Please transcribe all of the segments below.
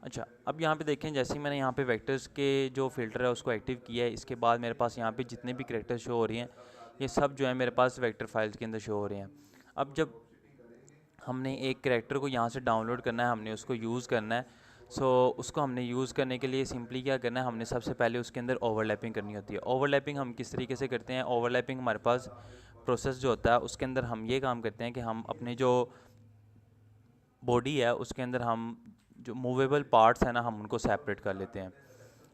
अच्छा, अब यहाँ पे देखें, जैसे ही मैंने यहाँ पे वेक्टर्स के जो फ़िल्टर है उसको एक्टिव किया है, इसके बाद मेरे पास यहाँ पे जितने भी कैरेक्टर शो हो रही हैं, ये सब जो है मेरे पास वेक्टर फाइल्स के अंदर शो हो रहे हैं। अब जब हमने एक कैरेक्टर को यहाँ से डाउनलोड करना है, हमने उसको यूज़ करना है। उसको हमने यूज़ करने के लिए सिंपली क्या करना है, हमने सबसे पहले उसके अंदर ओवरलैपिंग करनी होती है। ओवरलैपिंग हम किस तरीके से करते हैं? ओवरलैपिंग हमारे पास प्रोसेस जो होता है उसके अंदर हम ये काम करते हैं कि हम अपने जो बॉडी है उसके अंदर हम जो मूवेबल पार्ट्स हैं ना, हम उनको सेपरेट कर लेते हैं।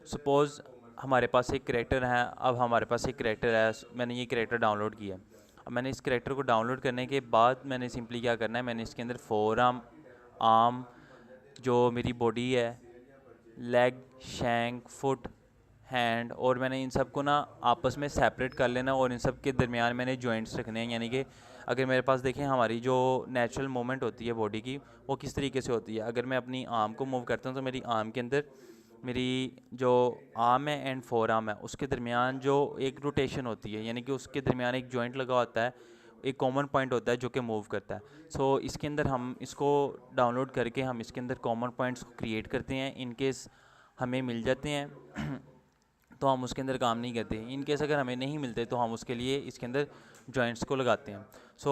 सपोज़ हमारे पास एक कैरेक्टर है, अब हमारे पास एक कैरेक्टर है, मैंने ये कैरेक्टर डाउनलोड किया है। अब मैंने इस कैरेक्टर को डाउनलोड करने के बाद मैंने सिंपली क्या करना है, मैंने इसके अंदर फोर आर्म, जो मेरी बॉडी है, लेग, शैंक, फुट, हैंड, और मैंने इन सब को ना आपस में सेपरेट कर लेना, और इन सब के दरमियान मैंने जॉइंट्स रखने हैं। यानी कि अगर मेरे पास देखें हमारी जो नेचुरल मूवमेंट होती है बॉडी की, वो किस तरीके से होती है। अगर मैं अपनी आर्म को मूव करता हूँ तो मेरी आर्म के अंदर मेरी जो आर्म है एंड फोर आर्म है उसके दरमियान जो एक रोटेशन होती है, यानी कि उसके दरमियान एक जॉइंट लगा होता है, एक कॉमन पॉइंट होता है जो कि मूव करता है। इसके अंदर हम इसको डाउनलोड करके हम इसके अंदर कॉमन पॉइंट्स को क्रिएट करते हैं। इन केस हमें मिल जाते हैं तो हम उसके अंदर काम नहीं करते। इन केस अगर हमें नहीं मिलते तो हम उसके लिए इसके अंदर जॉइंट्स को लगाते हैं।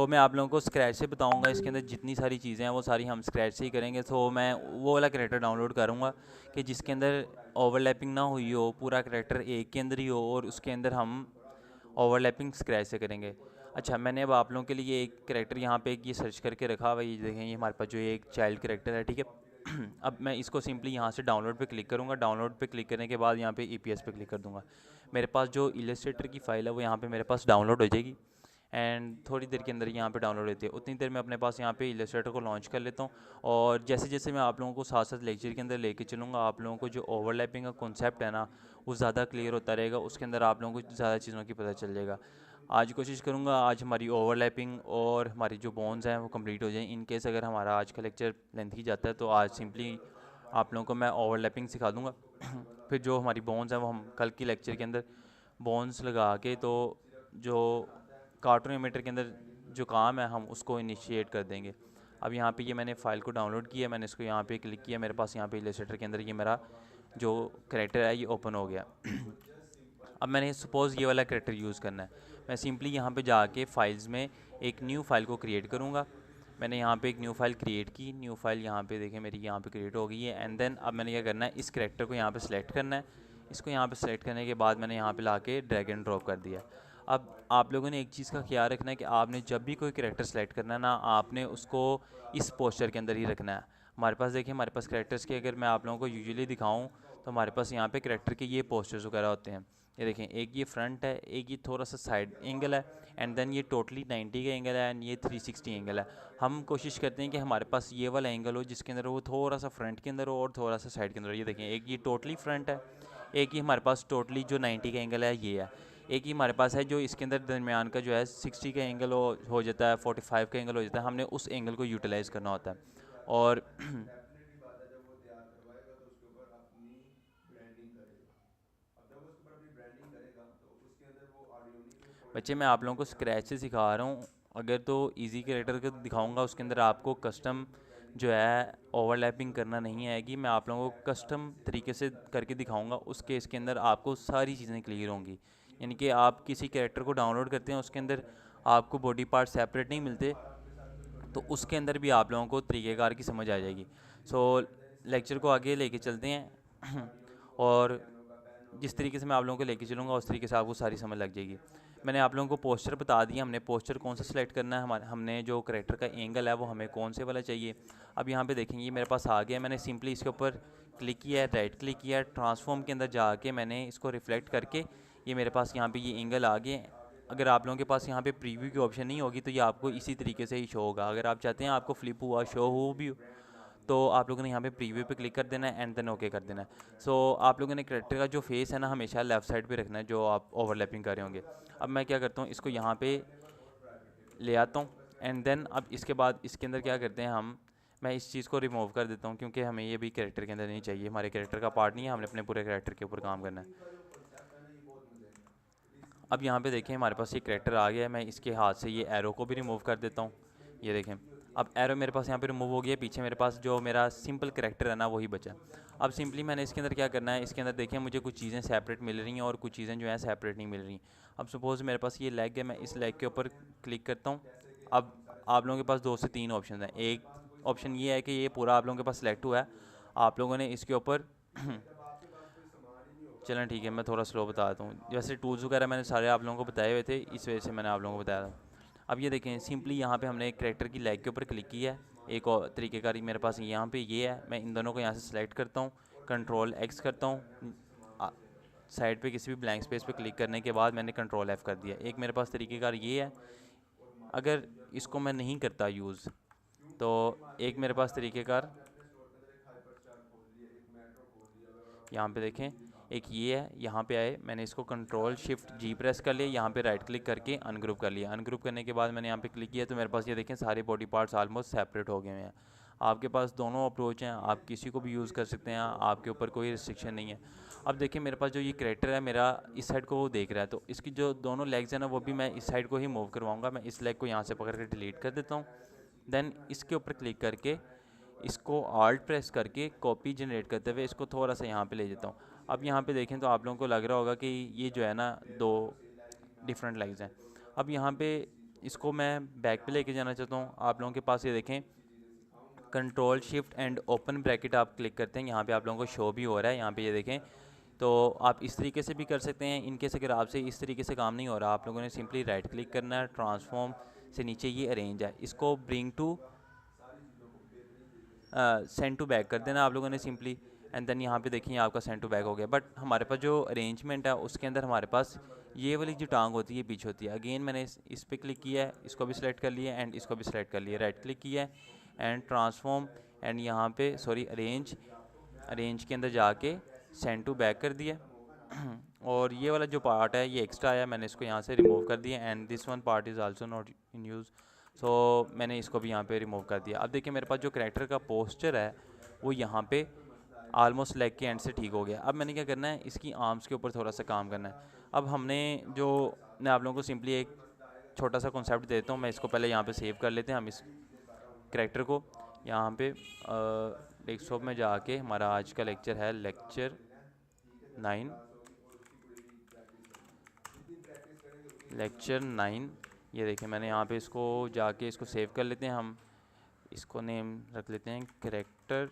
मैं आप लोगों को स्क्रैच से बताऊंगा, इसके अंदर जितनी सारी चीज़ें हैं वो सारी हम स्क्रैच से ही करेंगे। मैं वो वाला कैरेक्टर डाउनलोड करूँगा कि जिसके अंदर ओवरलैपिंग ना हुई हो, पूरा कैरेक्टर एक के अंदर ही हो, और उसके अंदर हम ओवरलैपिंग स्क्रैच से करेंगे। अच्छा, मैंने अब आप लोगों के लिए एक कैरेक्टर यहाँ पे एक ये सर्च करके रखा हुआ है, ये देखें, ये हमारे पास जो ये एक चाइल्ड कैरेक्टर है, ठीक है। अब मैं इसको सिंपली यहाँ से डाउनलोड पे क्लिक करूँगा। डाउनलोड पे क्लिक करने के बाद यहाँ पे ईपीएस पे क्लिक कर दूँगा। मेरे पास जो इलस्ट्रेटर की फ़ाइल है वो यहाँ पे मेरे पास डाउनलोड हो जाएगी, एंड थोड़ी देर के अंदर यहाँ पे डाउनलोड होती है। उतनी देर में अपने पास यहाँ पे इलस्ट्रेटर को लॉन्च कर लेता हूँ, और जैसे जैसे मैं आप लोगों को साथ साथ लेक्चर के अंदर लेके चलूँगा, आप लोगों को जो ओवरलैपिंग का कॉन्सेप्ट है ना, वो ज़्यादा क्लियर होता रहेगा। उसके अंदर आप लोगों को ज़्यादा चीज़ों की पता चल जाएगा। आज कोशिश करूँगा आज हमारी ओवरलैपिंग और हमारी जो बोन्स हैं वो कंप्लीट हो जाएं। इन केस अगर हमारा आज का लेक्चर लेंथी जाता है तो आज सिंपली आप लोगों को मैं ओवरलैपिंग सिखा दूँगा। फिर जो हमारी बोन्स हैं वो हम कल की लेक्चर के अंदर बोन्स लगा के, तो जो कार्टून एमिटर के अंदर जो काम है हम उसको इनिशिएट कर देंगे। अब यहाँ पे ये मैंने फ़ाइल को डाउनलोड किया, मैंने इसको यहाँ पे क्लिक किया, मेरे पास यहाँ पे इलस्ट्रेटर के अंदर ये मेरा जो कैरेक्टर है ये ओपन हो गया। अब मैंने सपोज़ ये वाला कैरेक्टर यूज़ करना है, मैं सिंपली यहाँ पे जाके फाइल्स में एक न्यू फाइल को क्रिएट करूँगा। मैंने यहाँ पे एक न्यू फाइल क्रिएट की, न्यू फाइल यहाँ पे देखें मेरी यहाँ पे क्रिएट हो गई है। एंड देन अब मैंने क्या करना है, इस कैरेक्टर को यहाँ पे सेलेक्ट करना है। इसको यहाँ पे सेलेक्ट करने के बाद मैंने यहाँ पे ला के ड्रैग एंड ड्रॉप कर दिया। अब आप लोगों ने एक चीज़ का ख्याल रखना है कि आपने जब भी कोई कैरेक्टर सेलेक्ट करना है ना, आपने उसको इस पोस्चर के अंदर ही रखना है। हमारे पास देखिए, हमारे पास कैरेक्टर्स के अगर मैं आप लोगों को यूजुअली दिखाऊँ तो हमारे पास यहाँ पे कैरेक्टर के ये पोस्चर्स वगैरह होते हैं। ये देखें, एक ये फ्रंट है, एक ये थोड़ा सा साइड एंगल है, एंड देन ये टोटली 90 का एंगल है, एंड ये 360 एंगल है। हम कोशिश करते हैं कि हमारे पास ये वाला एंगल हो जिसके अंदर वो थोड़ा सा फ्रंट के अंदर हो और थोड़ा सा साइड के अंदर हो। ये देखें, एक ये टोटली फ्रंट है, एक ही हमारे पास टोटली जो 90 का एंगल है ये है, एक ही हमारे पास है जो इसके अंदर दरमियान का जो है 60 का एंगल हो जाता है, 45 का एंगल हो जाता है। हमने उस एंगल को यूटिलाइज़ करना होता है। और बच्चे, मैं आप लोगों को स्क्रैच से सिखा रहा हूँ। अगर तो इजी कैरेक्टर को दिखाऊंगा उसके अंदर आपको कस्टम जो है ओवरलैपिंग करना नहीं आएगी। मैं आप लोगों को कस्टम तरीके से करके दिखाऊंगा, उस केस के अंदर आपको सारी चीज़ें क्लियर होंगी। यानी कि आप किसी कैरेक्टर को डाउनलोड करते हैं, उसके अंदर आपको बॉडी पार्ट सेपरेट नहीं मिलते, तो उसके अंदर भी आप लोगों को तरीक़ेकार की समझ आ जाएगी। लेक्चर को आगे लेके चलते हैं और जिस तरीके से मैं आप लोगों को लेके चलूँगा उस तरीके से आपको सारी समझ लग जाएगी। मैंने आप लोगों को पोस्चर बता दिया, हमने पोस्चर कौन सा सिलेक्ट करना है, हमने जो कैरेक्टर का एंगल है वो हमें कौन से वाला चाहिए। अब यहाँ पे देखेंगे मेरे पास आ गया, मैंने सिंपली इसके ऊपर क्लिक किया है, राइट क्लिक किया है, ट्रांसफॉर्म के अंदर जाके मैंने इसको रिफ्लेक्ट करके ये मेरे पास यहाँ पे ये एंगल आ गए। अगर आप लोगों के पास यहाँ पे प्रीव्यू की ऑप्शन नहीं होगी तो ये आपको इसी तरीके से ही शो होगा। अगर आप चाहते हैं आपको फ्लिप हुआ शो हो भी, तो आप लोगों ने यहाँ पे प्रीव्यू पे क्लिक कर देना है एंड देन ओके कर देना है। आप लोगों ने कैरेक्टर का जो फेस है ना हमेशा लेफ़्ट साइड पे रखना है जो आप ओवरलैपिंग कर रहे होंगे। अब मैं क्या करता हूँ, इसको यहाँ पे ले आता हूँ, एंड देन अब इसके बाद इसके अंदर क्या करते हैं मैं इस चीज़ को रिमूव कर देता हूँ क्योंकि हमें ये भी कैरेक्टर के अंदर नहीं चाहिए, हमारे कैरेक्टर का पार्ट नहीं है, हमने अपने पूरे कैरेक्टर के ऊपर काम करना है। अब यहाँ पे देखें हमारे पास ये कैरेक्टर आ गया है, मैं इसके हाथ से ये एरो को भी रिमूव कर देता हूँ। ये देखें, अब एरो मेरे पास यहाँ पे रिमूव हो गया, पीछे मेरे पास जो मेरा सिंपल करेक्टर है ना वही बचा। अब सिंपली मैंने इसके अंदर क्या करना है, इसके अंदर देखिए मुझे कुछ चीज़ें सेपरेट मिल रही हैं और कुछ चीज़ें जो हैं सेपरेट नहीं मिल रही। अब सपोज़ मेरे पास ये लेग है, मैं इस लेग के ऊपर क्लिक करता हूँ। अब आप लोगों के पास 2 से 3 ऑप्शन हैं। एक ऑप्शन ये है कि ये पूरा आप लोगों के पास सेलेक्ट हुआ है, आप लोगों ने इसके ऊपर चलें ठीक है, मैं थोड़ा स्लो बता देता हूँ। जैसे टूल्स वगैरह मैंने सारे आप लोगों को बताए हुए थे, इस वजह से मैंने आप लोगों को बताया था। अब ये देखें, सिंपली यहाँ पे हमने एक करेक्टर की लेग के ऊपर क्लिक किया है। एक और तरीक़ेकार मेरे पास यहाँ पे ये है, मैं इन दोनों को यहाँ से सिलेक्ट करता हूँ, कंट्रोल एक्स करता हूँ, साइड पे किसी भी ब्लैंक स्पेस पे क्लिक करने के बाद मैंने कंट्रोल एफ़ कर दिया। एक मेरे पास तरीक़ेकार ये है। अगर इसको मैं नहीं करता यूज़ तो एक मेरे पास तरीक़ेकार यहाँ पे देखें, एक ये है, यहाँ पे आए, मैंने इसको कंट्रोल शिफ्ट जी प्रेस कर लिया, यहाँ पे राइट क्लिक करके अनग्रुप कर लिया। अनग्रुप करने के बाद मैंने यहाँ पे क्लिक किया तो मेरे पास ये देखें सारे बॉडी पार्ट्स ऑलमोस्ट सेपरेट हो गए हैं। आपके पास दोनों अप्रोच हैं, आप किसी को भी यूज़ कर सकते हैं, आपके ऊपर कोई रिस्ट्रिक्शन नहीं है। अब देखिए मेरे पास जो ये करेक्टर है मेरा इस साइड को वो देख रहा है, तो इसकी जो दोनों लेग्स हैं ना वो भी मैं इस साइड को ही मूव करवाऊँगा। मैं इस लेग को यहाँ से पकड़ कर डिलीट कर देता हूँ। देन इसके ऊपर क्लिक करके इसको आल्ट प्रेस करके कॉपी जनरेट करते हुए इसको थोड़ा सा यहाँ पे ले जाता हूँ। अब यहाँ पे देखें तो आप लोगों को लग रहा होगा कि ये जो है ना 2 डिफरेंट लेग्स हैं। अब यहाँ पे इसको मैं बैक पे लेके जाना चाहता हूँ। आप लोगों के पास ये देखें control shift and open bracket आप क्लिक करते हैं, यहाँ पे आप लोगों को शो भी हो रहा है। यहाँ पे ये देखें, तो आप इस तरीके से भी कर सकते हैं। इनकेस अगर आपसे इस तरीके से काम नहीं हो रहा, आप लोगों ने सिंपली राइट क्लिक करना है, ट्रांसफॉर्म से नीचे ये अरेंज है, इसको bring to send to back कर देना आप लोगों ने सिंपली। एंड देन यहाँ पे देखिए आपका सेंड टू बैक हो गया। बट हमारे पास जो अरेंजमेंट है उसके अंदर हमारे पास ये वाली जो टांग होती है पीछे होती है। अगेन मैंने इस पर क्लिक किया है, इसको भी सिलेक्ट कर लिया एंड इसको भी सिलेक्ट कर लिया, राइट क्लिक किया है एंड ट्रांसफॉर्म एंड यहाँ पे अरेंज के अंदर जाके सेंड टू बैक कर दिया। और ये वाला जो पार्ट है ये एक्स्ट्रा आया, मैंने इसको यहाँ से रिमूव कर दिया and this one part is also not in use, so मैंने इसको भी यहाँ पे रिमूव कर दिया। अब देखिए मेरे पास जो करैक्टर का पोस्चर है वो यहाँ पे आलमोस्ट लेग के एंड से ठीक हो गया। अब मैंने क्या करना है, इसकी आर्म्स के ऊपर थोड़ा सा काम करना है। अब हमने जो मैं आप लोगों को सिंपली एक छोटा सा कॉन्सेप्ट देता हूँ, मैं इसको पहले यहाँ पे सेव कर लेते हैं। हम इस करैक्टर को यहाँ पे डेस्कटॉप में जाके, हमारा आज का लेक्चर है लेक्चर 9, ये देखिए मैंने यहाँ पे इसको जाके इसको सेव कर लेते हैं। हम इसको नेम रख लेते हैं करैक्टर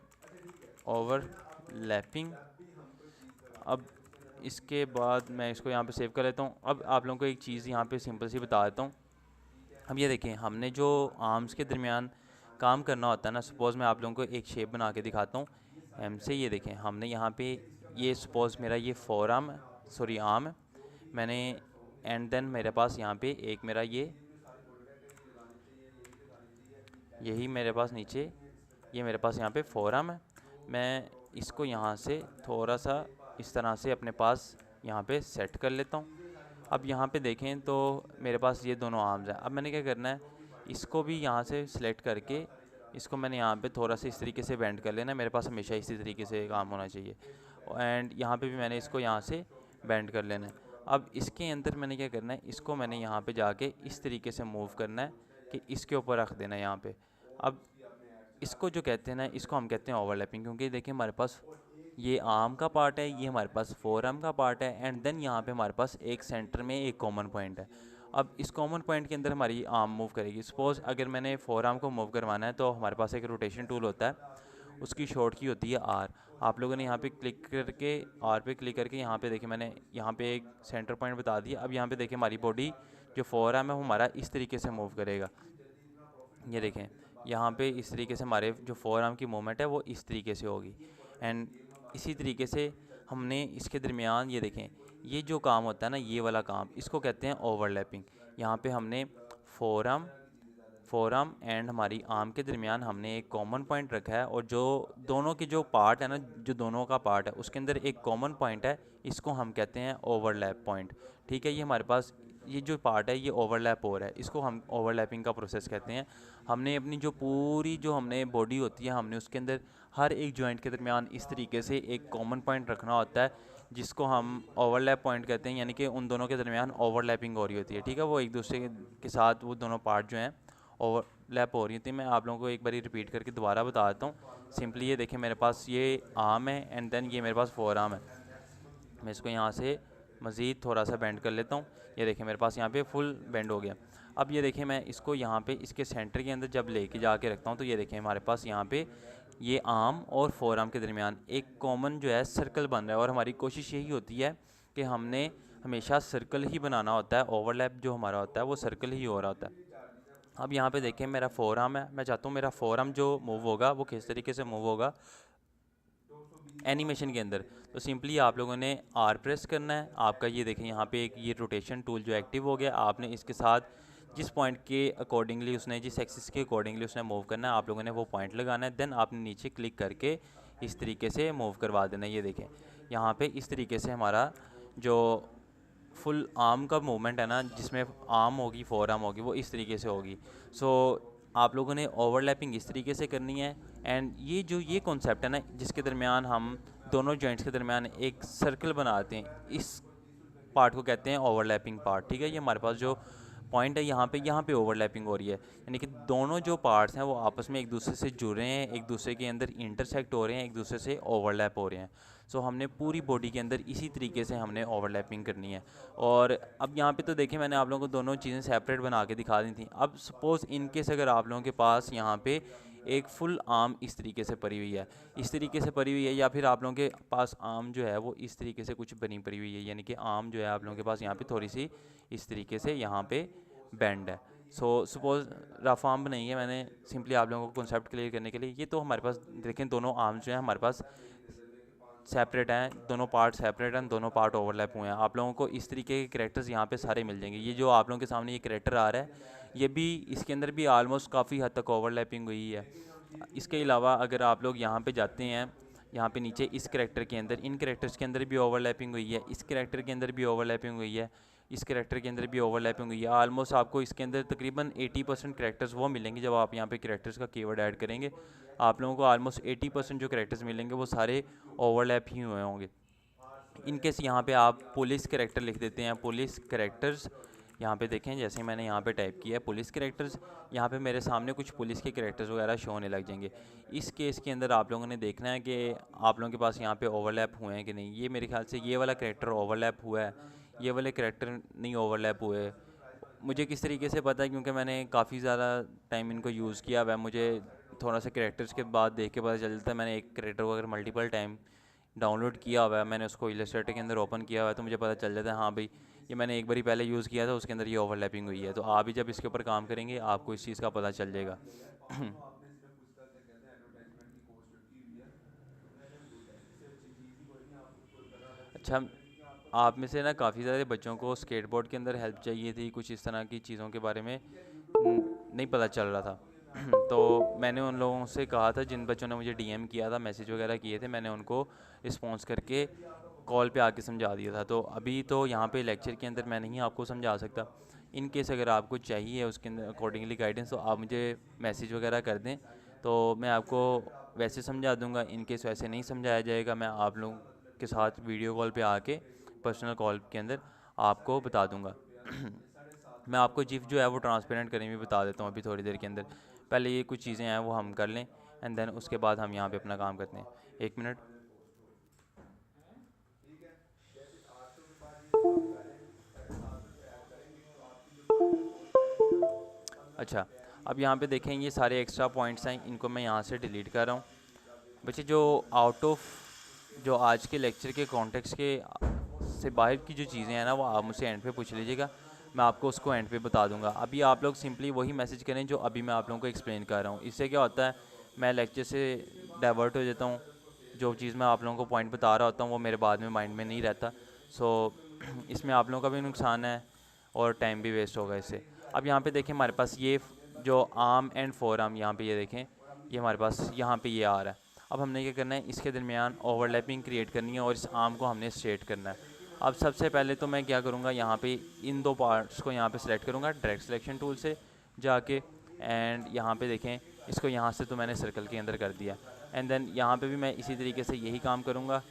ओवरलैपिंग। अब इसके बाद मैं इसको यहाँ पे सेव कर लेता हूँ। अब आप लोगों को एक चीज़ यहाँ पे सिंपल सी बता देता हूँ। अब ये देखें, हमने जो आर्म्स के दरमियान काम करना होता है ना, सपोज़ मैं आप लोगों को एक शेप बना के दिखाता हूँ एम से। ये देखें हमने यहाँ पे ये सपोज़ मेरा ये आर्म है, मैंने एंड देन मेरे पास यहाँ पे एक मेरा यही मेरे पास नीचे ये मेरे पास यहाँ पे आर्म है। मैं इसको यहाँ से थोड़ा सा इस तरह से अपने पास यहाँ पे सेट कर लेता हूँ। अब यहाँ पे देखें तो मेरे पास ये दोनों आर्म्स हैं। अब मैंने क्या करना है, इसको भी यहाँ से सिलेक्ट करके इसको मैंने यहाँ पे थोड़ा सा इस तरीके से बेंड कर लेना है। मेरे पास हमेशा इसी तरीके से काम होना चाहिए एंड यहाँ पे भी मैंने इसको यहाँ से बेंड कर लेना है। अब इसके अंदर मैंने क्या करना है, इसको मैंने यहाँ पे जाके इस तरीके से मूव करना है कि इसके ऊपर रख देना है यहाँ पे। अब इसको जो कहते हैं ना, इसको हम कहते हैं ओवरलैपिंग, क्योंकि देखिए हमारे पास ये आर्म का पार्ट है, ये हमारे पास आर्म का पार्ट है एंड देन यहाँ पे हमारे पास एक सेंटर में एक कॉमन पॉइंट है। अब इस कॉमन पॉइंट के अंदर हमारी आर्म मूव करेगी। सपोज़ अगर मैंने आर्म को मूव करवाना है तो हमारे पास एक रोटेशन टूल होता है, उसकी शॉर्ट की होती है आर। आप लोगों ने यहाँ पे क्लिक करके आर पे क्लिक करके यहाँ पे देखिए मैंने यहाँ पे एक सेंटर पॉइंट बता दिया। अब यहाँ पे देखिए हमारी बॉडी जो आर्म है वो हमारा इस तरीके से मूव करेगा। ये देखें यहाँ पे इस तरीके से हमारे जो आर्म की मूवमेंट है वो इस तरीके से होगी एंड इसी तरीके से हमने इसके दरमियान ये देखें, ये जो काम होता है ना, ये वाला काम, इसको कहते हैं ओवरलैपिंग। यहाँ पे हमने फोरआर्म एंड हमारी आर्म के दरमियान हमने एक कॉमन पॉइंट रखा है और जो दोनों के जो पार्ट है ना, जो दोनों का पार्ट है उसके अंदर एक कॉमन पॉइंट है, इसको हम कहते हैं ओवरलैप पॉइंट। ठीक है, ये हमारे पास ये जो पार्ट है ये ओवरलैप हो रहा है, इसको हम ओवरलैपिंग का प्रोसेस कहते हैं। हमने अपनी जो पूरी जो हमने बॉडी होती है, हमने उसके अंदर हर एक जॉइंट के दरमियान इस तरीके से एक कॉमन पॉइंट रखना होता है, जिसको हम ओवरलैप पॉइंट कहते हैं। यानी कि उन दोनों के दरमियान ओवरलैपिंग हो रही होती है। ठीक है, वो एक दूसरे के साथ वो दोनों पार्ट जो हैं ओवरलैप हो रही थी। मैं आप लोगों को एक बार रिपीट करके दोबारा बता देता हूँ। सिंपली ये देखें, मेरे पास ये आर्म है एंड देन ये मेरे पास फोर आर्म है। मैं इसको यहाँ से मज़ीद थोड़ा सा बेंड कर लेता हूँ। ये देखें मेरे पास यहाँ पे फुल बेंड हो गया। अब ये देखें, मैं इसको यहाँ पे इसके सेंटर के अंदर जब लेके जाके रखता हूँ तो ये देखें हमारे पास यहाँ पे ये आर्म और फोर आर्म के दरमियान एक कॉमन जो है सर्कल बन रहा है। और हमारी कोशिश यही होती है कि हमने हमेशा सर्कल ही बनाना होता है, ओवरलैप जो हमारा होता है वो सर्कल ही हो रहा होता है। अब यहाँ पे देखें मेरा फोर आर्म है, मैं चाहता हूँ मेरा फोर आर्म जो मूव होगा वो किस तरीके से मूव होगा एनिमेशन के अंदर। तो सिंपली आप लोगों ने आर प्रेस करना है। आपका ये देखें यहाँ पे एक ये रोटेशन टूल जो एक्टिव हो गया। आपने इसके साथ जिस पॉइंट के अकॉर्डिंगली उसने जिस एक्सिस के अकॉर्डिंगली उसने मूव करना है, आप लोगों ने वो पॉइंट लगाना है। देन आपने नीचे क्लिक करके इस तरीके से मूव करवा देना है। ये देखें यहाँ पे इस तरीके से हमारा जो फुल आर्म का मूवमेंट है ना, जिसमें आर्म होगी फोर आर्म होगी, वो इस तरीके से होगी। सो आप लोगों ने ओवरलैपिंग इस तरीके से करनी है। एंड ये जो ये कॉन्सेप्ट है ना, जिसके दरमियान हम दोनों जॉइंट्स के दरमियान एक सर्कल बनाते हैं, इस पार्ट को कहते हैं ओवरलैपिंग पार्ट। ठीक है, ये हमारे पास जो पॉइंट है यहाँ पे ओवरलैपिंग हो रही है, यानी कि दोनों जो पार्ट्स हैं वो आपस में एक दूसरे से जुड़ रहे हैं, एक दूसरे के अंदर इंटरसेक्ट हो रहे हैं, एक दूसरे से ओवरलैप हो रहे हैं। सो हमने पूरी बॉडी के अंदर इसी तरीके से हमने ओवरलैपिंग करनी है। और अब यहाँ पे तो देखिए मैंने आप लोगों को दोनों चीज़ें सेपरेट बना के दिखा दी थी। अब सपोज़ इनकेस अगर आप लोगों के पास यहाँ पे एक फुल आर्म इस तरीके से पड़ी हुई है, इस तरीके से पड़ी हुई है, या फिर आप लोगों के पास आर्म जो है वो इस तरीके से कुछ बनी पड़ी हुई है, यानी कि आर्म जो है आप लोगों के पास यहाँ पे थोड़ी सी इस तरीके से यहाँ पे बैंड है। सो सपोज़ रफ आर्म नहीं है, मैंने सिंपली आप लोगों को कॉन्सेप्ट क्लियर करने के लिए। ये तो हमारे पास देखें दोनों आर्म्स जो हैं हमारे पास सेपरेट हैं, दोनों पार्ट सेपरेट हैं, दोनों पार्ट ओवरलैप हुए हैं। आप लोगों को इस तरीके के कैरेक्टर्स यहाँ पे सारे मिल जाएंगे। ये जो आप लोगों के सामने ये कैरेक्टर आ रहा है, ये भी इसके अंदर भी आलमोस्ट काफ़ी हद तक ओवरलैपिंग हुई है। इसके अलावा अगर आप लोग यहाँ पे जाते हैं, यहाँ पे नीचे इस कैरेक्टर के अंदर, इन कैरेक्टर्स के अंदर भी ओवरलैपिंग हुई है, इस कैरेक्टर के अंदर भी ओवरलैपिंग हुई है, इस कैरेक्टर के अंदर भी ओवरलैपिंग हुई है। आलमोस्ट आपको इसके अंदर तकरीबन 80% कैरेक्टर्स वो मिलेंगे जब आप यहाँ पे कैरेक्टर्स का कीवर्ड ऐड करेंगे। आप लोगों को आलमोस्ट 80% जो कैरेक्टर्स मिलेंगे वो सारे ओवरलैप ही हुए होंगे। इनकेस यहाँ पे आप पुलिस कैरेक्टर लिख देते हैं, पुलिस कैरेक्टर्स, यहाँ पे देखें जैसे मैंने यहाँ पे टाइप किया है पुलिस कैरेक्टर्स, यहाँ पे मेरे सामने कुछ पुलिस के कैरेक्टर्स वगैरह शो होने लग जाएंगे। इस केस के अंदर आप लोगों ने देखना है कि आप लोगों के पास यहाँ पे ओवरलैप हुए हैं कि नहीं। ये मेरे ख्याल से ये वाला कैरेक्टर ओवरलैप हुआ है, ये वाले कैरेक्टर नहीं ओवरलैप हुए। मुझे किस तरीके से पता है, क्योंकि मैंने काफ़ी ज़्यादा टाइम इनको यूज़ किया हुआ है। मुझे थोड़ा सा कैरेक्टर्स के बाद देख के पता चलता है। मैंने एक कैरेक्टर को अगर मल्टीपल टाइम डाउनलोड किया हुआ है, मैंने उसको इलस्ट्रेटर के अंदर ओपन किया हुआ है, तो मुझे पता चल जाता है हाँ भाई ये मैंने एक बारी पहले यूज़ किया था, उसके अंदर ये ओवरलैपिंग हुई है। तो आप भी जब इसके ऊपर काम करेंगे आपको इस चीज़ का पता चल जाएगा। अच्छा, आप में से ना काफ़ी सारे बच्चों को स्केटबोर्ड के अंदर हेल्प चाहिए थी, कुछ इस तरह की चीज़ों के बारे में नहीं पता चल रहा था। तो मैंने उन लोगों से कहा था जिन बच्चों ने मुझे डीएम किया था, मैसेज वगैरह किए थे, मैंने उनको रिस्पॉन्स करके कॉल पे आके समझा दिया था। तो अभी तो यहाँ पे लेक्चर के अंदर मैं नहीं आपको समझा सकता। इन केस अगर आपको चाहिए उसके अंदर अकॉर्डिंगली गाइडेंस, तो आप मुझे मैसेज वगैरह कर दें तो मैं आपको वैसे समझा दूंगा। इन केस वैसे नहीं समझाया जाएगा, मैं आप लोगों के साथ वीडियो कॉल पे आके पर्सनल कॉल के अंदर आपको बता दूंगा। मैं आपको जिफ जो है वो ट्रांसपेरेंट करने भी बता देता हूँ अभी थोड़ी देर के अंदर। पहले ये कुछ चीज़ें हैं वो हम कर लें एंड देन उसके बाद हम यहाँ पे अपना काम करते हैं। एक मिनट। अच्छा, अब यहाँ पे देखें ये सारे एक्स्ट्रा पॉइंट्स हैं, इनको मैं यहाँ से डिलीट कर रहा हूँ। बच्चे जो आउट ऑफ जो आज के लेक्चर के कॉन्टेक्स्ट के से बाहर की जो चीज़ें हैं ना, वो आप मुझसे एंड पे पूछ लीजिएगा, मैं आपको उसको एंड पे बता दूंगा। अभी आप लोग सिंपली वही मैसेज करें जो अभी मैं आप लोगों को एक्सप्लेन कर रहा हूँ। इससे क्या होता है, मैं लेक्चर से डाइवर्ट हो जाता हूँ, जो चीज़ मैं आप लोगों को पॉइंट बता रहा होता हूँ वो मेरे बाद में माइंड में नहीं रहता। सो इसमें आप लोगों का भी नुकसान है और टाइम भी वेस्ट होगा इससे। अब यहाँ पे देखें हमारे पास ये जो आर्म एंड फोर आर्म, यहाँ पे ये देखें ये हमारे पास यहाँ पे ये आ रहा है। अब हमने क्या करना है, इसके दरमियान ओवरलैपिंग क्रिएट करनी है और इस आर्म को हमने स्ट्रेट करना है। अब सबसे पहले तो मैं क्या करूँगा, यहाँ पे इन दो पार्ट्स को यहाँ पे सेलेक्ट करूँगा डायरेक्ट सिलेक्शन टूल से जाके, एंड यहाँ पे देखें इसको यहाँ से तो मैंने सर्कल के अंदर कर दिया। एंड देन यहाँ पे भी मैं इसी तरीके से यही काम करूँगा,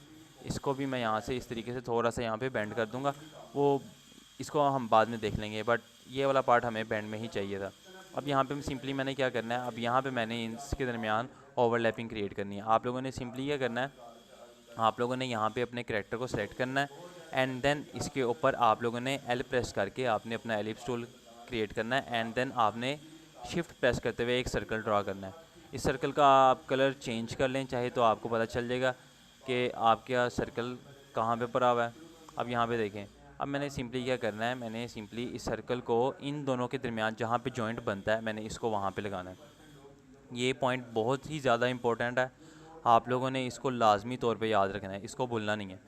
इसको भी मैं यहाँ से इस तरीके से थोड़ा सा यहाँ पे बेंड कर दूँगा। वो इसको हम बाद में देख लेंगे, बट ये वाला पार्ट हमें बेंड में ही चाहिए था। अब यहाँ पे सिंपली मैंने क्या करना है, अब यहाँ पे मैंने इसके दरमियान ओवरलैपिंग क्रिएट करनी है। आप लोगों ने सिंपली क्या करना है, आप लोगों ने यहाँ पे अपने करेक्टर को सिलेक्ट करना है एंड देन इसके ऊपर आप लोगों ने एल प्रेस करके आपने अपना एलिप्स टूल क्रिएट करना है एंड देन आपने शिफ्ट प्रेस करते हुए एक सर्कल ड्रा करना है। इस सर्कल का आप कलर चेंज कर लें चाहे तो आपको पता चल जाएगा कि आपका सर्कल कहाँ पे पड़ा हुआ है। अब यहाँ पे देखें, अब मैंने सिंपली क्या करना है, मैंने सिंपली इस सर्कल को इन दोनों के दरमियान जहाँ पे जॉइंट बनता है मैंने इसको वहाँ पे लगाना है। ये पॉइंट बहुत ही ज़्यादा इंपॉर्टेंट है, आप लोगों ने इसको लाजमी तौर पे याद रखना है, इसको भूलना नहीं है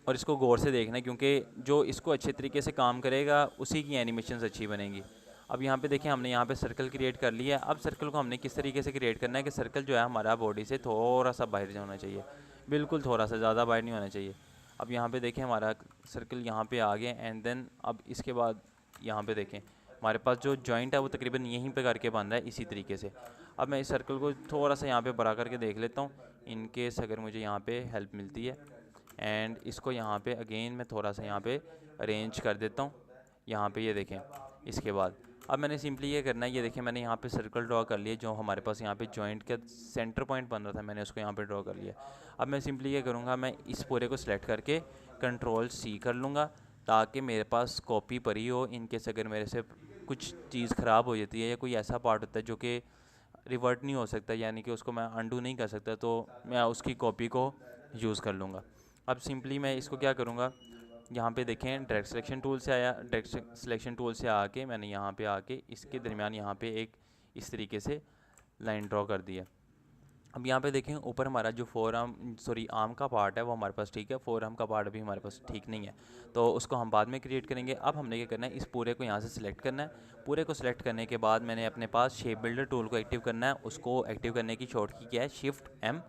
और इसको गौर से देखना है क्योंकि जो इसको अच्छे तरीके से काम करेगा उसी की एनिमेशंस अच्छी बनेंगी। अब यहाँ पे देखें हमने यहाँ पे सर्कल क्रिएट कर लिया है। अब सर्कल को हमने किस तरीके से क्रिएट करना है कि सर्कल जो है हमारा बॉडी से थोड़ा सा बाहर होना चाहिए, बिल्कुल थोड़ा सा, ज़्यादा बाहर नहीं होना चाहिए। अब यहाँ पे देखें हमारा सर्कल यहाँ पे आ गया एंड देन अब इसके बाद यहाँ पे देखें हमारे पास जो जॉइंट है वो तकरीबन यहीं पे करके बन रहा है इसी तरीके से। अब मैं इस सर्कल को थोड़ा सा यहाँ पे बड़ा करके देख लेता हूँ इन केस अगर मुझे यहाँ पे हेल्प मिलती है एंड इसको यहाँ पे अगेन मैं थोड़ा सा यहाँ पे अरेंज कर देता हूँ यहाँ पे। ये देखें इसके बाद अब मैंने सिंपली ये करना है, ये देखें मैंने यहाँ पे सर्कल ड्रॉ कर लिया जो हमारे पास यहाँ पे जॉइंट का सेंटर पॉइंट बन रहा था, मैंने उसको यहाँ पे ड्रॉ कर लिया। अब मैं सिंपली ये करूँगा, मैं इस पूरे को सिलेक्ट करके कंट्रोल सी कर लूँगा ताकि मेरे पास कॉपी पड़ी हो। इनकेस अगर मेरे से कुछ चीज़ ख़राब हो जाती है या कोई ऐसा पार्ट होता है जो कि रिवर्ट नहीं हो सकता, यानी कि उसको मैं अंडू नहीं कर सकता, तो मैं उसकी कॉपी को यूज़ कर लूँगा। अब सिंपली मैं इसको क्या करूँगा, यहाँ पे देखें डायरेक्ट सिलेक्शन टूल से आया, डायरेक्ट सिलेक्शन टूल से आके मैंने यहाँ पे आके इसके दरमियान यहाँ पे एक इस तरीके से लाइन ड्रॉ कर दी है। अब यहाँ पे देखें ऊपर हमारा जो आर्म का पार्ट है वो हमारे पास ठीक है, फोर आर्म का पार्ट अभी हमारे पास ठीक नहीं है, तो उसको हम बाद में क्रिएट करेंगे। अब हमने क्या करना है, इस पूरे को यहाँ से सिलेक्ट करना है। पूरे को सिलेक्ट करने के बाद मैंने अपने पास शेप बिल्डर टूल को एक्टिव करना है। उसको एक्टिव करने की शॉर्टकी क्या है, शिफ्ट एम।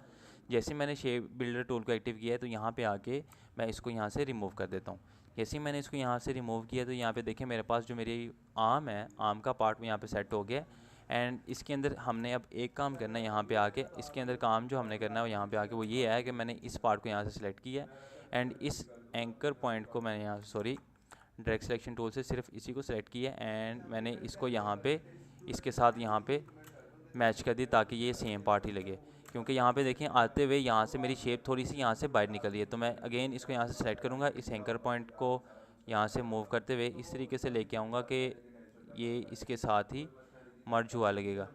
जैसे मैंने शेप बिल्डर टूल को एक्टिव किया है तो यहाँ पे आके मैं इसको यहाँ से रिमूव कर देता हूँ। जैसे ही मैंने इसको यहाँ से रिमूव किया तो यहाँ पे देखें मेरे पास जो मेरी आर्म है, आर्म का पार्ट यहाँ पे सेट हो गया एंड इसके अंदर हमने अब एक काम करना है, यहाँ पे आके इसके अंदर काम जो हमने करना है वो यहाँ पे आके वो ये है कि मैंने इस पार्ट को यहाँ से सिलेक्ट किया एंड इस एंकर पॉइंट को मैंने यहाँ डायरेक्ट सिलेक्शन टूल से सिर्फ इसी को सिलेक्ट किया एंड मैंने इसको यहाँ पे इसके साथ यहाँ पे मैच कर दी ताकि ये सेम पार्ट ही लगे। क्योंकि यहाँ पे देखें आते हुए यहाँ से मेरी शेप थोड़ी सी यहाँ से बाहर निकल रही है, तो मैं अगेन इसको यहाँ से सेलेक्ट करूँगा, इस एंकर पॉइंट को यहाँ से मूव करते हुए इस तरीके से लेके आऊँगा कि ये इसके साथ ही मर्ज हुआ लगेगा।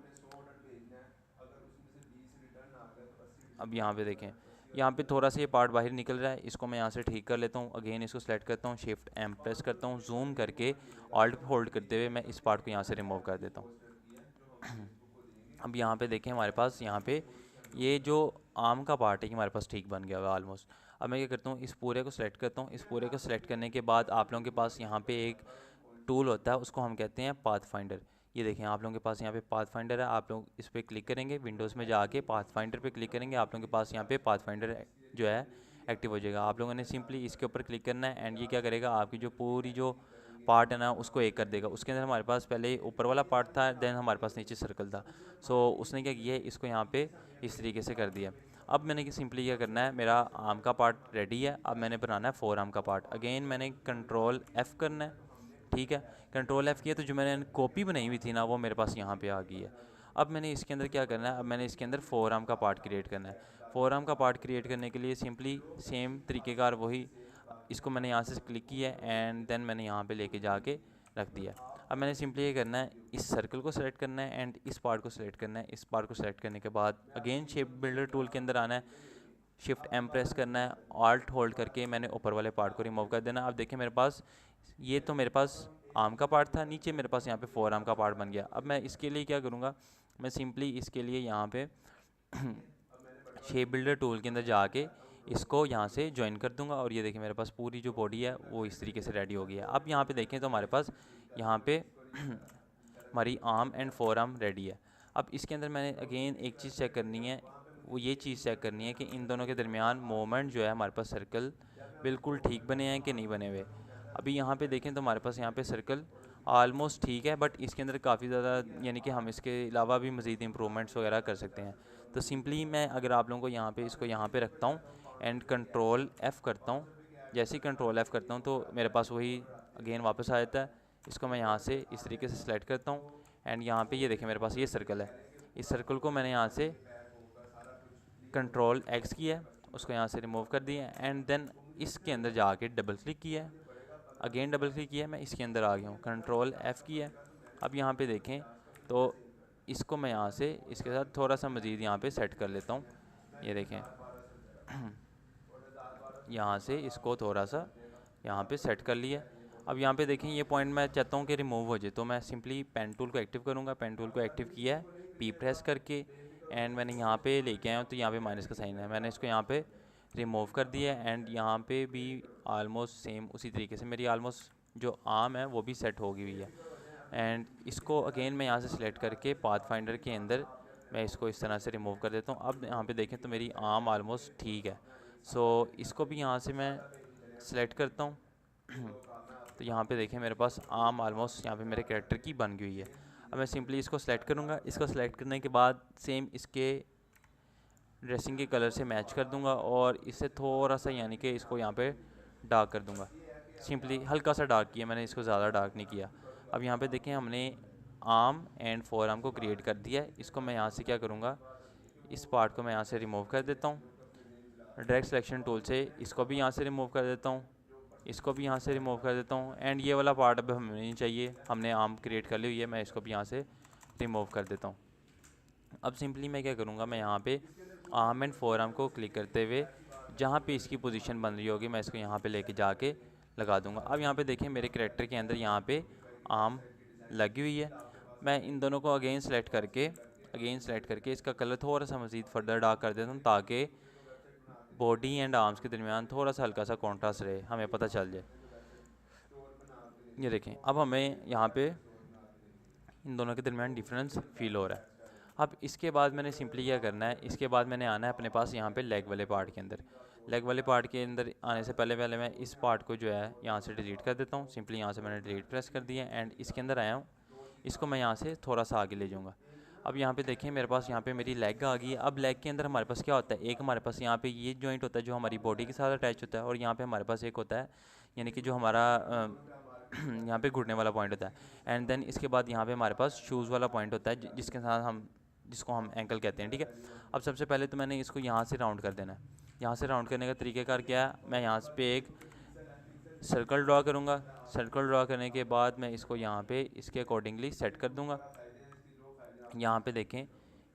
अब यहाँ पे देखें यहाँ पे थोड़ा सा ये पार्ट बाहर निकल रहा है, इसको मैं यहाँ से ठीक कर लेता हूँ। अगेन इसको सेलेक्ट करता हूँ, शिफ्ट एम प्रेस करता हूँ, जूम करके ऑल्ट होल्ड करते हुए मैं इस पार्ट को यहाँ से रिमूव कर देता हूँ। अब यहाँ पे देखें हमारे पास यहाँ पे ये जो आर्म का पार्ट है कि हमारे पास ठीक बन गया हुआ ऑलमोस्ट। अब मैं क्या करता हूँ, इस पूरे को सिलेक्ट करता हूँ। इस पूरे को सिलेक्ट करने के बाद आप लोगों के पास यहाँ पे एक टूल होता है, उसको हम कहते हैं पाथ फाइंडर। ये देखें आप लोगों के पास यहाँ पे पाथ फाइंडर है, आप लोग इस पर क्लिक करेंगे, विंडोज़ में जाके पाथ फाइंडर पे क्लिक करेंगे, आप लोगों के पास यहाँ पे पाथ फाइंडर जो है एक्टिव हो जाएगा। आप लोगों ने सिंपली इसके ऊपर क्लिक करना है एंड ये क्या करेगा, आपकी जो पूरी जो पार्ट है ना उसको एक कर देगा। उसके अंदर हमारे पास पहले ऊपर वाला पार्ट था, देन हमारे पास नीचे सर्कल था, सो उसने क्या किया है, इसको यहाँ पे इस तरीके से कर दिया। अब मैंने कि सिंपली क्या करना है, मेरा आर्म का पार्ट रेडी है, अब मैंने बनाना है फोर आर्म का पार्ट। अगेन मैंने कंट्रोल एफ़ करना है, ठीक है, कंट्रोल एफ़ किया तो जो मैंने कॉपी बनाई हुई थी ना वो मेरे पास यहाँ पे आ गई है। अब मैंने इसके अंदर क्या करना है, अब मैंने इसके अंदर फोर आर्म का पार्ट क्रिएट करना है। फोर आर्म का पार्ट क्रिएट करने के लिए सिंपली सेम तरीक़ेकार वही, इसको मैंने यहाँ से क्लिक किया एंड देन मैंने यहाँ पे लेके जाके रख दिया। अब मैंने सिंपली ये करना है, इस सर्कल को सेलेक्ट करना है एंड इस पार्ट को सिलेक्ट करना है। इस पार्ट को सिलेक्ट करने के बाद अगेन शेप बिल्डर टूल के अंदर आना है, शिफ्ट एम प्रेस करना है, ऑल्ट होल्ड करके मैंने ऊपर वाले पार्ट को रिमूव कर देना। अब देखिए मेरे पास ये तो मेरे पास आर्म का पार्ट था, नीचे मेरे पास यहाँ पे फोर आर्म का पार्ट बन गया। अब मैं इसके लिए क्या करूँगा, मैं सिंपली इसके लिए यहाँ पे शेप बिल्डर टूल के अंदर जाके इसको यहाँ से ज्वाइन कर दूंगा और ये देखिए मेरे पास पूरी जो बॉडी है वो इस तरीके से रेडी हो गई है। अब यहाँ पे देखें तो हमारे पास यहाँ पे हमारी arm and four arm ready है। अब इसके अंदर मैंने अगेन एक चीज़ चेक करनी है, वो ये चीज़ चेक करनी है कि इन दोनों के दरमियान मोमेंट जो है हमारे पास सर्कल बिल्कुल ठीक बने हैं कि नहीं बने हुए। अभी यहाँ पे देखें तो हमारे पास यहाँ पे सर्कल ऑलमोस्ट ठीक है, बट इसके अंदर काफ़ी ज़्यादा, यानी कि हम इसके अलावा भी मज़ीद इंप्रूवमेंट्स वगैरह कर सकते हैं। तो सिंपली मैं अगर आप लोगों को यहाँ पे इसको यहाँ पे रखता हूँ एंड कंट्रोल एफ़ करता हूँ, जैसे ही कंट्रोल एफ़ करता हूँ तो मेरे पास वही अगेन वापस आ जाता है। इसको मैं यहाँ से इस तरीके से सेलेक्ट करता हूँ एंड यहाँ पे ये देखें मेरे पास ये सर्कल है। इस सर्कल को मैंने यहाँ से कंट्रोल एक्स किया है, उसको यहाँ से रिमूव कर दिया एंड देन इसके अंदर जाके डबल क्लिक किया है, अगेन डबल क्लिक किया है, मैं इसके अंदर आ गया हूँ, कंट्रोल एफ़ किया है। अब यहाँ पे देखें तो इसको मैं यहाँ से इसके साथ थोड़ा सा मज़ीद यहाँ पे सेट कर लेता हूँ। ये देखें यहाँ से इसको थोड़ा सा यहाँ पे सेट कर लिया। अब यहाँ पे देखें ये पॉइंट मैं चाहता हूँ कि रिमूव हो जाए, तो मैं सिंपली पेन टूल को एक्टिव करूँगा। पेन टूल को एक्टिव किया है पी प्रेस करके एंड मैंने यहाँ पे लेके आया हूँ, तो यहाँ पे माइनस का साइन है, मैंने इसको यहाँ पे रिमूव कर दिया है एंड यहाँ पे भी ऑलमोस्ट सेम उसी तरीके से मेरी ऑलमोस्ट जो आर्म है वो भी सेट हो गई हुई है। एंड इसको अगेन मैं यहाँ से सिलेक्ट करके पाथ फाइंडर के अंदर मैं इसको इस तरह से रिमूव कर देता हूँ। अब यहाँ पे देखें तो मेरी आर्म ऑलमोस्ट ठीक है। सो इसको भी यहाँ से मैं सिलेक्ट करता हूँ तो यहाँ पे देखें मेरे पास आर्म ऑलमोस्ट यहाँ पे मेरे कैरेक्टर की बन गई है। अब मैं सिंपली इसको सेलेक्ट करूँगा, इसको सेलेक्ट करने के बाद सेम इसके ड्रेसिंग के कलर से मैच कर दूँगा और इससे थोड़ा सा यानी कि इसको यहाँ पे डार्क कर दूँगा। सिंपली हल्का सा डार्क किया मैंने, इसको ज़्यादा डार्क नहीं किया। अब यहाँ पे देखें हमने आर्म एंड फोर आर्म को क्रिएट कर दिया है। इसको मैं यहाँ से क्या करूँगा, इस पार्ट को मैं यहाँ से रिमूव कर देता हूँ डायरेक्ट सिलेक्शन टूल से, इसको भी यहाँ से रिमूव कर देता हूँ, इसको भी यहाँ से रिमूव कर देता हूँ एंड ये वाला पार्ट अब हमें नहीं चाहिए, हमने आर्म क्रिएट कर ली हुई है, मैं इसको भी यहाँ से रिमूव कर देता हूँ। अब सिंपली मैं क्या करूँगा, मैं यहाँ पे आर्म एंड फोर आर्म को क्लिक करते हुए जहाँ पे इसकी पोजीशन बन रही होगी मैं इसको यहाँ पे लेके जाके लगा दूँगा। अब यहाँ पे देखें मेरे कैरेक्टर के अंदर यहाँ पे आर्म लगी हुई है। मैं इन दोनों को अगेन सेलेक्ट करके इसका कलर थोड़ा सा मज़ीद फर्दर डार्क कर देता हूँ ताकि बॉडी एंड आर्म्स के दरमियान थोड़ा सा हल्का सा कॉन्ट्रास्ट रहे, हमें पता चल जाए। ये देखें अब हमें यहाँ पे इन दोनों के दरमियान डिफरेंस फील हो रहा है। अब इसके बाद मैंने सिंपली क्या करना है, इसके बाद मैंने आना है अपने पास यहाँ पे लेग वाले पार्ट के अंदर। लेग वाले पार्ट के अंदर आने से पहले मैं इस पार्ट को जो है यहाँ से डिलीट कर देता हूँ। सिंपली यहाँ से मैंने डिलीट प्रेस कर दिया एंड इसके अंदर आया हूँ, इसको मैं यहाँ से थोड़ा सा आगे ले जाऊँगा। अब यहाँ पे देखें मेरे पास यहाँ पे मेरी लेग आ गई है। अब लेग के अंदर हमारे पास क्या होता है, एक हमारे पास यहाँ पे ये जॉइंट होता है जो हमारी बॉडी के साथ अटैच होता है और यहाँ पे हमारे पास एक होता है यानी कि जो हमारा यहाँ पे घुटने वाला पॉइंट होता है एंड देन इसके बाद यहाँ पे हमारे पास शूज़ वाला पॉइंट होता है जिसको हम एंकल कहते हैं, ठीक है। अब सबसे पहले तो मैंने इसको यहाँ से राउंड कर देना है। यहाँ से राउंड करने का तरीक़ेकार क्या है, मैं यहाँ पे एक सर्कल ड्रा करूँगा। सर्कल ड्रा करने के बाद मैं इसको यहाँ पे इसके अकॉर्डिंगली सेट कर दूँगा। यहाँ पे देखें,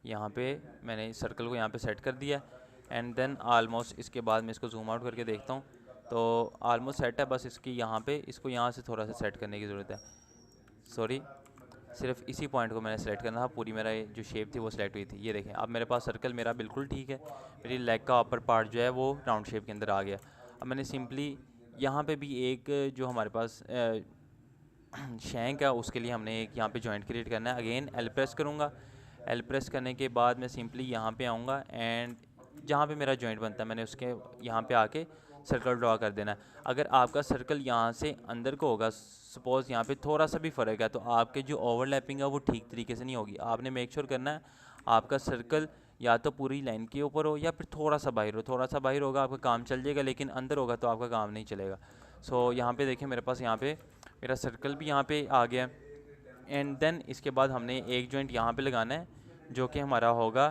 यहाँ पे मैंने इस सर्कल को यहाँ पे सेट कर दिया एंड देन ऑलमोस्ट इसके बाद मैं इसको जूम आउट करके देखता हूँ तो ऑलमोस्ट सेट है। बस इसकी यहाँ पे इसको यहाँ से थोड़ा सा सेट करने की ज़रूरत है। सॉरी, सिर्फ इसी पॉइंट को मैंने सेलेक्ट करना था, पूरी मेरा जो शेप थी वो सेलेक्ट हुई थी। ये देखें अब मेरे पास सर्कल मेरा बिल्कुल ठीक है, मेरी लेग का अपर पार्ट जो है वो राउंड शेप के अंदर आ गया। अब मैंने सिंपली यहाँ पे भी एक जो हमारे पास शैंक है उसके लिए हमने एक यहाँ पे जॉइंट क्रिएट करना है। अगेन एल प्रेस करूँगा, एल प्रेस करने के बाद मैं सिंपली यहाँ पे आऊँगा एंड जहाँ पे मेरा जॉइंट बनता है मैंने उसके यहाँ पे आके सर्कल ड्रा कर देना है। अगर आपका सर्कल यहाँ से अंदर को होगा, सपोज़ यहाँ पे थोड़ा सा भी फ़र्क है, तो आपके जो ओवरलैपिंग है वो ठीक तरीके से नहीं होगी। आपने मेक श्योर करना है आपका सर्कल या तो पूरी लाइन के ऊपर हो या फिर थोड़ा सा बाहर हो। थोड़ा सा बाहर होगा आपका काम चल जाएगा, लेकिन अंदर होगा तो आपका काम नहीं चलेगा। सो यहाँ पे देखें मेरे पास यहाँ पे मेरा सर्कल भी यहाँ पे आ गया एंड देन इसके बाद हमने एक जॉइंट यहाँ पे लगाना है जो कि हमारा होगा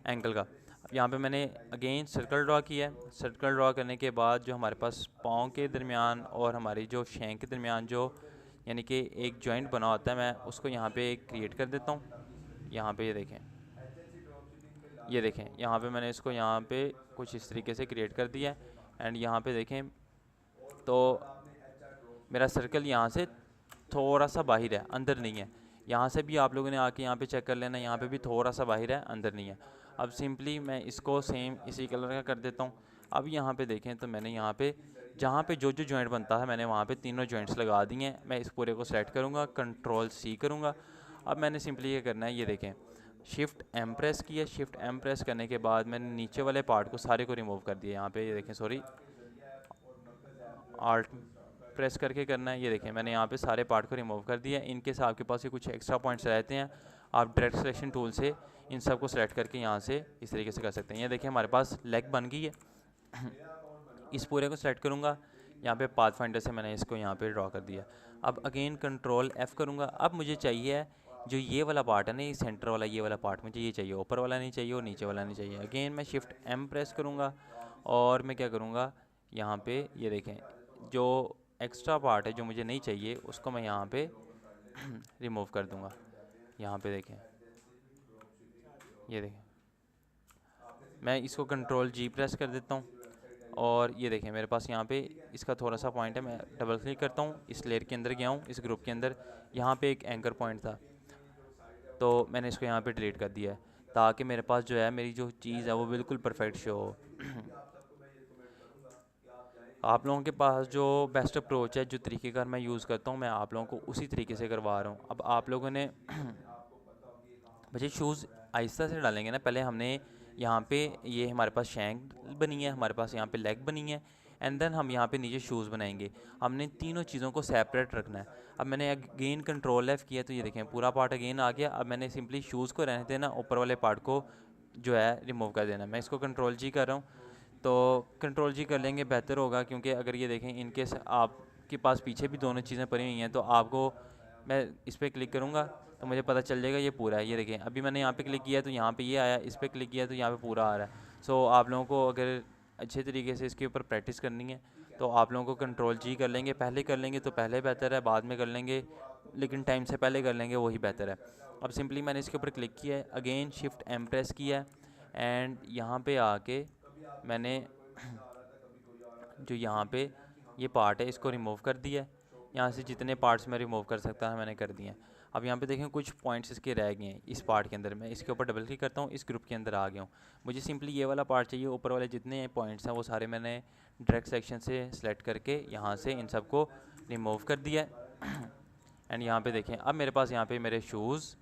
एंकल का। अब यहाँ पे मैंने अगेन सर्कल ड्रा किया है। सर्कल ड्रा करने के बाद जो हमारे पास पाँव के दरमियान और हमारी जो शैंक के दरमियान जो यानी कि एक जॉइंट बना होता है, मैं उसको यहाँ पे क्रिएट कर देता हूँ। यहाँ पे ये देखें यहाँ पे मैंने इसको यहाँ पे कुछ इस तरीके से क्रिएट कर दिया है एंड यहाँ पे देखें तो मेरा सर्कल यहाँ से थोड़ा सा बाहर है, अंदर नहीं है। यहाँ से भी आप लोगों ने आके यहाँ पे चेक कर लेना, यहाँ पे भी थोड़ा सा बाहर है, अंदर नहीं है। अब सिंपली मैं इसको सेम इसी कलर का कर देता हूँ। अब यहाँ पे देखें तो मैंने यहाँ पे जहाँ पे जो जॉइंट बनता है मैंने वहाँ पे तीनों जॉइंट्स लगा दिए हैं। मैं इस पूरे को सेलेक्ट करूँगा, कंट्रोल सी करूँगा। अब मैंने सिंपली ये करना है, ये देखें शिफ्ट एम प्रेस किया। शिफ्ट एम प्रेस करने के बाद मैंने नीचे वाले पार्ट को सारे को रिमूव कर दिया। यहाँ पे ये देखें, सॉरी आल्ट प्रेस करके करना है। ये देखें मैंने यहाँ पे सारे पार्ट को रिमूव कर दिया। इनके साथ आपके पास ये कुछ एक्स्ट्रा पॉइंट्स रहते हैं, आप डायरेक्ट सिलेक्शन टूल से इन सब को सेलेक्ट करके यहाँ से इस तरीके से कर सकते हैं। ये देखें हमारे पास लेग बन गई है। इस पूरे को सेलेक्ट करूँगा, यहाँ पे पाथफाइंडर से मैंने इसको यहाँ पे ड्रॉ कर दिया। अब अगेन कंट्रोल F करूँगा। अब मुझे चाहिए जो ये वाला पार्ट है ना, ये सेंटर वाला ये वाला पार्ट मुझे ये चाहिए, ऊपर वाला नहीं चाहिए और नीचे वाला नहीं चाहिए। अगेन मैं शिफ्ट M प्रेस करूँगा और मैं क्या करूँगा, यहाँ पे ये देखें जो एक्स्ट्रा पार्ट है जो मुझे नहीं चाहिए उसको मैं यहाँ पे रिमूव कर दूँगा। यहाँ पे देखें, ये देखें, मैं इसको कंट्रोल G प्रेस कर देता हूँ और ये देखें मेरे पास यहाँ पे इसका थोड़ा सा पॉइंट है। मैं डबल क्लिक करता हूँ, इस लेयर के अंदर गया हूँ, इस ग्रुप के अंदर, यहाँ पे एक एंकर पॉइंट था तो मैंने इसको यहाँ पे डिलीट कर दिया है ताकि मेरे पास जो है मेरी जो चीज़ है वो बिल्कुल परफेक्ट शो हो। आप लोगों के पास जो बेस्ट अप्रोच है, जो तरीक़ेकार मैं यूज़ करता हूँ, मैं आप लोगों को उसी तरीके से करवा रहा हूँ। अब आप लोगों ने बच्चे शूज़ आहिस्ता से डालेंगे ना। पहले हमने यहाँ पे ये हमारे पास शैंक बनी है, हमारे पास यहाँ पे लेग बनी है, एंड देन हम यहाँ पे नीचे शूज़ बनाएंगे। हमने तीनों चीज़ों को सेपरेट रखना है। अब मैंने अगेन कंट्रोल F किया तो ये देखें पूरा पार्ट अगेन आ गया। अब मैंने सिंपली शूज़ को रहने देना, ऊपर वाले पार्ट को जो है रिमूव कर देना। मैं इसको कंट्रोल G कर रहा हूँ, तो कंट्रोल G कर लेंगे बेहतर होगा, क्योंकि अगर ये देखें इनकेस आपके पास पीछे भी दोनों चीज़ें पड़ी हुई हैं तो आपको, मैं इस पर क्लिक करूँगा तो मुझे पता चल जाएगा ये पूरा है। ये देखें अभी मैंने यहाँ पे क्लिक किया तो यहाँ पे ये आया, इस पर क्लिक किया तो यहाँ पे पूरा आ रहा है। सो आप लोगों को अगर अच्छे तरीके से इसके ऊपर प्रैक्टिस करनी है तो आप लोगों को कंट्रोल G कर लेंगे। पहले कर लेंगे तो पहले बेहतर है, बाद में कर लेंगे लेकिन टाइम से पहले कर लेंगे वही बेहतर है। अब सिंपली मैंने इसके ऊपर क्लिक किया है, अगेन शिफ्ट M प्रेस किया है एंड यहाँ पे आके मैंने जो यहाँ पे ये पार्ट है इसको रिमूव कर दिया है। यहाँ से जितने पार्ट्स मैं रिमूव कर सकता है मैंने कर दिए हैं। अब यहाँ पे देखें कुछ पॉइंट्स इसके रह गए हैं इस पार्ट के अंदर। मैं इसके ऊपर डबल क्लिक करता हूँ, इस ग्रुप के अंदर आ गया हूँ। मुझे सिंपली ये वाला पार्ट चाहिए, ऊपर वाले जितने पॉइंट्स हैं वो सारे मैंने डायरेक्ट सेक्शन से सेलेक्ट करके यहाँ से इन सबको रिमूव कर दिया है। एंड यहाँ पे देखें अब मेरे पास यहाँ पे मेरे शूज़,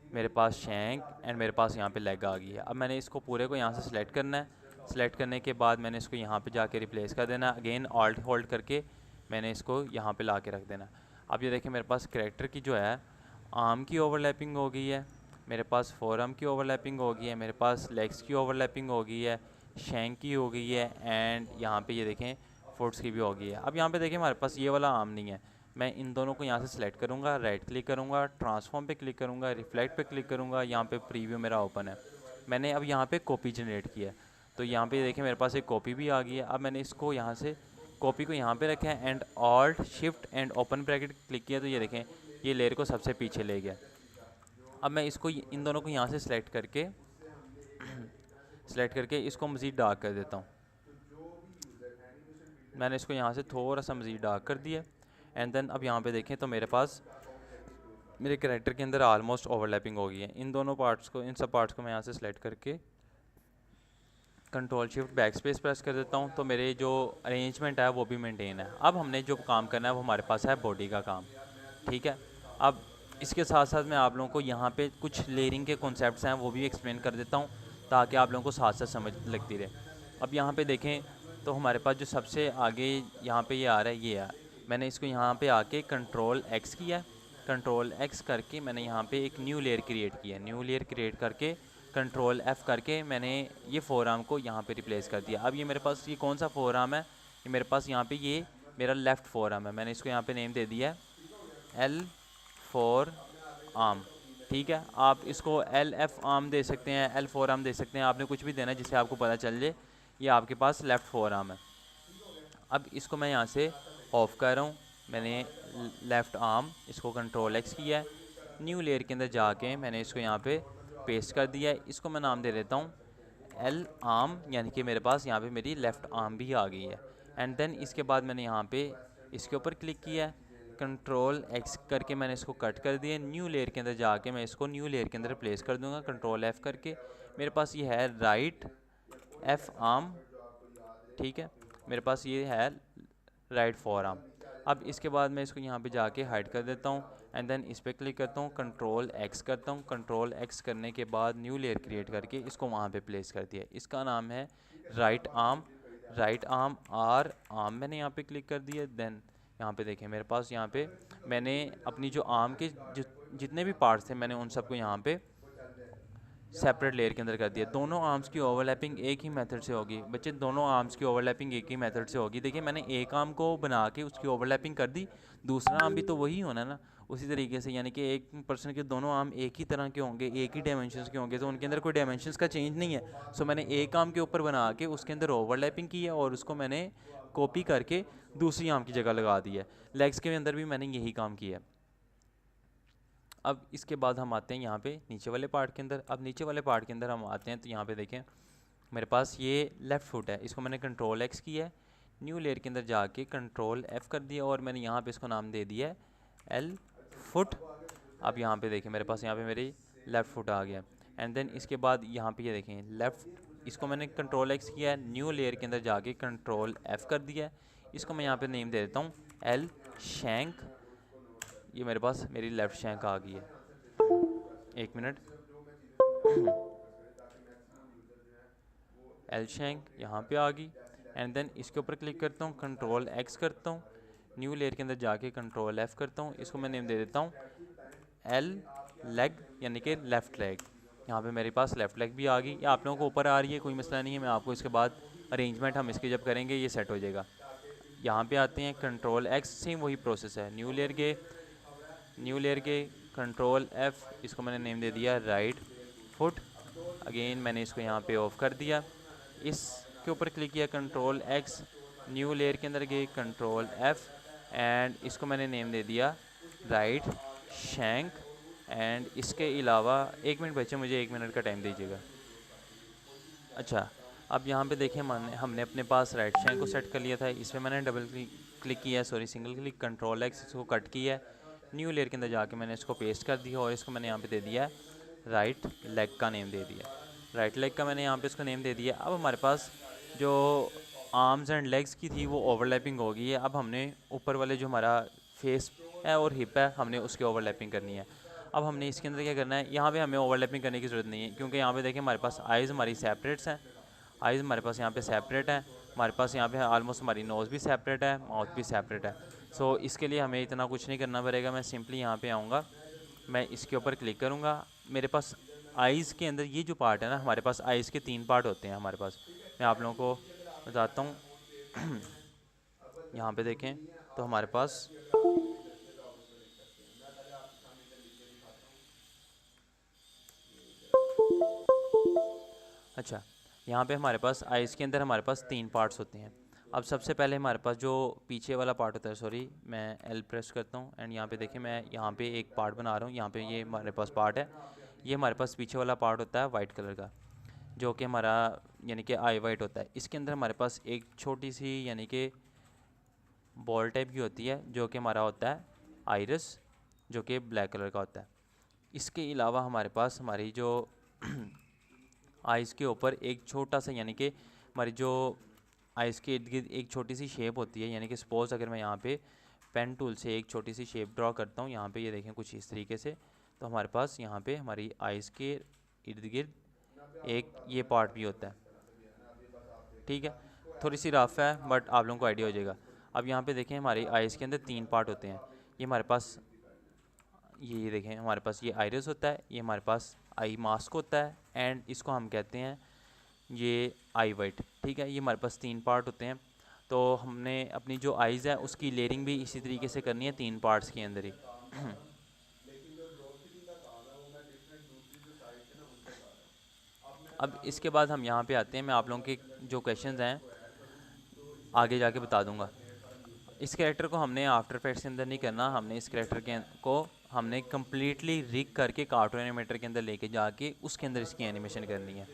मेरे पास शैंक एंड मेरे पास यहाँ पे लेग आ गई है। अब मैंने इसको पूरे को यहाँ से सिलेक्ट करना है। सिलेक्ट करने के बाद मैंने इसको यहाँ पे जाके रिप्लेस कर देना। अगेन ऑल्ट होल्ड करके मैंने इसको यहाँ पे ला के रख देना। अब ये देखें मेरे पास कैरेक्टर की जो है आर्म की ओवरलैपिंग हो गई है, मेरे पास फोर आर्म की ओवरलैपिंग हो गई है, मेरे पास लेग्स की ओवरलैपिंग हो गई है, शैंक की हो गई है एंड यहाँ पे ये देखें फुट्स की भी हो गई है। अब यहाँ पे देखें हमारे पास ये वाला आर्म नहीं है। मैं इन दोनों को यहाँ से सिलेक्ट करूँगा, राइट क्लिक करूँगा, ट्रांसफॉर्म पे क्लिक करूँगा, रिफ्लेक्ट पे क्लिक करूँगा, यहाँ पे प्रीव्यू मेरा ओपन है। मैंने अब यहाँ पे कॉपी जनरेट किया है तो यहाँ पे देखें मेरे पास एक कॉपी भी आ गई है। अब मैंने इसको यहाँ से कॉपी को यहाँ पे रखा है and alt shift and open bracket click किया तो ये देखें ये लेयर को सबसे पीछे ले गया। अब मैं इसको इन दोनों को यहाँ से सिलेक्ट करके इसको मज़ीद डार्क कर देता हूँ। मैंने इसको यहाँ से थोड़ा सा मज़ीद डार्क कर दिया एंड देन अब यहाँ पे देखें तो मेरे पास मेरे कैरेक्टर के अंदर ऑलमोस्ट ओवरलैपिंग हो गई है। इन दोनों पार्ट्स को, इन सब पार्ट्स को मैं यहाँ से सिलेक्ट करके control shift back space press कर देता हूँ तो मेरे जो अरेंजमेंट है वो भी मेंटेन है। अब हमने जो काम करना है वो हमारे पास है बॉडी का काम, ठीक है। अब इसके साथ साथ मैं आप लोगों को यहाँ पे कुछ लेयरिंग के कॉन्सेप्ट्स हैं वो भी एक्सप्लेन कर देता हूँ ताकि आप लोगों को साथ साथ समझ लगती रहे। अब यहाँ पे देखें तो हमारे पास जो सबसे आगे यहाँ पे ये आ रहा है, ये है। मैंने इसको यहाँ पे आके कंट्रोल X किया, कंट्रोल X करके मैंने यहाँ पे एक न्यू लेयर क्रिएट किया। न्यू लेयर क्रिएट करके कंट्रोल F करके मैंने ये फोर आर्म को यहाँ पे रिप्लेस कर दिया। अब ये मेरे पास ये कौन सा फोर आर्म है, ये मेरे पास यहाँ पे ये मेरा लेफ़्ट फोर आर्म है। मैंने इसको यहाँ पे नेम दे दिया है L4 आर्म, ठीक है। आप इसको LF आर्म दे सकते हैं, L4 आर्म दे सकते हैं, आपने कुछ भी देना है जिससे आपको पता चल जाए ये आपके पास लेफ़्ट फोर आर्म है। अब इसको मैं यहाँ से ऑफ कर रहा हूँ। मैंने लेफ़्ट आर्म इसको कंट्रोल X किया है, न्यू लेयर के अंदर जाके मैंने इसको यहाँ पे पेस्ट कर दिया है। इसको मैं नाम दे देता हूँ L आर्म, यानी कि मेरे पास यहाँ पे मेरी लेफ़्ट आर्म भी आ गई है। एंड देन इसके बाद मैंने यहाँ पे इसके ऊपर क्लिक किया है, कंट्रोल X करके मैंने इसको कट कर दिया। न्यू लेयर के अंदर जाके मैं इसको न्यू लेयर के अंदर प्लेस कर दूँगा कंट्रोल F करके। मेरे पास ये है राइट F आर्म, ठीक है, मेरे पास ये है राइट फोर आर्म। अब इसके बाद मैं इसको यहाँ पे जाके हाइड कर देता हूँ एंड देन इस पर क्लिक करता हूँ, कंट्रोल X करता हूँ। कंट्रोल X करने के बाद न्यू लेयर क्रिएट करके इसको वहाँ पे प्लेस कर दिया। इसका नाम है right arm, right arm R arm मैंने यहाँ पे क्लिक कर दिया। देन यहाँ पे देखें मेरे पास यहाँ पे मैंने अपनी जो आर्म के जितने भी पार्ट्स थे मैंने उन सबको यहाँ पे सेपरेट लेयर के अंदर कर दिया। दोनों आर्म्स की ओवरलैपिंग एक ही मेथड से होगी बच्चे, दोनों आर्म्स की ओवरलैपिंग एक ही मेथड से होगी। देखिए मैंने एक आर्म को बना के उसकी ओवरलैपिंग कर दी, दूसरा आर्म भी तो वही होना ना उसी तरीके से, यानी कि एक पर्सन के दोनों आर्म एक ही तरह के होंगे, एक ही डायमेंशंस के होंगे, तो उनके अंदर कोई डायमेंशंस का चेंज नहीं है। सो मैंने एक आर्म के ऊपर बना के उसके अंदर ओवरलैपिंग की है और उसको मैंने कॉपी करके दूसरी आर्म की जगह लगा दी है। लेग्स के अंदर भी मैंने यही काम किया है। अब इसके बाद हम आते हैं यहाँ पे नीचे वाले पार्ट के अंदर। अब नीचे वाले पार्ट के अंदर हम आते हैं तो यहाँ पे देखें मेरे पास ये लेफ़्ट फुट है, इसको मैंने कंट्रोल एक्स किया है, न्यू लेयर के अंदर जाके कंट्रोल एफ़ कर दिया और मैंने यहाँ पे इसको नाम दे दिया है एल फुट। अब यहाँ पे देखें मेरे पास यहाँ पे मेरी लेफ़्ट फुट आ गया। एंड देन इसके बाद यहाँ पे ये देखें लेफ़्ट, इसको मैंने कंट्रोल एक्स किया है, न्यू लेयर के अंदर जाके कंट्रोल एफ़ कर दिया है। इसको मैं यहाँ पे नेम दे देता हूँ एल शैंक। ये मेरे पास मेरी लेफ़्ट शैंक आ गई है। एक मिनट एल शैंक यहाँ पे आ गई। एंड देन इसके ऊपर क्लिक करता हूँ, कंट्रोल एक्स करता हूँ, न्यू लेयर के अंदर जाके कंट्रोल एफ़ करता हूँ, इसको मैं नेम दे देता हूँ एल लेग यानी कि लेफ़्ट लेग। यहाँ पे मेरे पास लेफ़्ट लेग भी आ गई। या आप लोगों को ऊपर आ रही है कोई मसला नहीं है, मैं आपको इसके बाद अरेंजमेंट हम इसके जब करेंगे ये सेट हो जाएगा। यहाँ पे आते हैं कंट्रोल एक्स, सेम वही प्रोसेस है, न्यू लेयर के कंट्रोल एफ़, इसको मैंने नेम दे दिया राइट फुट। अगेन मैंने इसको यहाँ पे ऑफ कर दिया, इसके ऊपर क्लिक किया कंट्रोल एक्स, न्यू लेयर के अंदर गए कंट्रोल एफ़ एंड इसको मैंने नेम दे दिया राइट शैंक। एंड इसके अलावा एक मिनट बच्चे, मुझे एक मिनट का टाइम दीजिएगा। अच्छा अब यहाँ पे देखें हमने अपने पास राइट शैंक को सेट कर लिया था, इसमें मैंने डबल क्लिक किया, sorry single click, control x, इसको कट किया है, न्यू लेयर के अंदर जाके मैंने इसको पेस्ट कर दिया और इसको मैंने यहाँ पे दे दिया राइट लेग का नेम दे दिया। राइट लेग का मैंने यहाँ पे इसको नेम दे दिया। अब हमारे पास जो आर्म्स एंड लेग्स की थी वो ओवरलैपिंग हो गई है। अब हमने ऊपर वाले जो हमारा फेस है और हिप है हमने उसकी ओवरलैपिंग करनी है। अब हमने इसके अंदर क्या करना है, यहाँ पे हमें ओवरलैपिंग करने की ज़रूरत नहीं है क्योंकि यहाँ पे देखें हमारे पास आइज़ हमारी सेपरेट्स हैं, आइज़ हमारे पास यहाँ पे सेपरेट है, हमारे पास यहाँ पे आलमोस्ट हमारी नोज़ भी सेपरेट है, माउथ भी सेपरेट है। सो इसके लिए हमें इतना कुछ नहीं करना पड़ेगा। मैं सिंपली यहाँ पे आऊँगा, मैं इसके ऊपर क्लिक करूँगा, मेरे पास आइज़ के अंदर ये जो पार्ट है ना, हमारे पास आइज़ के 3 पार्ट होते हैं हमारे पास। मैं आप लोगों को बताता हूँ यहाँ पे देखें तो हमारे पास अच्छा यहाँ पे हमारे पास आइज़ के अंदर हमारे पास 3 पार्ट्स होते हैं। अब सबसे पहले हमारे पास जो पीछे वाला पार्ट होता है, सॉरी मैं एल प्रेस करता हूँ एंड यहाँ पे देखें मैं यहाँ पे एक पार्ट बना रहा हूँ, यहाँ पे ये हमारे पास पार्ट है, ये हमारे पास पीछे वाला पार्ट होता है वाइट कलर का जो कि हमारा यानी कि आई वाइट होता है। इसके अंदर हमारे पास एक छोटी सी यानी कि बॉल टाइप की होती है जो कि हमारा होता है आइरिस, जो कि ब्लैक कलर का होता है। इसके अलावा हमारे पास हमारी जो आइज़ के ऊपर एक छोटा सा यानी कि हमारी जो आइज़ के इर्द गिर्द एक छोटी सी शेप होती है, यानी कि सपोज़ अगर मैं यहाँ पे पेन टूल से एक छोटी सी शेप ड्रॉ करता हूँ, यहाँ पे ये देखें कुछ इस तरीके से, तो हमारे पास यहाँ पे हमारी आइज़ के इर्द गिर्द एक ये पार्ट भी होता है। ठीक है, थोड़ी सी रफ है बट आप लोगों को आइडिया हो जाएगा। अब यहाँ पे देखें हमारी आइज़ के अंदर 3 पार्ट होते हैं। ये हमारे पास ये देखें हमारे पास ये आइरिस होता है, ये हमारे पास आई मास्क होता है एंड इसको हम कहते हैं ये आई वाइट। ठीक है, ये हमारे पास 3 पार्ट होते हैं। तो हमने अपनी जो आइज़ है उसकी लेयरिंग भी इसी तरीके से करनी है 3 पार्ट्स के अंदर ही। अब इसके बाद हम यहाँ पे आते हैं, मैं आप लोगों के जो क्वेश्चंस हैं आगे जाके बता दूंगा। इस कैरेक्टर को हमने आफ्टर इफेक्ट्स के अंदर नहीं करना, हमने इस कैरेक्टर के को हमने कम्प्लीटली रिग करके कार्टून एनिमेटर के अंदर लेके जाके उसके अंदर इसकी एनिमेशन करनी है।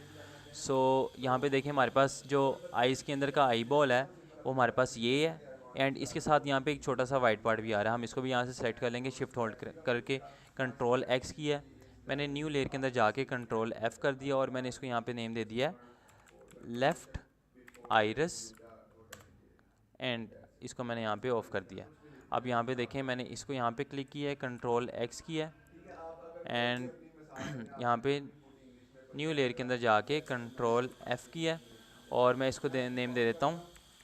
सो यहाँ पे देखें हमारे पास जो आइज़ के अंदर का आई बॉल है वो हमारे पास ये है एंड इसके साथ यहाँ पे एक छोटा सा वाइट पार्ट भी आ रहा है। हम इसको भी यहाँ से सेलेक्ट कर लेंगे, शिफ्ट होल्ड करके कंट्रोल एक्स किया है, मैंने न्यू लेयर के अंदर जाके कंट्रोल एफ़ कर दिया और मैंने इसको यहाँ पे नेम दे दिया लेफ़्ट आइरिस एंड इसको मैंने यहाँ पे ऑफ कर दिया। अब यहाँ पे देखें मैंने इसको यहाँ पे क्लिक किया है, कंट्रोल एक्स किया एंड यहाँ पे न्यू लेयर के अंदर जाके कंट्रोल एफ़ किया और मैं इसको नेम दे देता हूँ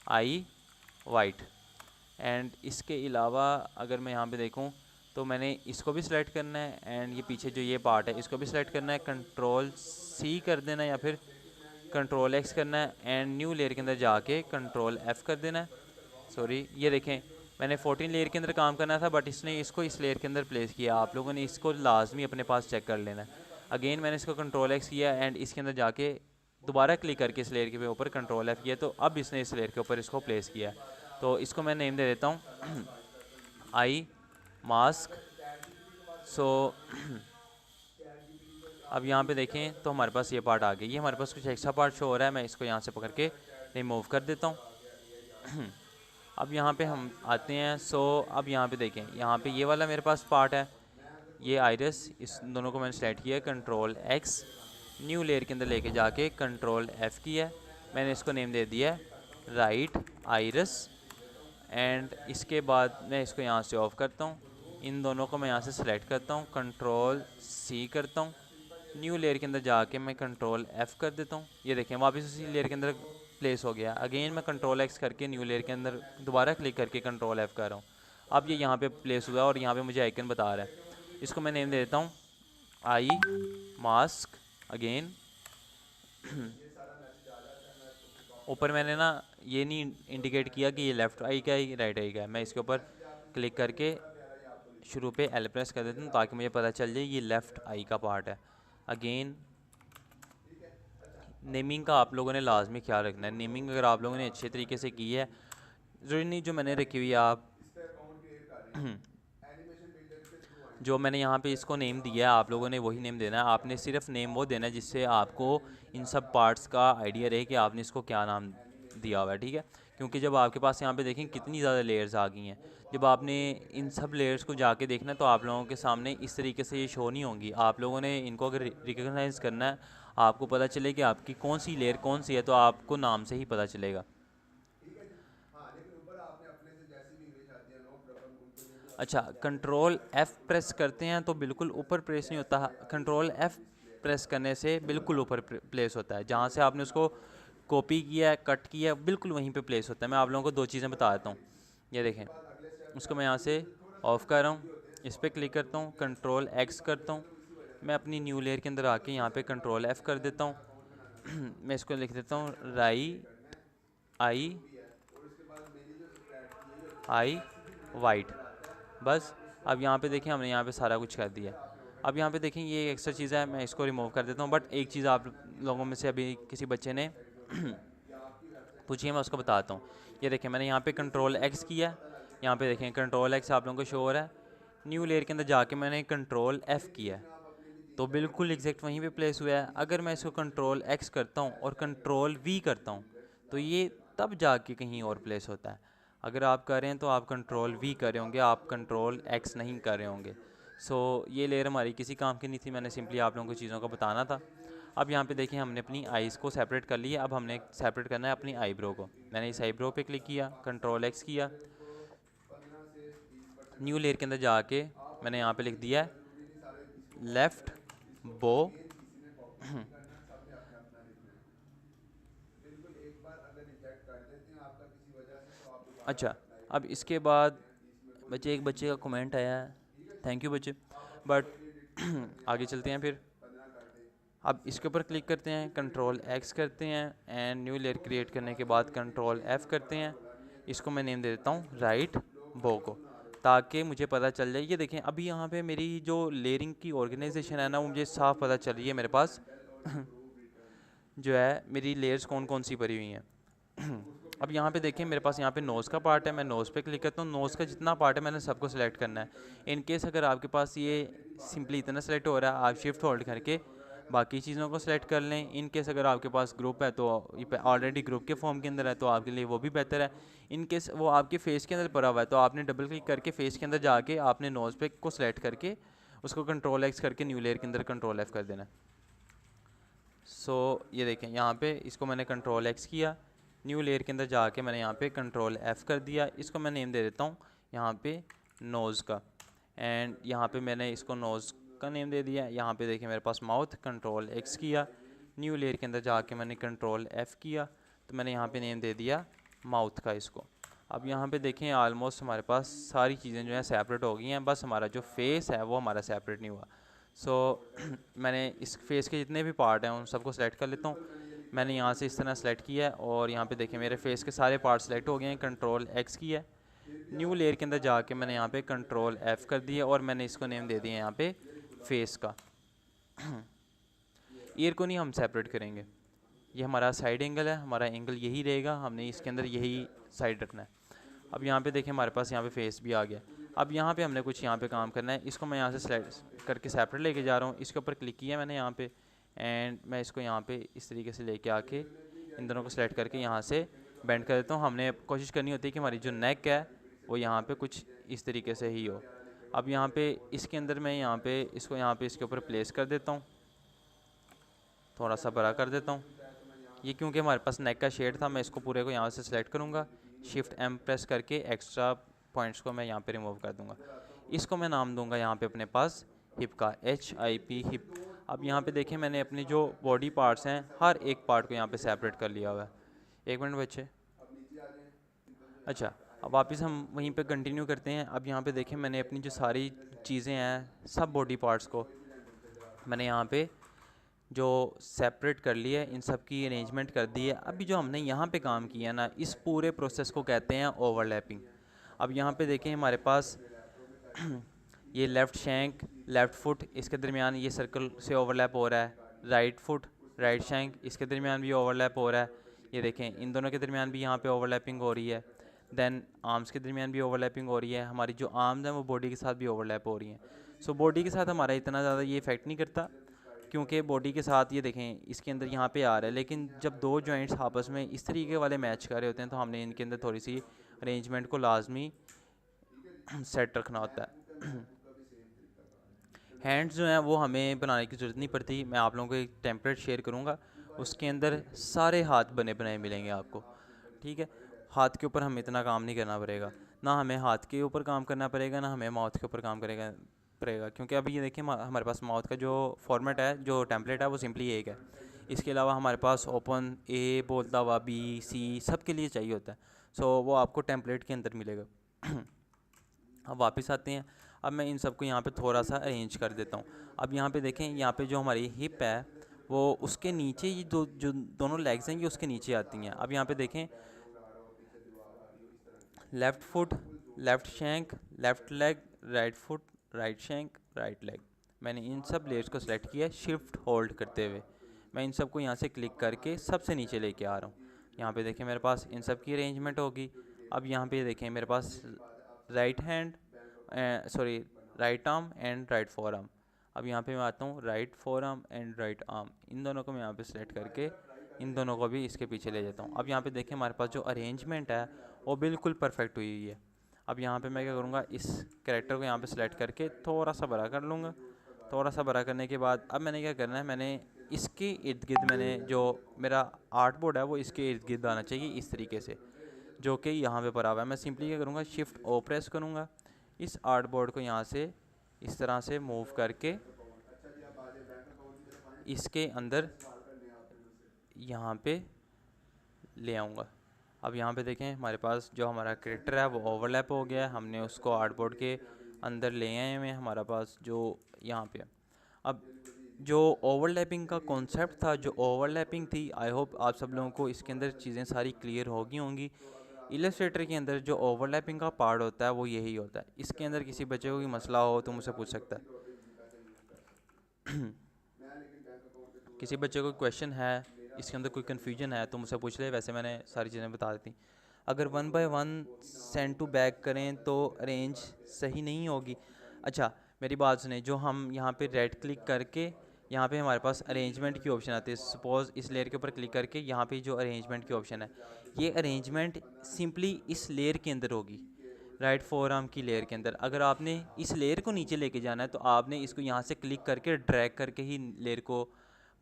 आई वाइट। एंड इसके अलावा अगर मैं यहाँ पे देखूँ तो मैंने इसको भी सिलेक्ट करना है एंड ये पीछे जो ये पार्ट है इसको भी सिलेक्ट करना है, कंट्रोल सी कर देना है या फिर कंट्रोल एक्स करना है एंड न्यू लेयर के अंदर जाके कंट्रोल एफ़ कर देना है। सॉरी, ये देखें मैंने 14 लेयर के अंदर काम करना था बट इसने इसको इस लेयर के अंदर प्लेस किया। आप लोगों ने इसको लाजमी अपने पास चेक कर लेना है। अगेन मैंने इसको कंट्रोल एक्स किया एंड इसके अंदर जाके दोबारा क्लिक करके इस लेयर के ऊपर कंट्रोल एफ़ किया, तो अब इसने इस लेयर के ऊपर इसको प्लेस किया। तो इसको मैं नेम दे देता हूँ आई मास्क। सो अब यहाँ पे देखें तो हमारे पास ये पार्ट आ गया। ये हमारे पास कुछ एक्स्ट्रा पार्ट शो हो रहा है, मैं इसको यहाँ से पकड़ के रिमूव कर देता हूँ। अब यहाँ पे हम आते हैं। सो अब यहाँ पे देखें, यहाँ पे ये वाला मेरे पास पार्ट है, ये आइरिस, इस दोनों को मैंने सेलेक्ट किया, कंट्रोल एक्स, न्यू लेयर के अंदर लेके जाके कंट्रोल एफ़ किया है। मैंने इसको नेम दे दिया है राइट आइरिस एंड इसके बाद मैं इसको यहाँ से ऑफ करता हूँ। इन दोनों को मैं यहाँ से सेलेक्ट करता हूँ, कंट्रोल सी करता हूँ, न्यू लेयर के अंदर जाके मैं कंट्रोल एफ़ कर देता हूँ। ये देखें वापस उसी लेयर के अंदर प्लेस हो गया। अगेन मैं कंट्रोल एक्स करके न्यू लेयर के अंदर दोबारा क्लिक करके कंट्रोल एफ़ कर रहा हूँ। अब ये यहाँ पे प्लेस हुआ और यहाँ पे मुझे आइकन बता रहा है। इसको मैं नेम दे देता हूँ आई मास्क। अगेन ऊपर मैंने ना ये नहीं इंडिकेट किया कि ये लेफ़्ट आई का है राइट आई का है। मैं इसके ऊपर क्लिक करके शुरू पे एल प्रेस कर देता हूँ ताकि मुझे पता चल जाए ये लेफ़्ट आई का पार्ट है। अगेन नेमिंग का आप लोगों ने लाजमी ख्याल रखना है। नेमिंग अगर आप लोगों ने अच्छे तरीके से की है, ज़रूरी नहीं जो मैंने रखी हुई है आप जो मैंने यहाँ पे इसको नेम दिया है आप लोगों ने वही नेम देना है। आपने सिर्फ नेम वो देना है जिससे आपको इन सब पार्ट्स का आइडिया रहे कि आपने इसको क्या नाम दिया हुआ है, ठीक है। क्योंकि जब आपके पास यहाँ पे देखें कितनी ज़्यादा लेयर्स आ गई हैं, जब आपने इन सब लेयर्स को जाके देखना तो आप लोगों के सामने इस तरीके से ये शो नहीं होंगी। आप लोगों ने इनको अगर रिकग्नाइज़ करना है, आपको पता चले कि आपकी कौन सी लेयर कौन सी है, तो आपको नाम से ही पता चलेगा। अच्छा, कंट्रोल एफ़ प्रेस करते हैं तो बिल्कुल ऊपर प्रेस नहीं होता, कंट्रोल एफ़ प्रेस करने से बिल्कुल ऊपर प्लेस होता है। जहाँ से आपने उसको कॉपी किया है, कट किया है, बिल्कुल वहीं पे प्लेस होता है। मैं आप लोगों को दो चीज़ें बता देता हूँ। ये देखें, उसको मैं यहाँ से ऑफ़ कर रहा हूँ, इस पर क्लिक करता हूँ, कंट्रोल एक्स करता हूँ, मैं अपनी न्यू लेयर के अंदर आके यहाँ पे कंट्रोल एफ़ कर देता हूँ। मैं इसको लिख देता हूँ राइट आई वाइट। बस अब यहाँ पे देखें हमने यहाँ पे सारा कुछ कर दिया। अब यहाँ पे देखें ये एक्स्ट्रा चीज़ है, मैं इसको रिमूव कर देता हूँ। बट एक चीज़ आप लोगों में से अभी किसी बच्चे ने पूछिए, मैं उसको बताता हूँ। ये देखें मैंने यहाँ पे कंट्रोल एक्स किया, यहाँ पे देखें कंट्रोल एक्स आप लोगों को शो हो रहा है। न्यू लेयर के अंदर जाके मैंने कंट्रोल एफ़ किया है तो बिल्कुल एग्जैक्ट वहीं पे प्लेस हुआ है। अगर मैं इसको कंट्रोल एक्स करता हूँ और कंट्रोल वी करता हूँ तो ये तब जाके कहीं और प्लेस होता है। अगर आप कर रहे हैं तो आप कंट्रोल वी कर रहे होंगे, आप कंट्रोल एक्स नहीं कर रहे होंगे। सो ये लेयर हमारी किसी काम की नहीं थी, मैंने सिंपली आप लोगों को चीज़ों को बताना था। अब यहाँ पे देखिए हमने अपनी आइज़ को सेपरेट कर लिया। अब हमने सेपरेट करना है अपनी आईब्रो को। मैंने इस आईब्रो पे क्लिक किया, कंट्रोल एक्स किया, न्यू लेयर के अंदर जाके मैंने यहाँ पे लिख दिया है लेफ़्ट बो। अच्छा, अब इसके बाद बच्चे एक बच्चे का कमेंट आया है, थैंक यू बच्चे, बट आगे चलते हैं फिर। अब इसके ऊपर क्लिक करते हैं, कंट्रोल एक्स करते हैं एंड न्यू लेयर क्रिएट करने के बाद कंट्रोल एफ़ करते हैं। इसको मैं नेम दे देता हूँ राइट बो को, ताकि मुझे पता चल जाए। ये देखें अभी यहाँ पे मेरी जो लेयरिंग की ऑर्गेनाइजेशन है ना वो मुझे साफ पता चल रही है मेरे पास जो है मेरी लेयर्स कौन कौन सी भरी हुई हैं। अब यहाँ पे देखें मेरे पास यहाँ पे नोज़ का पार्ट है, मैं नोज़ पे क्लिक करता हूँ। नोज़ का जितना पार्ट है मैंने सबको सिलेक्ट करना है। इन केस अगर आपके पास ये सिंपली इतना सेलेक्ट हो रहा है, आप शिफ्ट होल्ड करके बाकी चीज़ों को सिलेक्ट कर लें। इन केस अगर आपके पास ग्रुप है तो ये ऑलरेडी ग्रुप के फॉर्म के अंदर है तो आपके लिए वो भी बेहतर है। इन केस वो आपके फेस के अंदर पड़ा हुआ है तो आपने डबल क्लिक करके फेस के अंदर जाके आपने नोज़ पे को सिलेक्ट करके उसको कंट्रोल एक्स करके न्यू लेयर के अंदर कंट्रोल एफ़ कर देना। सो ये देखें यहाँ पे इसको मैंने कंट्रोल एक्स किया, न्यू लेयर के अंदर जाके मैंने यहाँ पे कंट्रोल एफ़ कर दिया। इसको मैं नेम दे देता हूँ यहाँ पे नोज़ का एंड यहाँ पे मैंने इसको नोज़ का नेम दे दिया। यहाँ पे देखिए मेरे पास माउथ, कंट्रोल एक्स किया, न्यू लेयर के अंदर जाके मैंने कंट्रोल एफ़ किया तो मैंने यहाँ पे नेम दे दिया माउथ का इसको। अब यहाँ पे देखें आलमोस्ट हमारे पास सारी चीज़ें जो हैं सेपरेट हो गई हैं, बस हमारा जो फेस है वो हमारा सेपरेट नहीं हुआ। सो मैंने इस फेस के जितने भी पार्ट हैं उन सबको सेलेक्ट कर लेता हूँ। मैंने यहाँ से इस तरह सेलेक्ट किया है और यहाँ पे देखें मेरे फेस के सारे पार्ट सेलेक्ट हो गए हैं। कंट्रोल एक्स किया है, न्यू लेयर के अंदर जाके मैंने यहाँ पे कंट्रोल एफ़ कर दिया और मैंने इसको नेम दे दिया यहाँ पे फेस का। ईयर को नहीं हम सेपरेट करेंगे, ये हमारा साइड एंगल है, हमारा एंगल यही रहेगा, हमने इसके अंदर यही साइड रखना है। अब यहाँ पे देखें हमारे पास यहाँ पे फेस भी आ गया। अब यहाँ पे हमने कुछ यहाँ पे काम करना है, इसको मैं यहाँ से सेलेक्ट करके सेपरेट लेके जा रहा हूँ। इसके ऊपर क्लिक किया मैंने यहाँ पे एंड मैं इसको यहाँ पे इस तरीके से लेके आके इन दोनों को सेलेक्ट करके यहाँ से बेंड कर देता हूँ। हमने कोशिश करनी होती है कि हमारी जो नेक है वो यहाँ पे कुछ इस तरीके से ही हो। अब यहाँ पे इसके अंदर मैं यहाँ पे इसको यहाँ पे इसके ऊपर प्लेस कर देता हूँ, थोड़ा सा बड़ा कर देता हूँ। ये क्योंकि हमारे पास नेक का शेड था, मैं इसको पूरे को यहाँ से सिलेक्ट करूँगा, शिफ्ट एम प्रेस करके एक्स्ट्रा पॉइंट्स को मैं यहाँ पे रिमूव कर दूँगा। इसको मैं नाम दूँगा यहाँ पे अपने पास हिप का, HIP हिप। अब यहाँ पे देखें मैंने अपनी जो बॉडी पार्ट्स हैं हर एक पार्ट को यहाँ पे सेपरेट कर लिया हुआ है। एक मिनट बच्चे। अच्छा, अब वापस हम वहीं पे कंटिन्यू करते हैं। अब यहाँ पे देखें मैंने अपनी जो सारी चीज़ें हैं सब बॉडी पार्ट्स को मैंने यहाँ पे जो सेपरेट कर लिया है, इन सब की अरेंजमेंट कर दी है। अभी जो हमने यहाँ पे काम किया ना, इस पूरे प्रोसेस को कहते हैं ओवरलैपिंग। अब यहाँ पे देखें हमारे पास ये लेफ़्ट शैंक लेफ़्ट फुट इसके दरमियान ये सर्कल से ओवरलैप हो रहा है, राइट फुट राइट शैंक इसके दरमियान भी ओवरलैप हो रहा है। ये देखें इन दोनों के दरमियान भी यहाँ पे ओवरलैपिंग हो रही है। देन आर्म्स के दरमियान भी ओवरलैपिंग हो रही है। हमारी जो आर्म्स हैं वो बॉडी के साथ भी ओवरलैप हो रही हैं। सो बॉडी के साथ हमारा इतना ज़्यादा ये इफ़ेक्ट नहीं करता, क्योंकि बॉडी के साथ ये देखें इसके अंदर यहाँ पे आ रहा है। लेकिन जब दो जॉइंट्स आपस में इस तरीके वाले मैच कर रहे होते हैं तो हमने इनके अंदर थोड़ी सी अरेंजमेंट को लाजमी सेट रखना होता है। हैंड्स जो हैं वो हमें बनाने की ज़रूरत नहीं पड़ती। मैं आप लोगों को एक टेम्पलेट शेयर करूँगा, उसके अंदर सारे हाथ बने बनाए मिलेंगे आपको, ठीक है। हाथ के ऊपर हमें इतना काम नहीं करना पड़ेगा, ना हमें हाथ के ऊपर काम करना पड़ेगा, ना हमें माउथ के ऊपर काम पड़ेगा। क्योंकि अभी ये देखिए हमारे पास माउथ का जो फॉर्मेट है, जो टेम्पलेट है वो सिंपली एक है। इसके अलावा हमारे पास ओपन, ए बोलता हुआ, B C सब के लिए चाहिए होता है। सो वो आपको टेम्पलेट के अंदर मिलेगा। अब वापस आते हैं। अब मैं इन सबको यहाँ पे थोड़ा सा अरेंज कर देता हूँ। अब यहाँ पे देखें यहाँ पे जो हमारी हिप है वो उसके नीचे, ये जो दोनों लेग्स हैं ये उसके नीचे आती हैं। अब यहाँ पे देखें left foot left shank left leg, right foot right shank right leg. मैंने इन सब लेयर्स को सिलेक्ट किया शिफ्ट होल्ड करते हुए। मैं इन सब को यहाँ से क्लिक करके सबसे नीचे लेके आ रहा हूँ। यहाँ पे देखें मेरे पास इन सब की अरेंजमेंट होगी। अब यहाँ पे देखें मेरे पास right hand sorry right arm and right forearm. अब यहाँ पे मैं आता हूँ right forearm and right arm, इन दोनों को मैं यहाँ पे सिलेक्ट करके इन दोनों को भी इसके पीछे ले जाता हूँ। अब यहाँ पे देखें हमारे पास जो अरेंजमेंट है वो बिल्कुल परफेक्ट हुई हुई है। अब यहाँ पे मैं क्या करूँगा, इस कैरेक्टर को यहाँ पे सिलेक्ट करके थोड़ा सा बड़ा कर लूँगा। थोड़ा सा बड़ा करने के बाद अब मैंने क्या करना है, मैंने इसके इर्द गिर्द मैंने जो मेरा आर्ट बोर्ड है वो इसके इर्द गिर्द आना चाहिए इस तरीके से, जो कि यहाँ पे पड़ा हुआ है। मैं सिंपली क्या करूँगा, शिफ्ट O प्रेस करूँगा, इस आर्ट बोर्ड को यहाँ से इस तरह से मूव करके इसके अंदर यहाँ पे ले आऊँगा। अब यहाँ पे देखें हमारे पास जो हमारा कैरेक्टर है वो ओवरलैप हो गया है। हमने उसको आर्टबोर्ड के अंदर ले आए हुए हैं हमारा पास जो यहाँ पे। अब जो ओवरलैपिंग का कॉन्सेप्ट था, जो ओवरलैपिंग थी, आई होप आप सब लोगों को इसके अंदर चीज़ें सारी क्लियर होगी होंगी। इलस्ट्रेटर के अंदर जो ओवरलैपिंग का पार्ट होता है वो यही होता है। इसके अंदर किसी बच्चे को कोई मसला हो तो मुझसे पूछ सकता है। किसी बच्चे को क्वेश्चन है, इसके अंदर कोई कन्फ्यूजन है तो मुझसे पूछ ले। वैसे मैंने सारी चीज़ें बता दी। अगर 1 बाय 1 सेंड टू बैक करें तो रेंज सही नहीं होगी। अच्छा मेरी बात सुने, जो हम यहाँ पे राइट क्लिक करके यहाँ पे हमारे पास अरेंजमेंट की ऑप्शन आती है। सपोज़ इस लेयर के ऊपर क्लिक करके यहाँ पे जो अरेंजमेंट की ऑप्शन है, ये अरेंजमेंट सिंपली इस लेयर के अंदर होगी, राइट फोर आर्म की लेयर के अंदर। अगर आपने इस लेयर को नीचे लेके जाना है तो आपने इसको यहाँ से क्लिक करके ड्रैग करके ही लेयर को